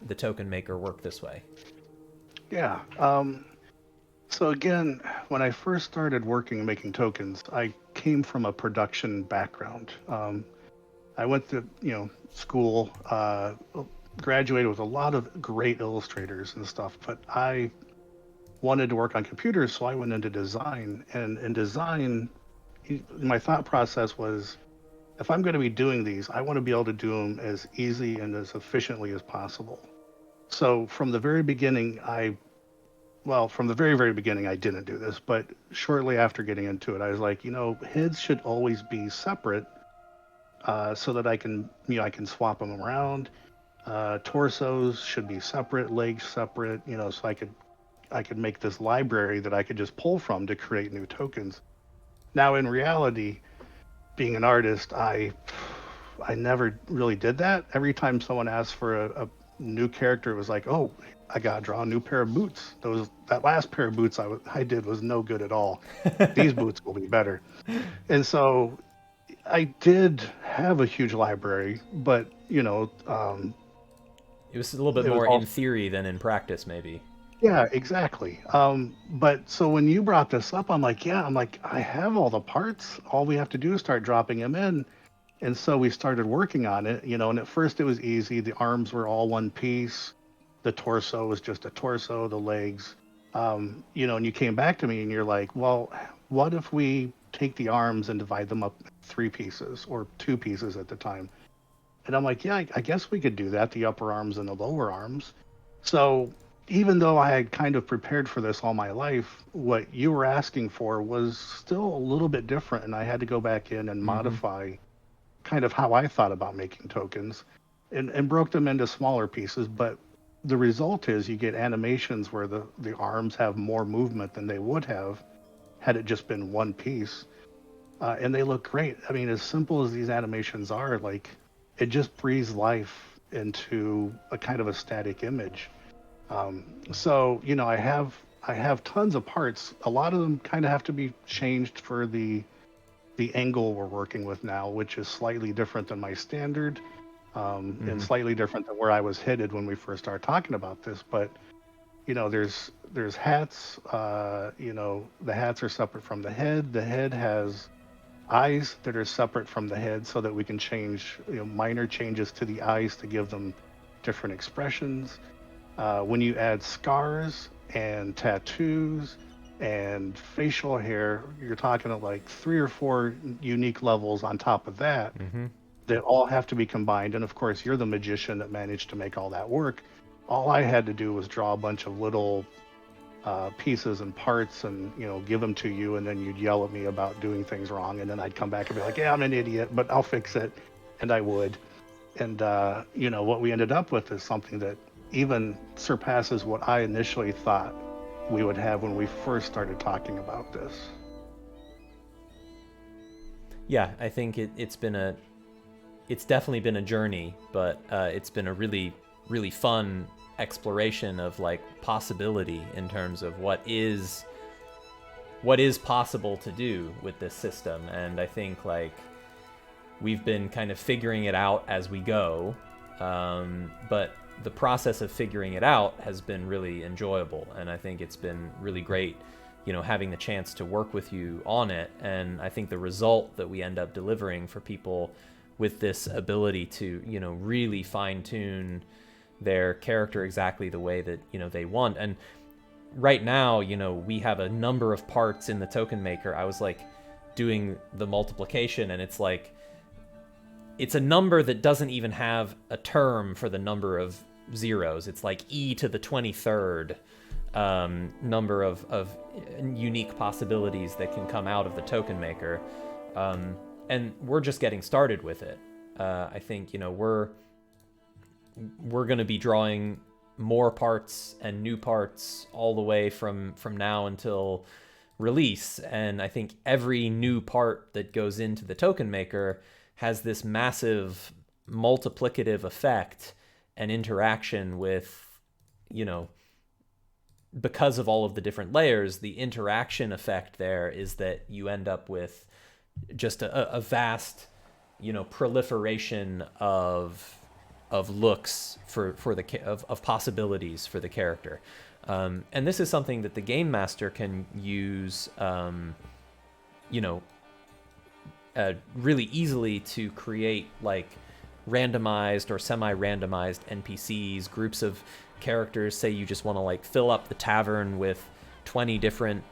the token maker work this way? Yeah. So again, when I first started working making tokens, I came from a production background. I went to school, graduated with a lot of great illustrators and stuff, but I wanted to work on computers, so I went into design. And in design, my thought process was, if I'm going to be doing these, I want to be able to do them as easy and as efficiently as possible. So from the very beginning, from the very, very beginning, I didn't do this, but shortly after getting into it, I was like, heads should always be separate, so that I can swap them around. Torsos should be separate, legs separate, so I could make this library that I could just pull from to create new tokens. Now, in reality, being an artist, I never really did that. Every time someone asked for a new character, it was like, oh, I gotta draw a new pair of boots. That last pair of boots I did was no good at all. These boots will be better. And so I did have a huge library, but it was a little bit more in theory than in practice, maybe. Yeah, exactly. But so when you brought this up, I'm like, I have all the parts. All we have to do is start dropping them in. And so we started working on it, and at first it was easy. The arms were all one piece. The torso was just a torso, the legs, and you came back to me and you're like, well, what if we take the arms and divide them up in 3 pieces or 2 pieces at the time? And I'm like, yeah, I guess we could do that, the upper arms and the lower arms. So even though I had kind of prepared for this all my life, what you were asking for was still a little bit different. And I had to go back in and modify kind of how I thought about making tokens and broke them into smaller pieces. But the result is you get animations where the arms have more movement than they would have had it just been one piece. And they look great. I mean, as simple as these animations are, like, it just breathes life into a kind of a static image. So I have tons of parts. A lot of them kind of have to be changed for the angle we're working with now, which is slightly different than my standard, and slightly different than where I was headed when we first started talking about this. But there's hats. The hats are separate from the head. The head has eyes that are separate from the head, so that we can change minor changes to the eyes to give them different expressions. When you add scars and tattoos and facial hair, you're talking at like 3 or 4 unique levels on top of that that all have to be combined. And of course, you're the magician that managed to make all that work. All I had to do was draw a bunch of little pieces and parts and give them to you, and then you'd yell at me about doing things wrong, and then I'd come back and be like, yeah, I'm an idiot, but I'll fix it. And I would. And what we ended up with is something that even surpasses what I initially thought we would have when we first started talking about this. Yeah, I think it's definitely been a journey, but it's been a really, really fun exploration of like possibility in terms of what is possible to do with this system. And I think like we've been kind of figuring it out as we go, but the process of figuring it out has been really enjoyable, and I think it's been really great, having the chance to work with you on it. And I think the result that we end up delivering for people with this ability to, really fine-tune their character exactly the way that, they want. And right now, we have a number of parts in the token maker. I was like doing the multiplication, and it's like it's a number that doesn't even have a term for the number of zeros. It's like e to the 23rd number of unique possibilities that can come out of the token maker, and we're just getting started with it. I think we're going to be drawing more parts and new parts all the way from now until release, and I think every new part that goes into the token maker has this massive multiplicative effect and interaction with, because of all of the different layers, the interaction effect there is that you end up with just a vast, proliferation of looks of possibilities for the character. And this is something that the game master can use, really easily to create like randomized or semi-randomized NPCs, groups of characters. Say you just want to like fill up the tavern with 20 different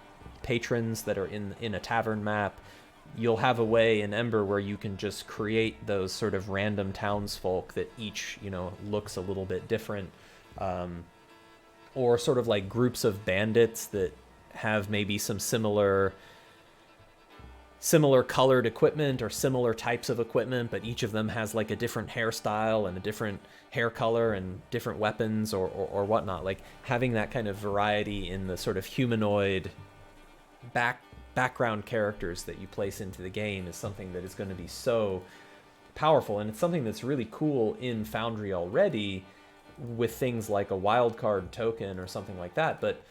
patrons that are in a tavern map. You'll have a way in Ember where you can just create those sort of random townsfolk that each, looks a little bit different. Or sort of like groups of bandits that have maybe some similar colored equipment or similar types of equipment, but each of them has like a different hairstyle and a different hair color and different weapons or whatnot. Like having that kind of variety in the sort of humanoid background characters that you place into the game is something that is going to be so powerful, and it's something that's really cool in Foundry already with things like a wildcard token or something like that. But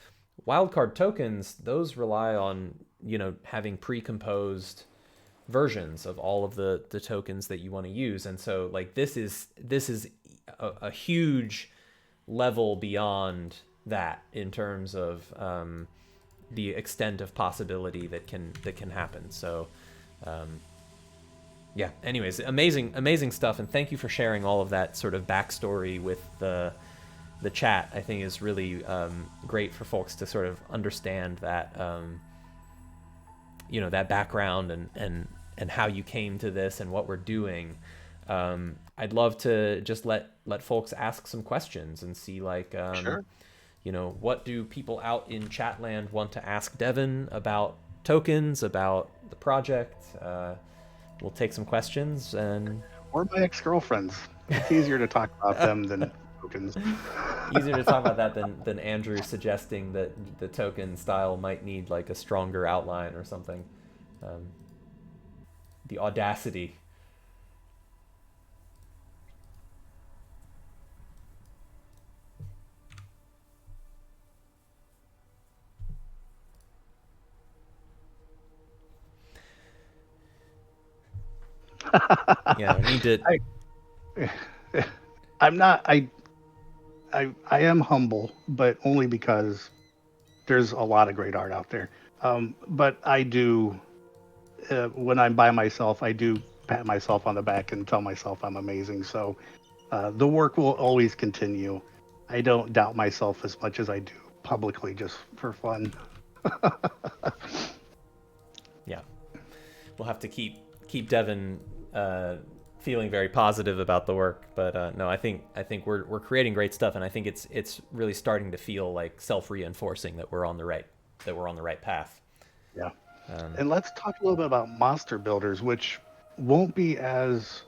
wildcard tokens, those rely on having pre-composed versions of all of the tokens that you want to use, and so like this is a huge level beyond that in terms of the extent of possibility that can happen. So yeah, anyways, amazing stuff, and thank you for sharing all of that sort of backstory with the chat. I think is really great for folks to sort of understand that that background and how you came to this and what we're doing. I'd love to just let folks ask some questions and see like Sure. What do people out in Chatland want to ask Devin about tokens, about the project? We'll take some questions and... Or my ex-girlfriends. It's easier to talk about them than tokens. Easier to talk about that than Andrew suggesting that the token style might need like a stronger outline or something. The audacity. Yeah, I need to... I'm not... I am humble, but only because there's a lot of great art out there. But I do, when I'm by myself, I do pat myself on the back and tell myself I'm amazing. So the work will always continue. I don't doubt myself as much as I do publicly, just for fun. Yeah, we'll have to keep Devin feeling very positive about the work, but no, I think we're creating great stuff, and I think it's really starting to feel like self-reinforcing that we're on the right path. Yeah. And let's talk a little bit about monster builders, which won't be as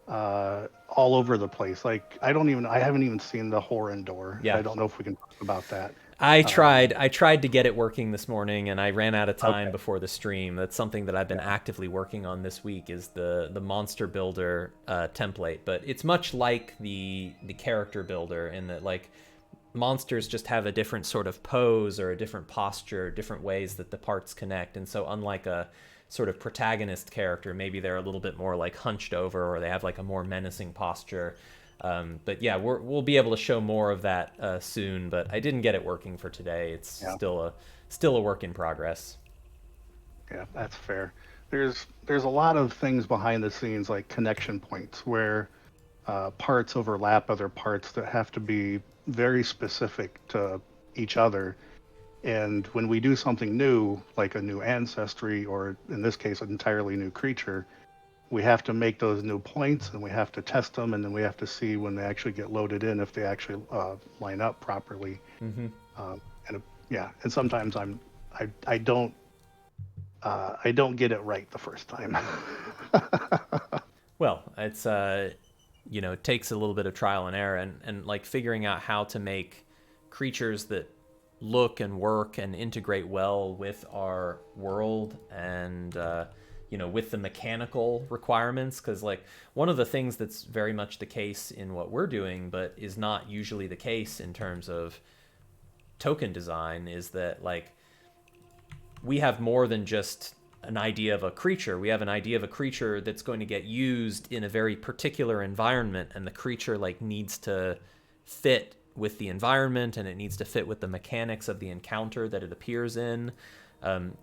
all over the place. Like I haven't even seen the Horan door. Yeah. I don't know if we can talk about that. I tried to get it working this morning, and I ran out of time Okay. before the stream. That's something that I've been actively working on this week, is the monster builder template. But it's much like the character builder in that like monsters just have a different sort of pose or a different posture, different ways that the parts connect. And so unlike a sort of protagonist character, maybe they're a little bit more like hunched over, or they have like a more menacing posture. But yeah, we'll be able to show more of that soon. But I didn't get it working for today. It's still a work in progress. Yeah, that's fair. There's a lot of things behind the scenes, like connection points, where parts overlap other parts that have to be very specific to each other. And when we do something new, like a new ancestry, or in this case, an entirely new creature, we have to make those new points and we have to test them, and then we have to see when they actually get loaded in if they actually line up properly. Mm-hmm. And sometimes I don't get it right the first time. Well, it's it takes a little bit of trial and error, and like figuring out how to make creatures that look and work and integrate well with our world and with the mechanical requirements, because like one of the things that's very much the case in what we're doing but is not usually the case in terms of token design is that like we have more than just an idea of a creature. We have an idea of a creature that's going to get used in a very particular environment, and the creature like needs to fit with the environment, and it needs to fit with the mechanics of the encounter that it appears in.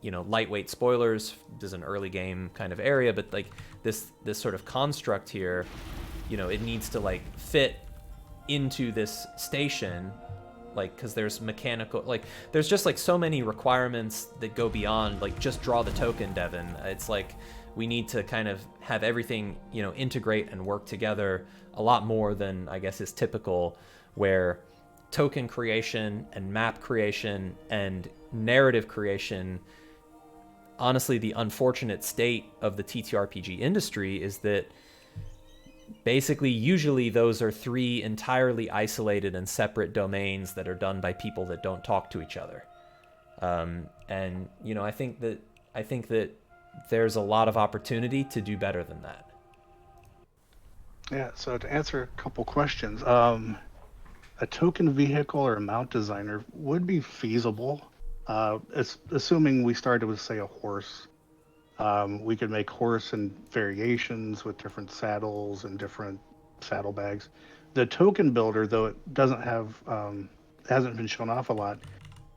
Lightweight spoilers. This is an early game kind of area, but like this sort of construct here, it needs to like fit into this station, like because there's mechanical, like there's just like so many requirements that go beyond like just draw the token, Devin. It's like we need to kind of have everything integrate and work together a lot more than I guess is typical, where token creation and map creation and narrative creation, honestly the unfortunate state of the TTRPG industry is that basically usually those are three entirely isolated and separate domains that are done by people that don't talk to each other. I think that there's a lot of opportunity to do better than that. Yeah, so to answer a couple questions, a token vehicle or a mount designer would be feasible, assuming we started with, say, a horse. We could make horse and variations with different saddles and different saddlebags. The token builder, though it doesn't have, hasn't been shown off a lot,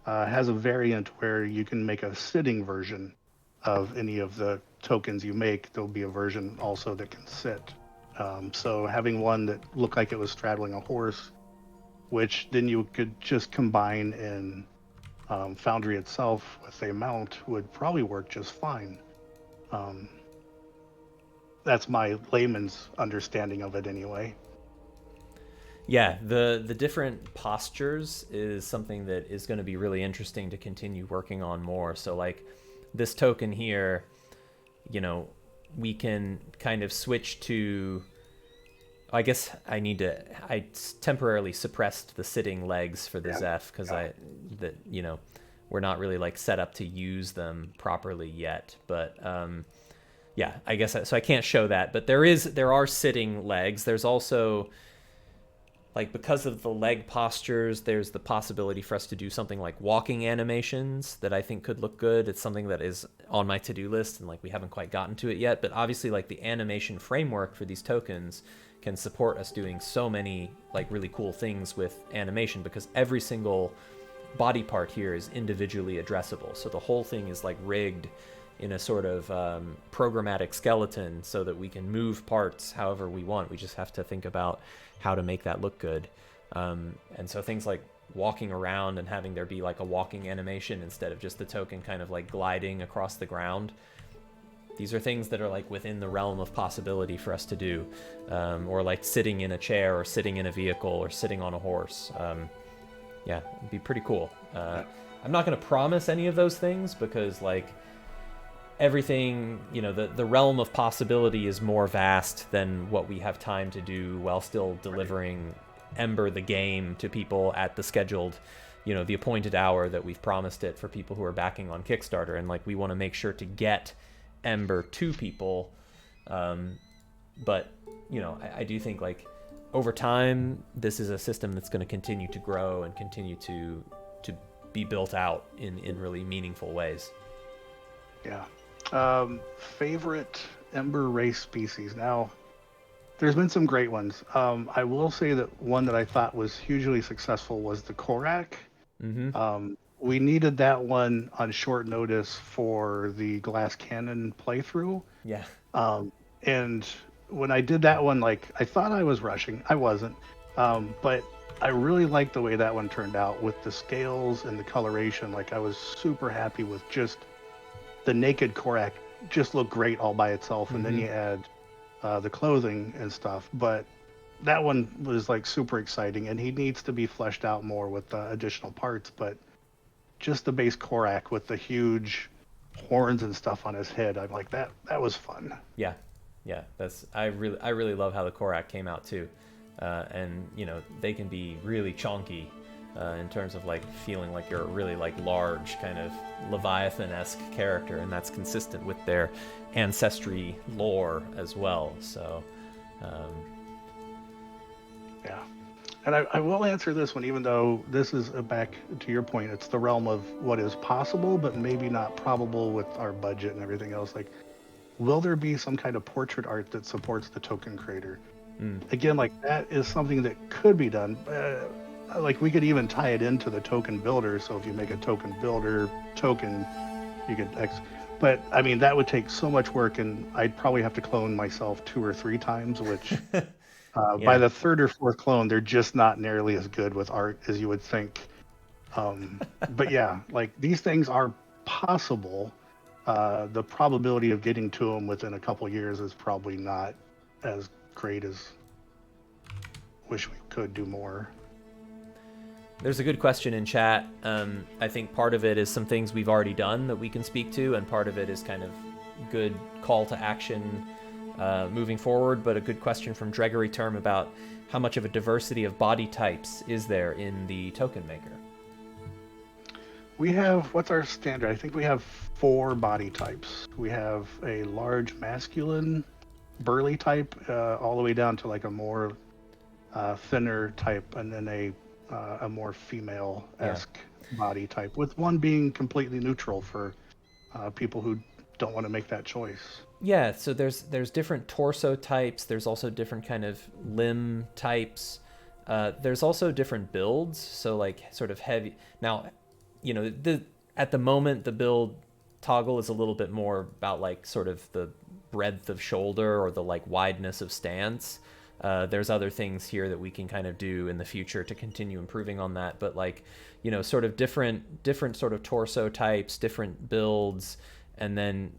has a variant where you can make a sitting version of any of the tokens you make. There'll be a version also that can sit. So having one that looked like it was straddling a horse, which then you could just combine in Foundry itself with a mount, would probably work just fine. That's my layman's understanding of it anyway. Yeah, the different postures is something that is going to be really interesting to continue working on more. So like this token here, we can kind of switch to, I guess I temporarily suppressed the sitting legs for the Zeph because we're not really like set up to use them properly yet. But I guess so I can't show that, but there are sitting legs. There's also, like, because of the leg postures, there's the possibility for us to do something like walking animations that I think could look good. It's something that is on my to-do list, and like we haven't quite gotten to it yet. But obviously, like the animation framework for these tokens can support us doing so many like really cool things with animation, because every single body part here is individually addressable. So the whole thing is like rigged in a sort of programmatic skeleton so that we can move parts however we want. We just have to think about how to make that look good. And so things like walking around and having there be like a walking animation instead of just the token kind of like gliding across the ground. These are things that are like within the realm of possibility for us to do. Or like sitting in a chair or sitting in a vehicle or sitting on a horse. It'd be pretty cool. I'm not going to promise any of those things because like everything, the realm of possibility is more vast than what we have time to do while still delivering Ember the game to people at the scheduled, the appointed hour that we've promised it for people who are backing on Kickstarter. And like we want to make sure to get Ember to people. But I do think like over time this is a system that's going to continue to grow and continue to be built out in really meaningful ways. Yeah. Favorite Ember race species. Now, there's been some great ones. I will say that one that I thought was hugely successful was the Korak. Mm-hmm. We needed that one on short notice for the Glass Cannon playthrough. Yeah. And when I did that one, like I thought I was rushing. I wasn't. But I really like the way that one turned out with the scales and the coloration. Like, I was super happy with just the naked Korak. Just looked great all by itself, and then you add the clothing and stuff. But that one was like super exciting, and he needs to be fleshed out more with additional parts. But just the base Korak with the huge horns and stuff on his head, I'm like, that was fun. Yeah, I really love how the Korak came out too, and you know, they can be really chonky in terms of like feeling like you're a really like large kind of Leviathan-esque character, and that's consistent with their ancestry lore as well. So yeah. And I will answer this one, even though this is back to your point, it's the realm of what is possible, but maybe not probable with our budget and everything else. Like, will there be some kind of portrait art that supports the token creator? Again, like, that is something that could be done. Like, we could even tie it into the token builder. So if you make a token builder token, you could but I mean, that would take so much work, and I'd probably have to clone myself 2 or 3 times, which by the 3rd or 4th clone, they're just not nearly as good with art as you would think. But yeah, like, these things are possible. The probability of getting to them within a couple years is probably not as great as wish we could do more. there's a good question in chat. I think part of it is some things we've already done that we can speak to, and part of it is kind of good call to action moving forward, but a good question from Dregory Term about how much of a diversity of body types is there in the token maker? We have, what's our standard? I think we have 4 body types. We have a large masculine burly type, all the way down to like a more thinner type, and then a more female-esque body type, with one being completely neutral for people who don't want to make that choice. Yeah, so there's different torso types. There's also different kind of limb types. There's also different builds. So like sort of heavy. Now, you know, at the moment the build toggle is a little bit more about like sort of the breadth of shoulder or the like wideness of stance. There's other things here that we can kind of do in the future to continue improving on that. But like, you know, sort of different sort of torso types, different builds. And then,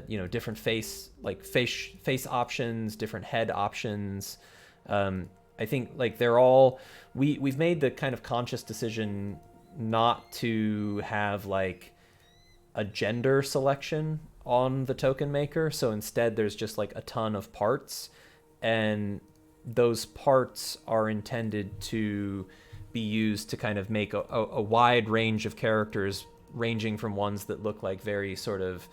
you know, different face options, different head options. I think like they're all, we've made the kind of conscious decision not to have like a gender selection on the token maker. So instead there's just like a ton of parts, and those parts are intended to be used to kind of make a wide range of characters, ranging from ones that look like very sort of,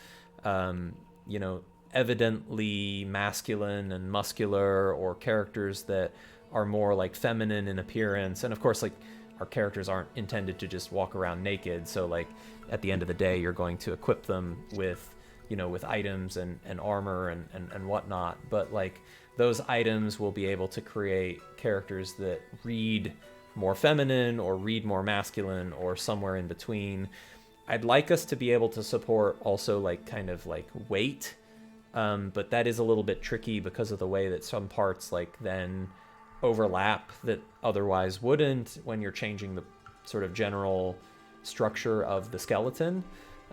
you know, evidently masculine and muscular, or characters that are more like feminine in appearance. And of course, like, our characters aren't intended to just walk around naked. So like at the end of the day, you're going to equip them with, you know, with items and armor and whatnot. But like those items will be able to create characters that read more feminine or read more masculine or somewhere in between. I'd like us to be able to support also like kind of like weight, but that is a little bit tricky because of the way that some parts like then overlap that otherwise wouldn't when you're changing the sort of general structure of the skeleton.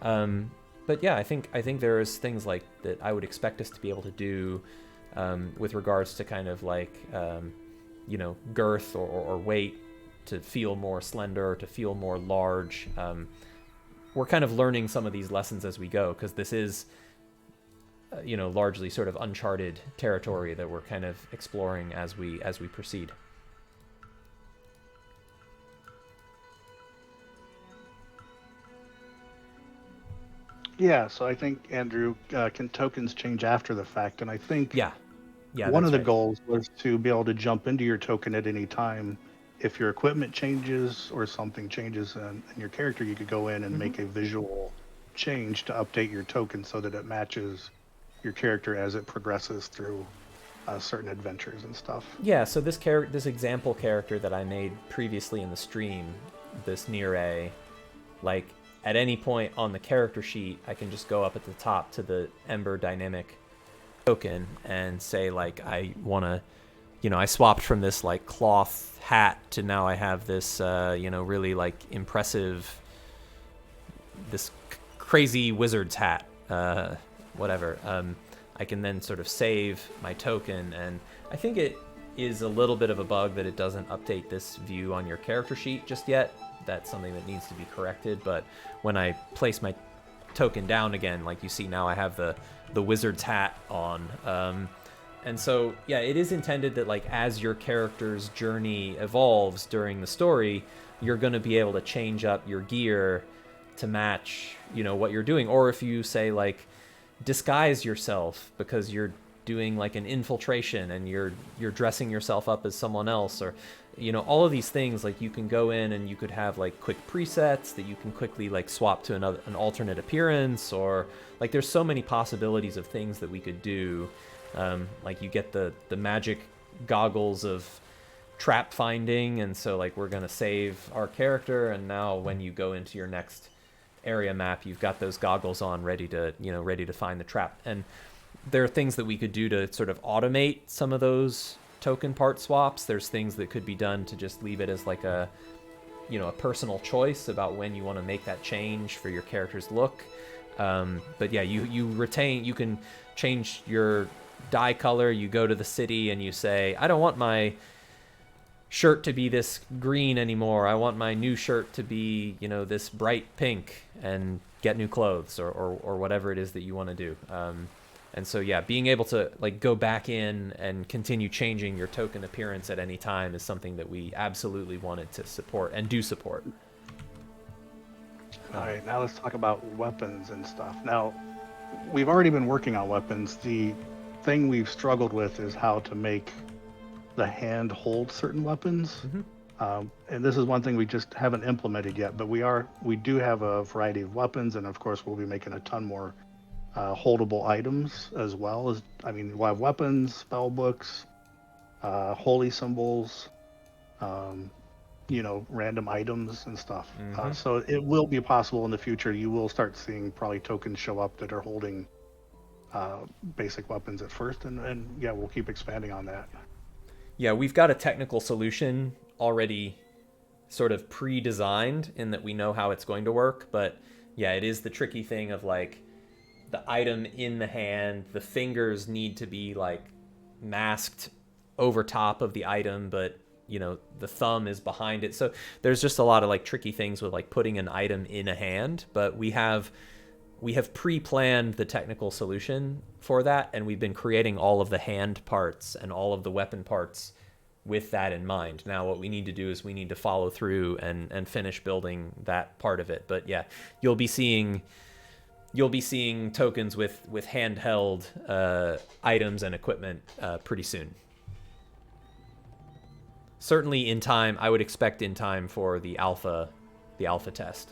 But yeah, I think there is things like that I would expect us to be able to do with regards to kind of like, you know, girth or weight, to feel more slender, to feel more large. We're kind of learning some of these lessons as we go, because this is, you know, largely sort of uncharted territory that we're kind of exploring as we proceed. Yeah, so I think, Andrew, can tokens change after the fact? And I think Yeah, one of the goals was to be able to jump into your token at any time. If your equipment changes or something changes in your character, you could go in and make a visual change to update your token so that it matches your character as it progresses through certain adventures and stuff. Yeah, so this example character that I made previously in the stream, this Nire, like at any point on the character sheet, I can just go up at the top to the Ember dynamic token and say like I want to I swapped from this like cloth hat to now I have this, really like impressive, this crazy wizard's hat, whatever. I can then sort of save my token, and I think it is a little bit of a bug that it doesn't update this view on your character sheet just yet. That's something that needs to be corrected, but when I place my token down again, like you see now I have the wizard's hat on. And so, yeah, it is intended that like as your character's journey evolves during the story, you're going to be able to change up your gear to match, what you're doing. Or if you say like disguise yourself because you're doing like an infiltration and you're dressing yourself up as someone else, or all of these things, like you can go in and you could have like quick presets that you can quickly like swap to an alternate appearance, or like there's so many possibilities of things that we could do. Like you get the magic goggles of trap finding, and so like we're gonna save our character, and now when you go into your next area map, you've got those goggles on ready to find the trap. And there are things that we could do to sort of automate some of those token part swaps. There's things that could be done to just leave it as like a personal choice about when you want to make that change for your character's look. But yeah, you can change your dye color. You go to the city and you say, I don't want my shirt to be this green anymore. I want my new shirt to be, this bright pink, and get new clothes or whatever it is that you want to do. And so, yeah, being able to like go back in and continue changing your token appearance at any time is something that we absolutely wanted to support and do support. All right, now let's talk about weapons and stuff. Now, we've already been working on weapons. The thing we've struggled with is how to make the hand hold certain weapons. Mm-hmm. And this is one thing we just haven't implemented yet, but we do have a variety of weapons, and of course we'll be making a ton more holdable items as well. We'll have weapons, spell books, holy symbols, random items and stuff. Mm-hmm. So it will be possible in the future. You will start seeing probably tokens show up that are holding basic weapons at first, and yeah, we'll keep expanding on that. Yeah, we've got a technical solution already sort of pre-designed in that we know how it's going to work, but yeah, it is the tricky thing of like the item in the hand, the fingers need to be like masked over top of the item, but the thumb is behind it. So there's just a lot of like tricky things with like putting an item in a hand, but we have pre-planned the technical solution for that, and we've been creating all of the hand parts and all of the weapon parts with that in mind. Now what we need to do is we need to follow through and finish building that part of it. But yeah, you'll be seeing tokens with handheld items and equipment pretty soon. Certainly in time. I would expect in time for the alpha test.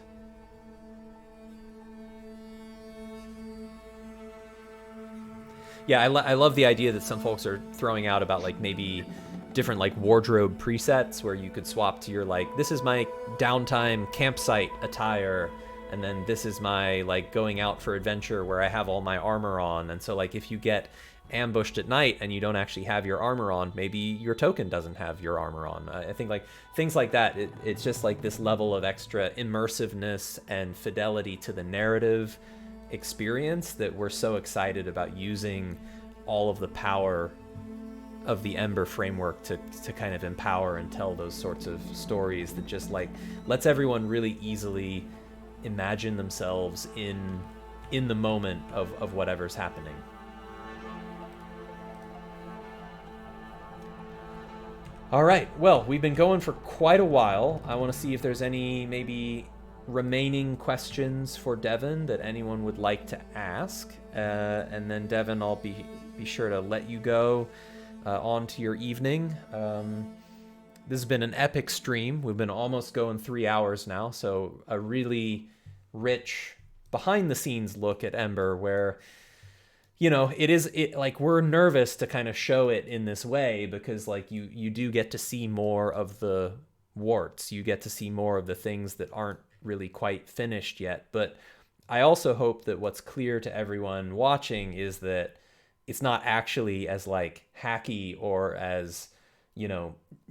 Yeah, I love the idea that some folks are throwing out about like maybe different like wardrobe presets where you could swap to your like, this is my downtime campsite attire, and then this is my like going out for adventure where I have all my armor on. And so like if you get ambushed at night and you don't actually have your armor on, maybe your token doesn't have your armor on. I think like things like that, it's just like this level of extra immersiveness and fidelity to the narrative experience that we're so excited about using all of the power of the Ember framework to kind of empower and tell those sorts of stories that just like lets everyone really easily imagine themselves in the moment of whatever's happening. All right, well, we've been going for quite a while. I want to see if there's any maybe remaining questions for Devin that anyone would like to ask. And then Devin, I'll be sure to let you go on to your evening. This has been an epic stream. We've been almost going 3 hours now, so a really rich behind the scenes look at Ember where like we're nervous to kind of show it in this way because like you do get to see more of the warts. You get to see more of the things that aren't really quite finished yet. But I also hope that what's clear to everyone watching is that it's not actually as like hacky or as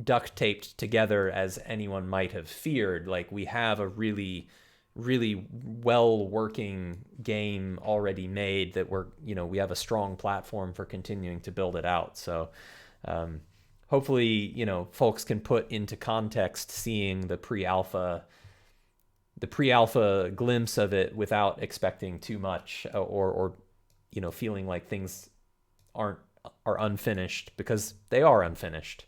duct taped together as anyone might have feared. Like, we have a really, really well working game already made that we have a strong platform for continuing to build it out. So hopefully, folks can put into context seeing the pre-alpha glimpse of it without expecting too much, or feeling like things are unfinished, because they are unfinished.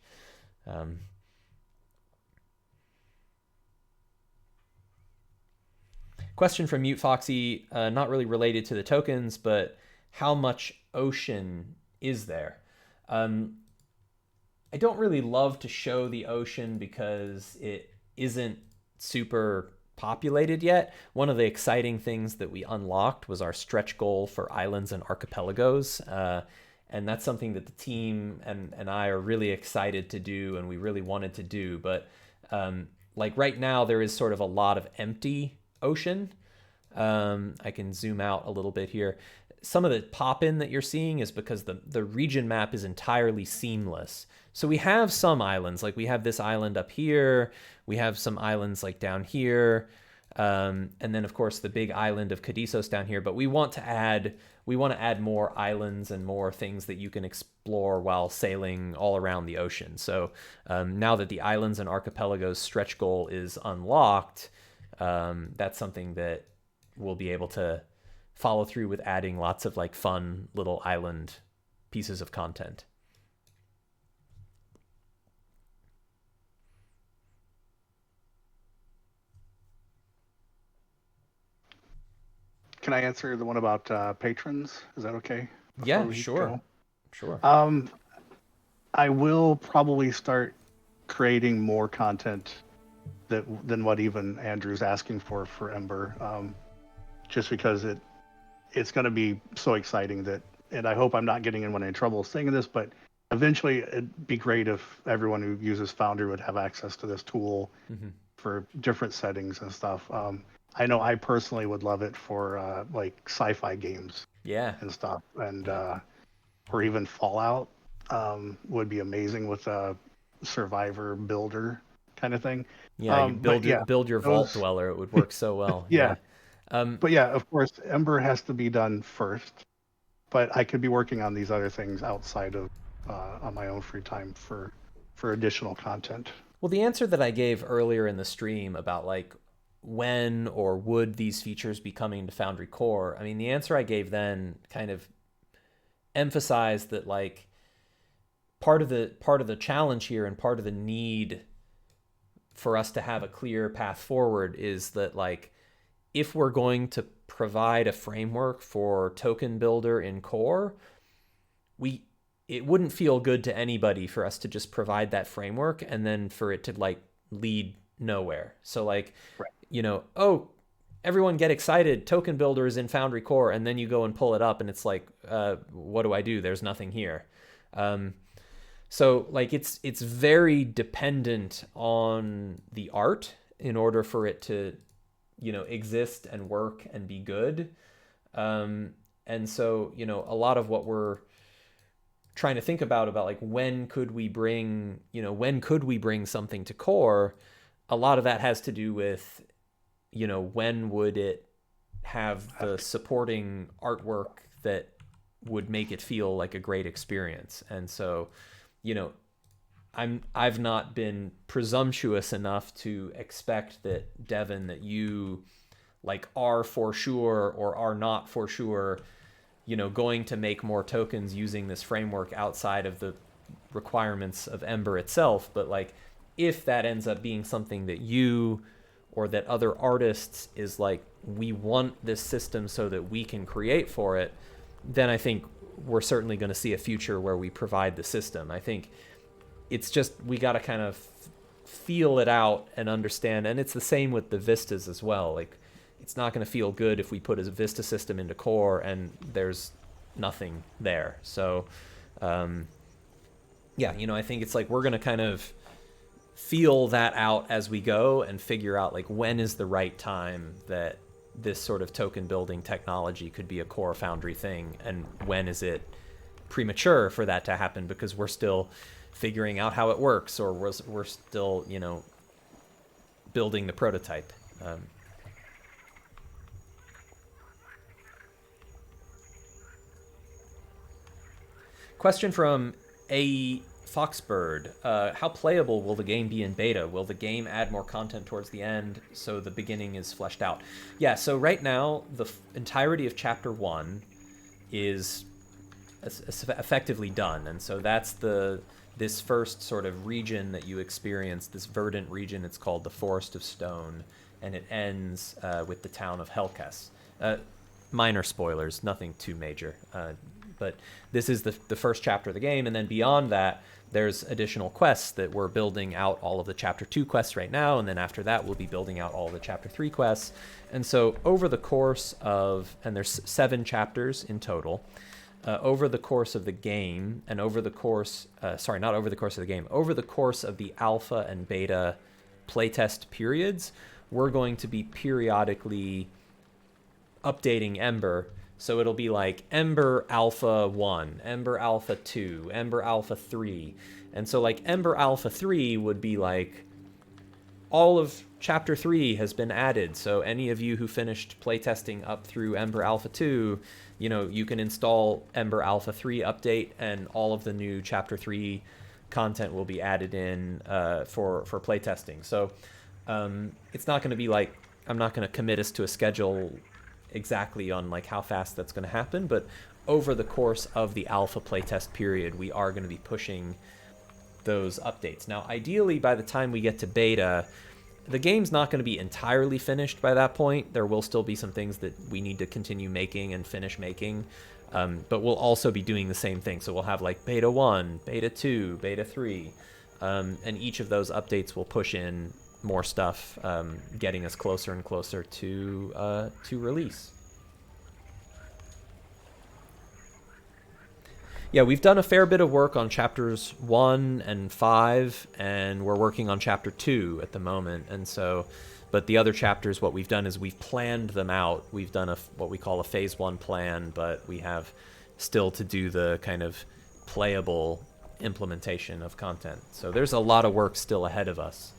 Question from Mute Foxy, not really related to the tokens, but how much ocean is there? I don't really love to show the ocean because it isn't super populated yet. One of the exciting things that we unlocked was our stretch goal for islands and archipelagos. And that's something that the team and I are really excited to do, and we really wanted to do. But like right now, there is sort of a lot of empty ocean. I can zoom out a little bit here. Some of the pop-in that you're seeing is because the region map is entirely seamless. So we have some islands, like we have this island up here. We have some islands like down here. And then of course the big island of Kadisos down here. But we want to add more islands and more things that you can explore while sailing all around the ocean. So now that the islands and archipelagos stretch goal is unlocked, that's something that we'll be able to follow through with, adding lots of like fun little island pieces of content. Can I answer the one about patrons? Is that okay? Yeah, sure. Sure. I will probably start creating more content than what even Andrew's asking for Ember, just because it's going to be so exciting and I hope I'm not getting anyone in trouble saying this, but eventually it'd be great if everyone who uses Foundry would have access to this tool for different settings and stuff. I know I personally would love it for like sci-fi games, and stuff, and or even Fallout would be amazing with a survivor builder kind of thing. Yeah, you build your vault dweller. It would work so well. Yeah. But yeah, of course, Ember has to be done first. But I could be working on these other things outside of on my own free time for additional content. Well, the answer that I gave earlier in the stream about like when or would these features be coming to Foundry Core, I mean, the answer I gave then kind of emphasized that like part of the challenge here and part of the need for us to have a clear path forward is that like if we're going to provide a framework for token builder in core, it wouldn't feel good to anybody for us to just provide that framework and then for it to like lead nowhere. So like, oh, everyone get excited, token builder is in Foundry Core, and then you go and pull it up and it's like, what do I do? There's nothing here. So like it's very dependent on the art in order for it to exist and work and be good. And so, a lot of what we're trying to think about like when could we bring something to core, a lot of that has to do with, when would it have the supporting artwork that would make it feel like a great experience. And so, I've not been presumptuous enough to expect that, Devin, that you like are for sure or are not for sure, going to make more tokens using this framework outside of the requirements of Ember itself. But like, if that ends up being something that you or that other artists is like, we want this system so that we can create for it, then I think we're certainly going to see a future where we provide the system. I think it's just, we got to kind of feel it out and understand. And it's the same with the Vistas as well. Like, it's not going to feel good if we put a Vista system into core and there's nothing there. So, I think it's like, we're going to kind of feel that out as we go and figure out like when is the right time that this sort of token building technology could be a core Foundry thing, and when is it premature for that to happen, because we're still figuring out how it works, or we're still, building the prototype. Question from A. Foxbird. How playable will the game be in beta? Will the game add more content towards the end so the beginning is fleshed out? Yeah, so right now, the entirety of Chapter 1 is effectively done, and so that's this first sort of region that you experience, this verdant region. It's called the Forest of Stone, and it ends with the town of Helkes. Minor spoilers, nothing too major, but this is the first chapter of the game, and then beyond that, there's additional quests that we're building out all of the Chapter 2 quests right now, and then after that, we'll be building out all the Chapter 3 quests. And so over the course of, and there's 7 chapters in total, over the course of the game, and over the course, not over the course of the game, over the course of the alpha and beta playtest periods, we're going to be periodically updating Ember. So it'll be like Ember Alpha 1, Ember Alpha 2, Ember Alpha 3. And so like Ember Alpha 3 would be like all of Chapter 3 has been added. So any of you who finished playtesting up through Ember Alpha 2, you can install Ember Alpha 3 update, and all of the new Chapter 3 content will be added in for playtesting. So it's not going to be like, I'm not going to commit us to a schedule exactly on like how fast that's going to happen, but over the course of the alpha playtest period, we are going to be pushing those updates. Now, ideally, by the time we get to beta, the game's not going to be entirely finished by that point. There will still be some things that we need to continue making and finish making, but we'll also be doing the same thing. So we'll have like beta 1, beta 2, beta 3, and each of those updates will push in more stuff, getting us closer and closer to release. Yeah, we've done a fair bit of work on chapters 1 and 5, and we're working on chapter 2 at the moment. And so, but the other chapters, what we've done is we've planned them out. We've done what we call a phase 1 plan, but we have still to do the kind of playable implementation of content. So there's a lot of work still ahead of us.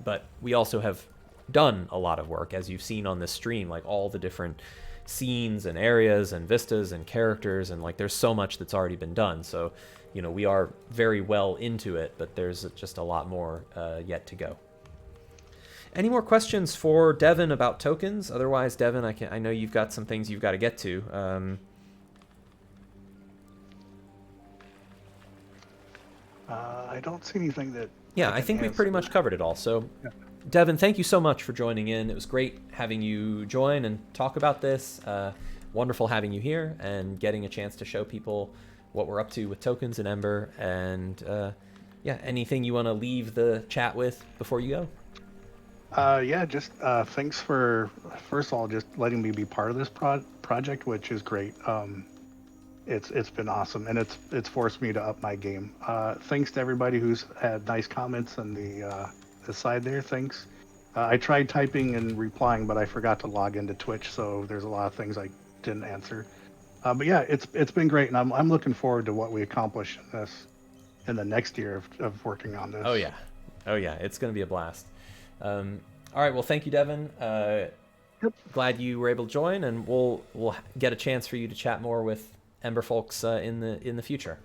But we also have done a lot of work, as you've seen on this stream, like all the different scenes and areas and vistas and characters, and like there's so much that's already been done. So, we are very well into it, but there's just a lot more yet to go. Any more questions for Devin about tokens? Otherwise, Devin, I know you've got some things you've got to get to. I don't see anything that... Yeah, I think we've pretty much covered it all. So, yeah. Devin, thank you so much for joining in. It was great having you join and talk about this. Wonderful having you here and getting a chance to show people what we're up to with tokens and Ember. And yeah, anything you want to leave the chat with before you go? Yeah, just thanks for, first of all, just letting me be part of this project, which is great. It's been awesome, and it's forced me to up my game. Thanks to everybody who's had nice comments on the side there. Thanks. I tried typing and replying, but I forgot to log into Twitch, so there's a lot of things I didn't answer. But yeah, it's been great, and I'm looking forward to what we accomplish in the next year of working on this. Oh yeah, it's going to be a blast. All right, well, thank you, Devin. Yep. Glad you were able to join, and we'll get a chance for you to chat more with Ember folks in the future.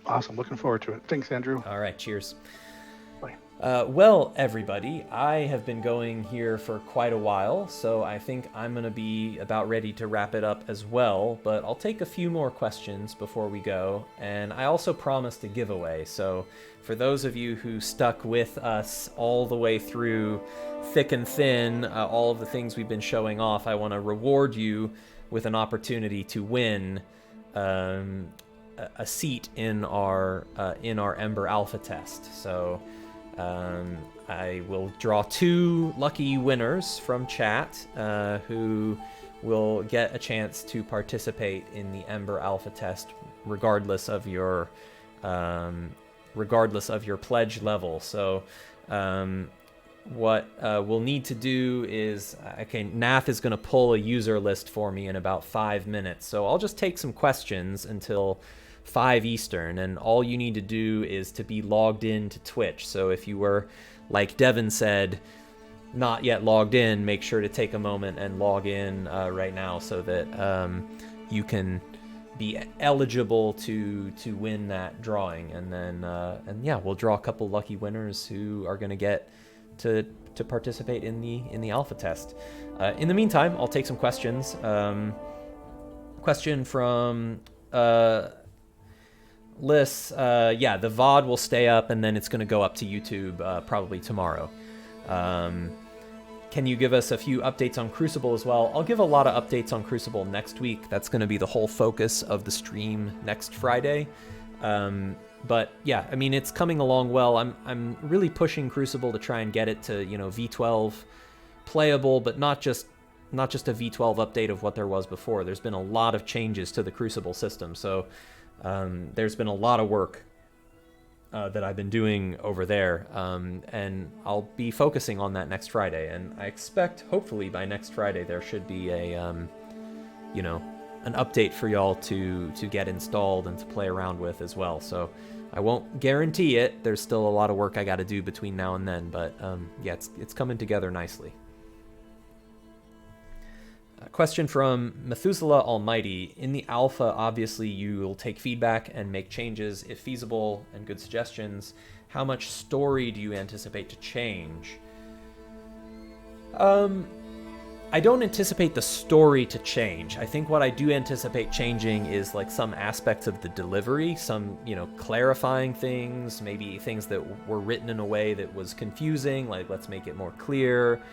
Awesome. Looking forward to it. Thanks, Andrew. All right. Cheers. Bye. Well, everybody, I have been going here for quite a while, so I think I'm going to be about ready to wrap it up as well, but I'll take a few more questions before we go, and I also promised a giveaway, so for those of you who stuck with us all the way through thick and thin, all of the things we've been showing off, I want to reward you with an opportunity to win a seat in our Ember Alpha test. So I will draw 2 lucky winners from chat who will get a chance to participate in the Ember Alpha test, regardless of your pledge level. So what we'll need to do is, okay, Nath is going to pull a user list for me in about 5 minutes. So I'll just take some questions until 5 Eastern, and all you need to do is to be logged in to Twitch. So if you were, like Devin said, not yet logged in, make sure to take a moment and log in right now so that you can be eligible to win that drawing. And then and yeah, we'll draw a couple lucky winners who are going to get to participate in the alpha test. In the meantime, I'll take some questions. Question from Liz. Yeah, the VOD will stay up and then it's going to go up to YouTube probably tomorrow. Can you give us a few updates on Crucible as well? I'll give a lot of updates on Crucible next week. That's going to be the whole focus of the stream next Friday. But yeah, I mean, it's coming along well. I'm really pushing Crucible to try and get it to, you know, V12 playable, but not just a V12 update of what there was before. There's been a lot of changes to the Crucible system, so there's been a lot of work that I've been doing over there, and I'll be focusing on that next Friday. And I expect, hopefully, by next Friday there should be a, you know, an update for y'all to get installed and to play around with as well. So I won't guarantee it. There's still a lot of work I got to do between now and then, but yeah, it's coming together nicely. A question from Methuselah Almighty. In the alpha, obviously, you'll take feedback and make changes if feasible and good suggestions. How much story do you anticipate to change? I don't anticipate the story to change. I think what I do anticipate changing is like some aspects of the delivery, some, you know, clarifying things, maybe things that were written in a way that was confusing, like let's make it more clear.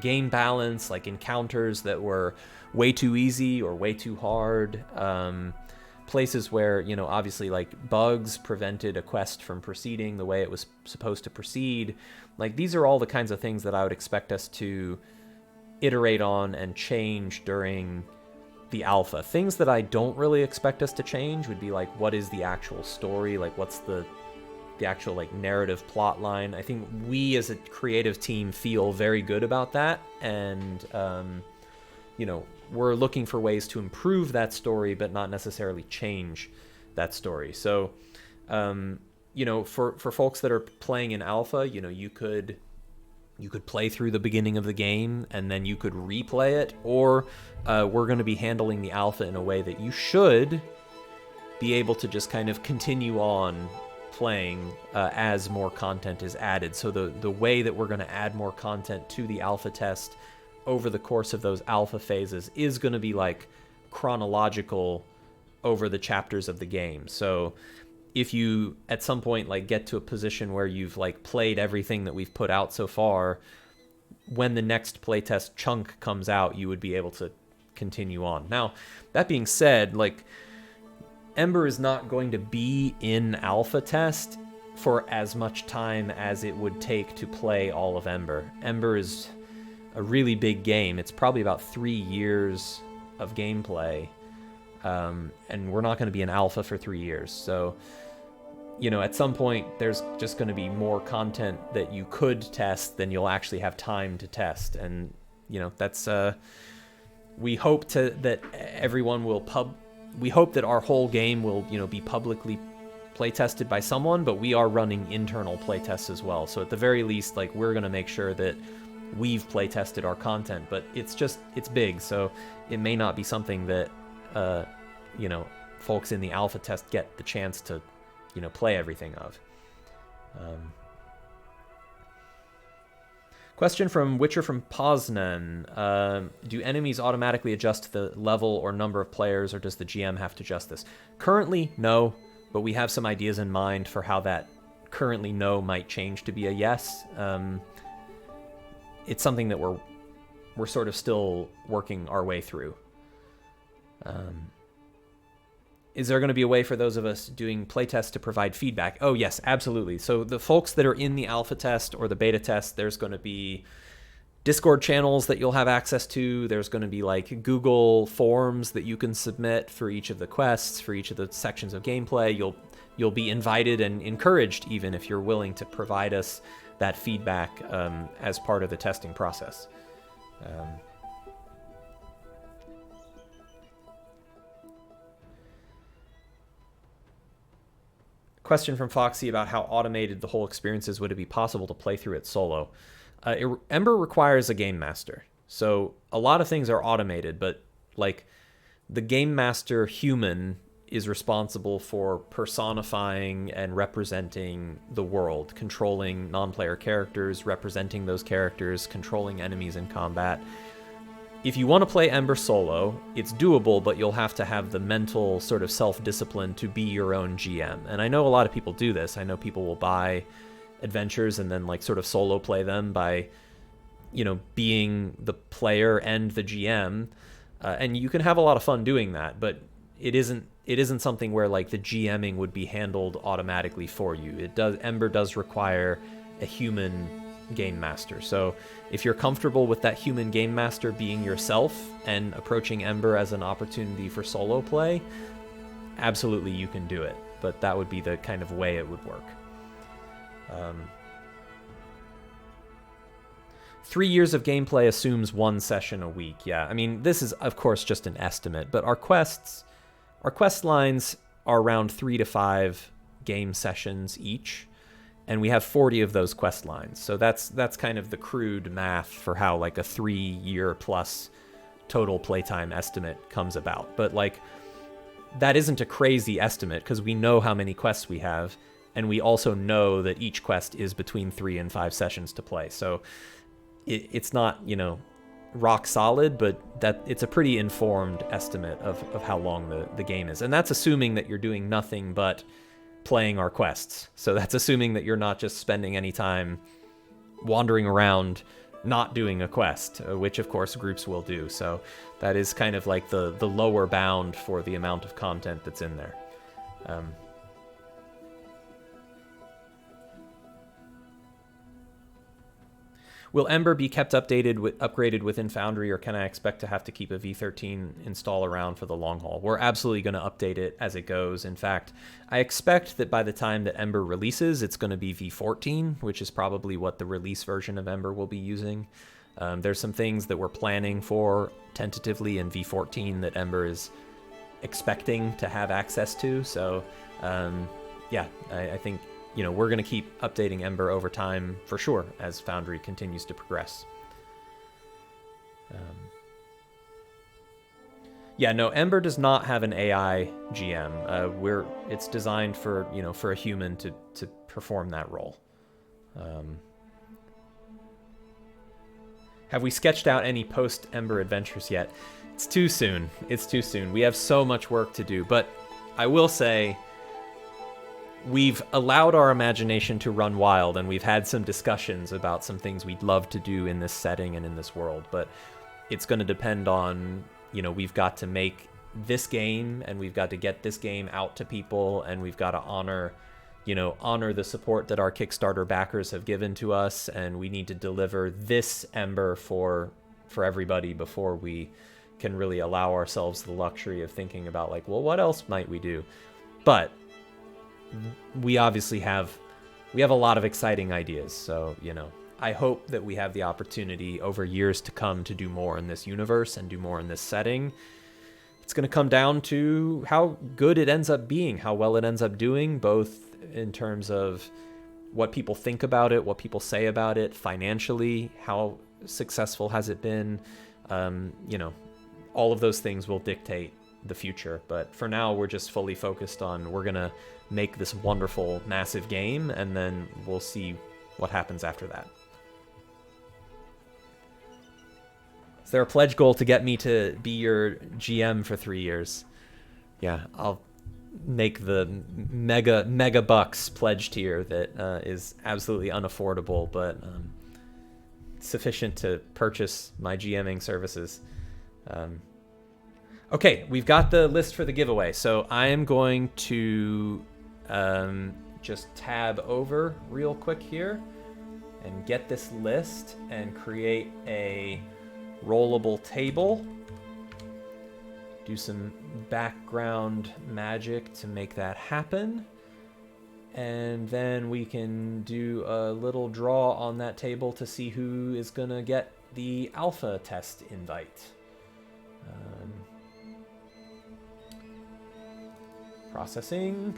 Game balance, like encounters that were way too easy or way too hard. Places where, you know, obviously like bugs prevented a quest from proceeding the way it was supposed to proceed. Like these are all the kinds of things that I would expect us to iterate on and change during the alpha. Things that I don't really expect us to change would be like, what is the actual story? Like what's the actual like narrative plot line? I think we as a creative team feel very good about that, and you know, we're looking for ways to improve that story but not necessarily change that story. So you know, for folks that are playing in alpha, you know, you could play through the beginning of the game and then you could replay it, or we're going to be handling the alpha in a way that you should be able to just kind of continue on playing as more content is added. So the way that we're going to add more content to the alpha test over the course of those alpha phases is going to be like chronological over the chapters of the game. So if you at some point like get to a position where you've like played everything that we've put out so far, when the next playtest chunk comes out, you would be able to continue on. Now, that being said, like Ember is not going to be in alpha test for as much time as it would take to play all of Ember. Ember is a really big game. It's probably about 3 years of gameplay, and we're not going to be in alpha for 3 years. So, you know, at some point, there's just going to be more content that you could test than you'll actually have time to test. And, you know, that's, we hope that everyone will we hope that our whole game will, you know, be publicly playtested by someone, but we are running internal playtests as well. So at the very least, like, we're going to make sure that we've playtested our content, but it's big, so it may not be something that, you know, folks in the alpha test get the chance to, you know, play everything of. Question from Witcher from Poznan. Do enemies automatically adjust the level or number of players, or does the GM have to adjust this? Currently, no, but we have some ideas in mind for how that currently no might change to be a yes. It's something that we're sort of still working our way through. Is there going to be a way for those of us doing playtests to provide feedback? Oh, yes, absolutely. So the folks that are in the alpha test or the beta test, there's going to be Discord channels that you'll have access to. There's going to be like Google forms that you can submit for each of the quests, for each of the sections of gameplay. You'll be invited and encouraged, even if you're willing to provide us that feedback as part of the testing process. question from Foxy about how automated the whole experience is. Would it be possible to play through it solo? Ember requires a game master. So a lot of things are automated, but like the game master human is responsible for personifying and representing the world, controlling non-player characters, representing those characters, controlling enemies in combat. If you want to play Ember solo, it's doable, but you'll have to have the mental sort of self-discipline to be your own GM. And I know a lot of people do this. I know people will buy adventures and then like sort of solo play them by, you know, being the player and the GM. And you can have a lot of fun doing that, but it isn't something where like the GMing would be handled automatically for you. Ember does require a human game master. So if you're comfortable with that human game master being yourself and approaching Ember as an opportunity for solo play, absolutely you can do it. But that would be the kind of way it would work. 3 years of gameplay assumes 1 session a week. Yeah, I mean, this is, of course, just an estimate, but our quest lines are around 3 to 5 game sessions each, and we have 40 of those quest lines. So that's kind of the crude math for how like a 3-year plus total playtime estimate comes about. But like, that isn't a crazy estimate because we know how many quests we have, and we also know that each quest is between 3 and 5 sessions to play. So it's not, you know, rock solid, but that it's a pretty informed estimate of how long the game is. And that's assuming that you're doing nothing but playing our quests. So that's assuming that you're not just spending any time wandering around not doing a quest, which of course groups will do. So that is kind of like the lower bound for the amount of content that's in there. Will Ember be kept upgraded within Foundry, or can I expect to have to keep a v13 install around for the long haul? We're absolutely going to update it as it goes. In fact, I expect that by the time that Ember releases, it's going to be v14, which is probably what the release version of Ember will be using. There's some things that we're planning for tentatively in v14 that Ember is expecting to have access to. So, yeah, I think, you know, we're going to keep updating Ember over time for sure as Foundry continues to progress. Yeah, no, Ember does not have an AI GM. It's designed for, you know, for a human to perform that role. Have we sketched out any post-Ember adventures yet? It's too soon. It's too soon. We have so much work to do, but I will say, we've allowed our imagination to run wild, and we've had some discussions about some things we'd love to do in this setting and in this world, but it's going to depend on, you know, we've got to make this game, and we've got to get this game out to people, and we've got to honor the support that our Kickstarter backers have given to us, and we need to deliver this Ember for everybody before we can really allow ourselves the luxury of thinking about, like, well, what else might we do? But we obviously have a lot of exciting ideas. So, you know, I hope that we have the opportunity over years to come to do more in this universe and do more in this setting. It's going to come down to how good it ends up being, how well it ends up doing, both in terms of what people think about it, what people say about it, financially, how successful has it been. You know, all of those things will dictate the future. But for now, we're just fully focused on, we're going to make this wonderful, massive game, and then we'll see what happens after that. Is there a pledge goal to get me to be your GM for 3 years? Yeah, I'll make the mega bucks pledge tier that is absolutely unaffordable, but sufficient to purchase my GMing services. Okay, we've got the list for the giveaway, so I am going to just tab over real quick here and get this list and create a rollable table. Do some background magic to make that happen. And then we can do a little draw on that table to see who is gonna get the alpha test invite. Processing.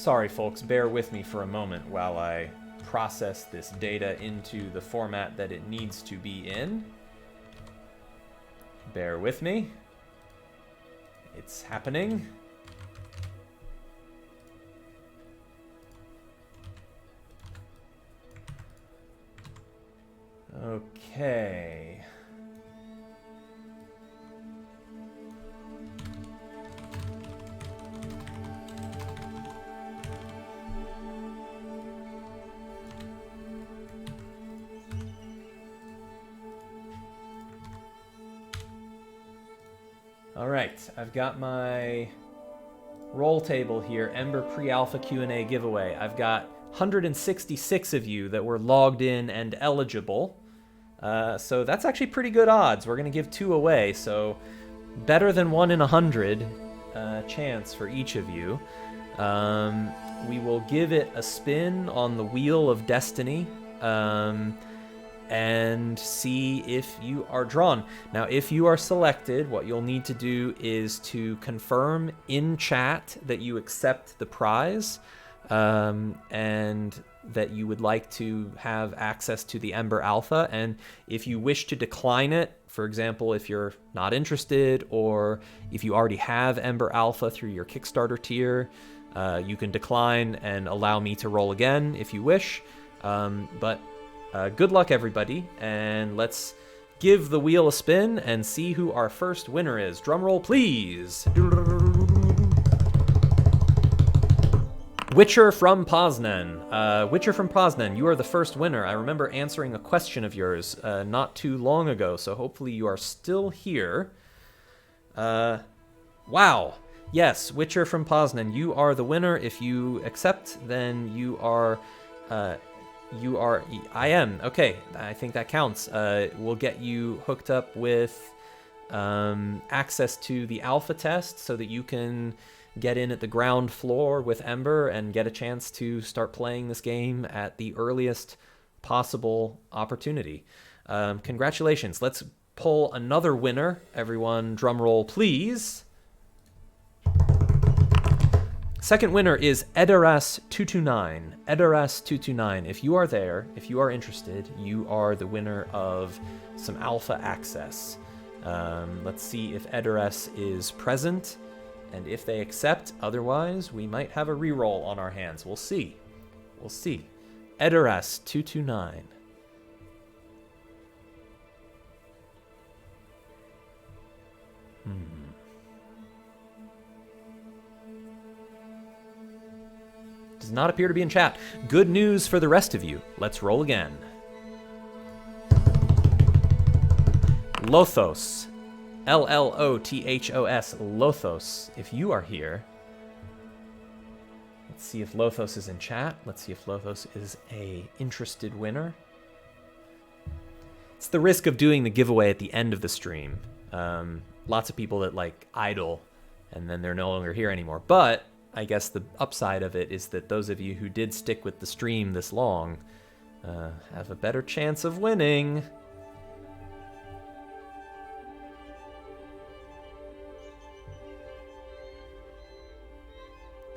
Sorry, folks, bear with me for a moment while I process this data into the format that it needs to be in. Bear with me. It's happening. Okay. All right, I've got my roll table here, Ember pre-alpha Q&A giveaway. I've got 166 of you that were logged in and eligible. So that's actually pretty good odds. We're going to give 2 away, so better than 1 in 100 chance for each of you. We will give it a spin on the Wheel of Destiny. And see if you are drawn. Now, if you are selected, what you'll need to do is to confirm in chat that you accept the prize, and that you would like to have access to the Ember Alpha. And if you wish to decline it, for example, if you're not interested, or if you already have Ember Alpha through your Kickstarter tier, you can decline and allow me to roll again if you wish. But good luck, everybody, and let's give the wheel a spin and see who our first winner is. Drum roll, please. Witcher from Poznan. Witcher from Poznan, you are the first winner. I remember answering a question of yours not too long ago, so hopefully you are still here. Wow. Yes, Witcher from Poznan, you are the winner. If you accept, then you are... I am. Okay, I think that counts. We'll get you hooked up with access to the alpha test so that you can get in at the ground floor with Ember and get a chance to start playing this game at the earliest possible opportunity. Congratulations. Let's pull another winner. Everyone, drum roll, please. Second winner is Edoras229. Edoras229. If you are there, if you are interested, you are the winner of some alpha access. Let's see if Edoras is present and if they accept. Otherwise, we might have a reroll on our hands. We'll see. We'll see. Edoras229. Does not appear to be in chat. Good news for the rest of you. Let's roll again. Lothos. L-L-O-T-H-O-S. Lothos. If you are here, let's see if Lothos is in chat. Let's see if Lothos is a interested winner. It's the risk of doing the giveaway at the end of the stream. Lots of people that like idle and then they're no longer here anymore. But I guess the upside of it is that those of you who did stick with the stream this long have a better chance of winning.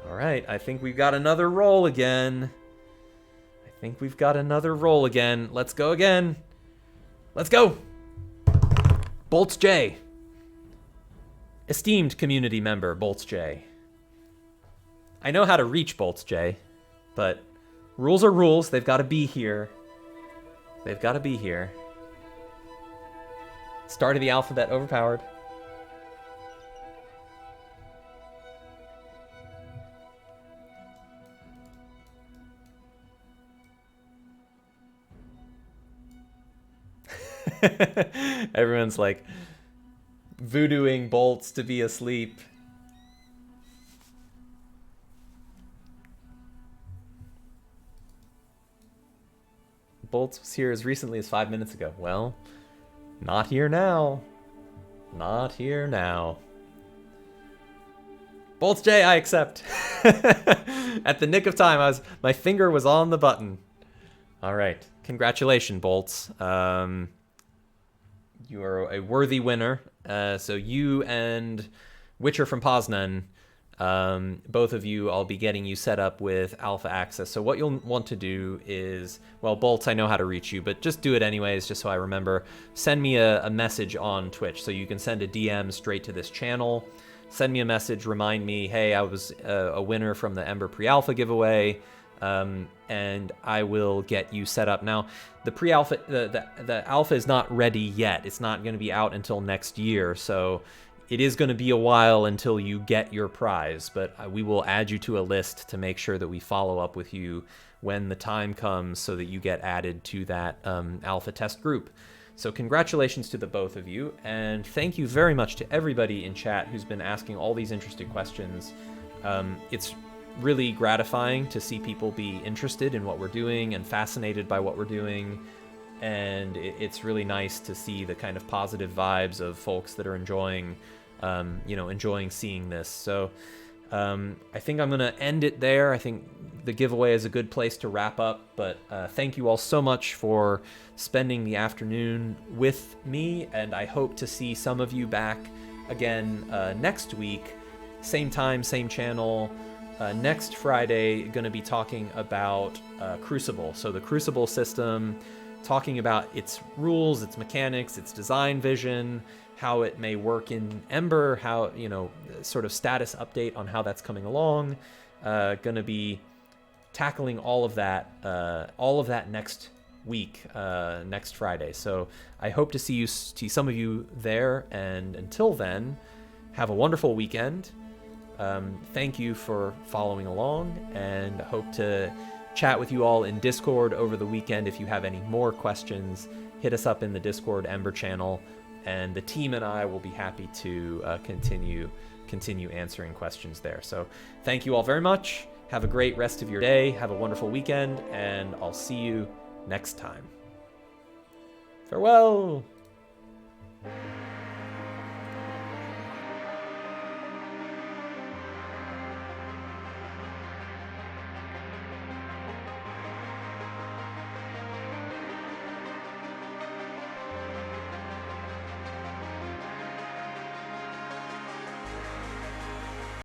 All right, I think we've got another roll again. Let's go again. Let's go. Bolts J. Esteemed community member, Bolts J. I know how to reach Bolts J, but rules are rules. They've got to be here. Start of the alphabet overpowered. Everyone's like voodooing Bolts to be asleep. Bolts was here as recently as 5 minutes ago. Well, not here now. Bolts J, I accept. At the nick of time, my finger was on the button. All right, congratulations, Bolts. You are a worthy winner. So you and Witcher from Poznan Both of you, I'll be getting you set up with alpha access. So what you'll want to do is, well, Bolts, I know how to reach you, but just do it anyways, just so I remember. Send me a message on Twitch. So you can send a DM straight to this channel. Send me a message, remind me, hey, I was a winner from the Ember pre-alpha giveaway, and I will get you set up. Now, the pre-alpha, the alpha is not ready yet. It's not going to be out until next year, so it is going to be a while until you get your prize, but we will add you to a list to make sure that we follow up with you when the time comes so that you get added to that alpha test group. So congratulations to the both of you, and thank you very much to everybody in chat who's been asking all these interesting questions. It's really gratifying to see people be interested in what we're doing and fascinated by what we're doing, and it's really nice to see the kind of positive vibes of folks that are enjoying seeing this. So I think I'm going to end it there. I think the giveaway is a good place to wrap up, but thank you all so much for spending the afternoon with me, and I hope to see some of you back again next week, same time, same channel. Next Friday, going to be talking about Crucible. So the Crucible system, talking about its rules, its mechanics, its design vision, how it may work in Ember, how, sort of status update on how that's coming along. Going to be tackling all of that next week, next Friday. So I hope to see some of you there, and until then, have a wonderful weekend. Thank you for following along, and hope to chat with you all in Discord over the weekend. If you have any more questions, hit us up in the Discord Ember channel, and the team and I will be happy to continue answering questions there. So thank you all very much. Have a great rest of your day. Have a wonderful weekend, and I'll see you next time. Farewell.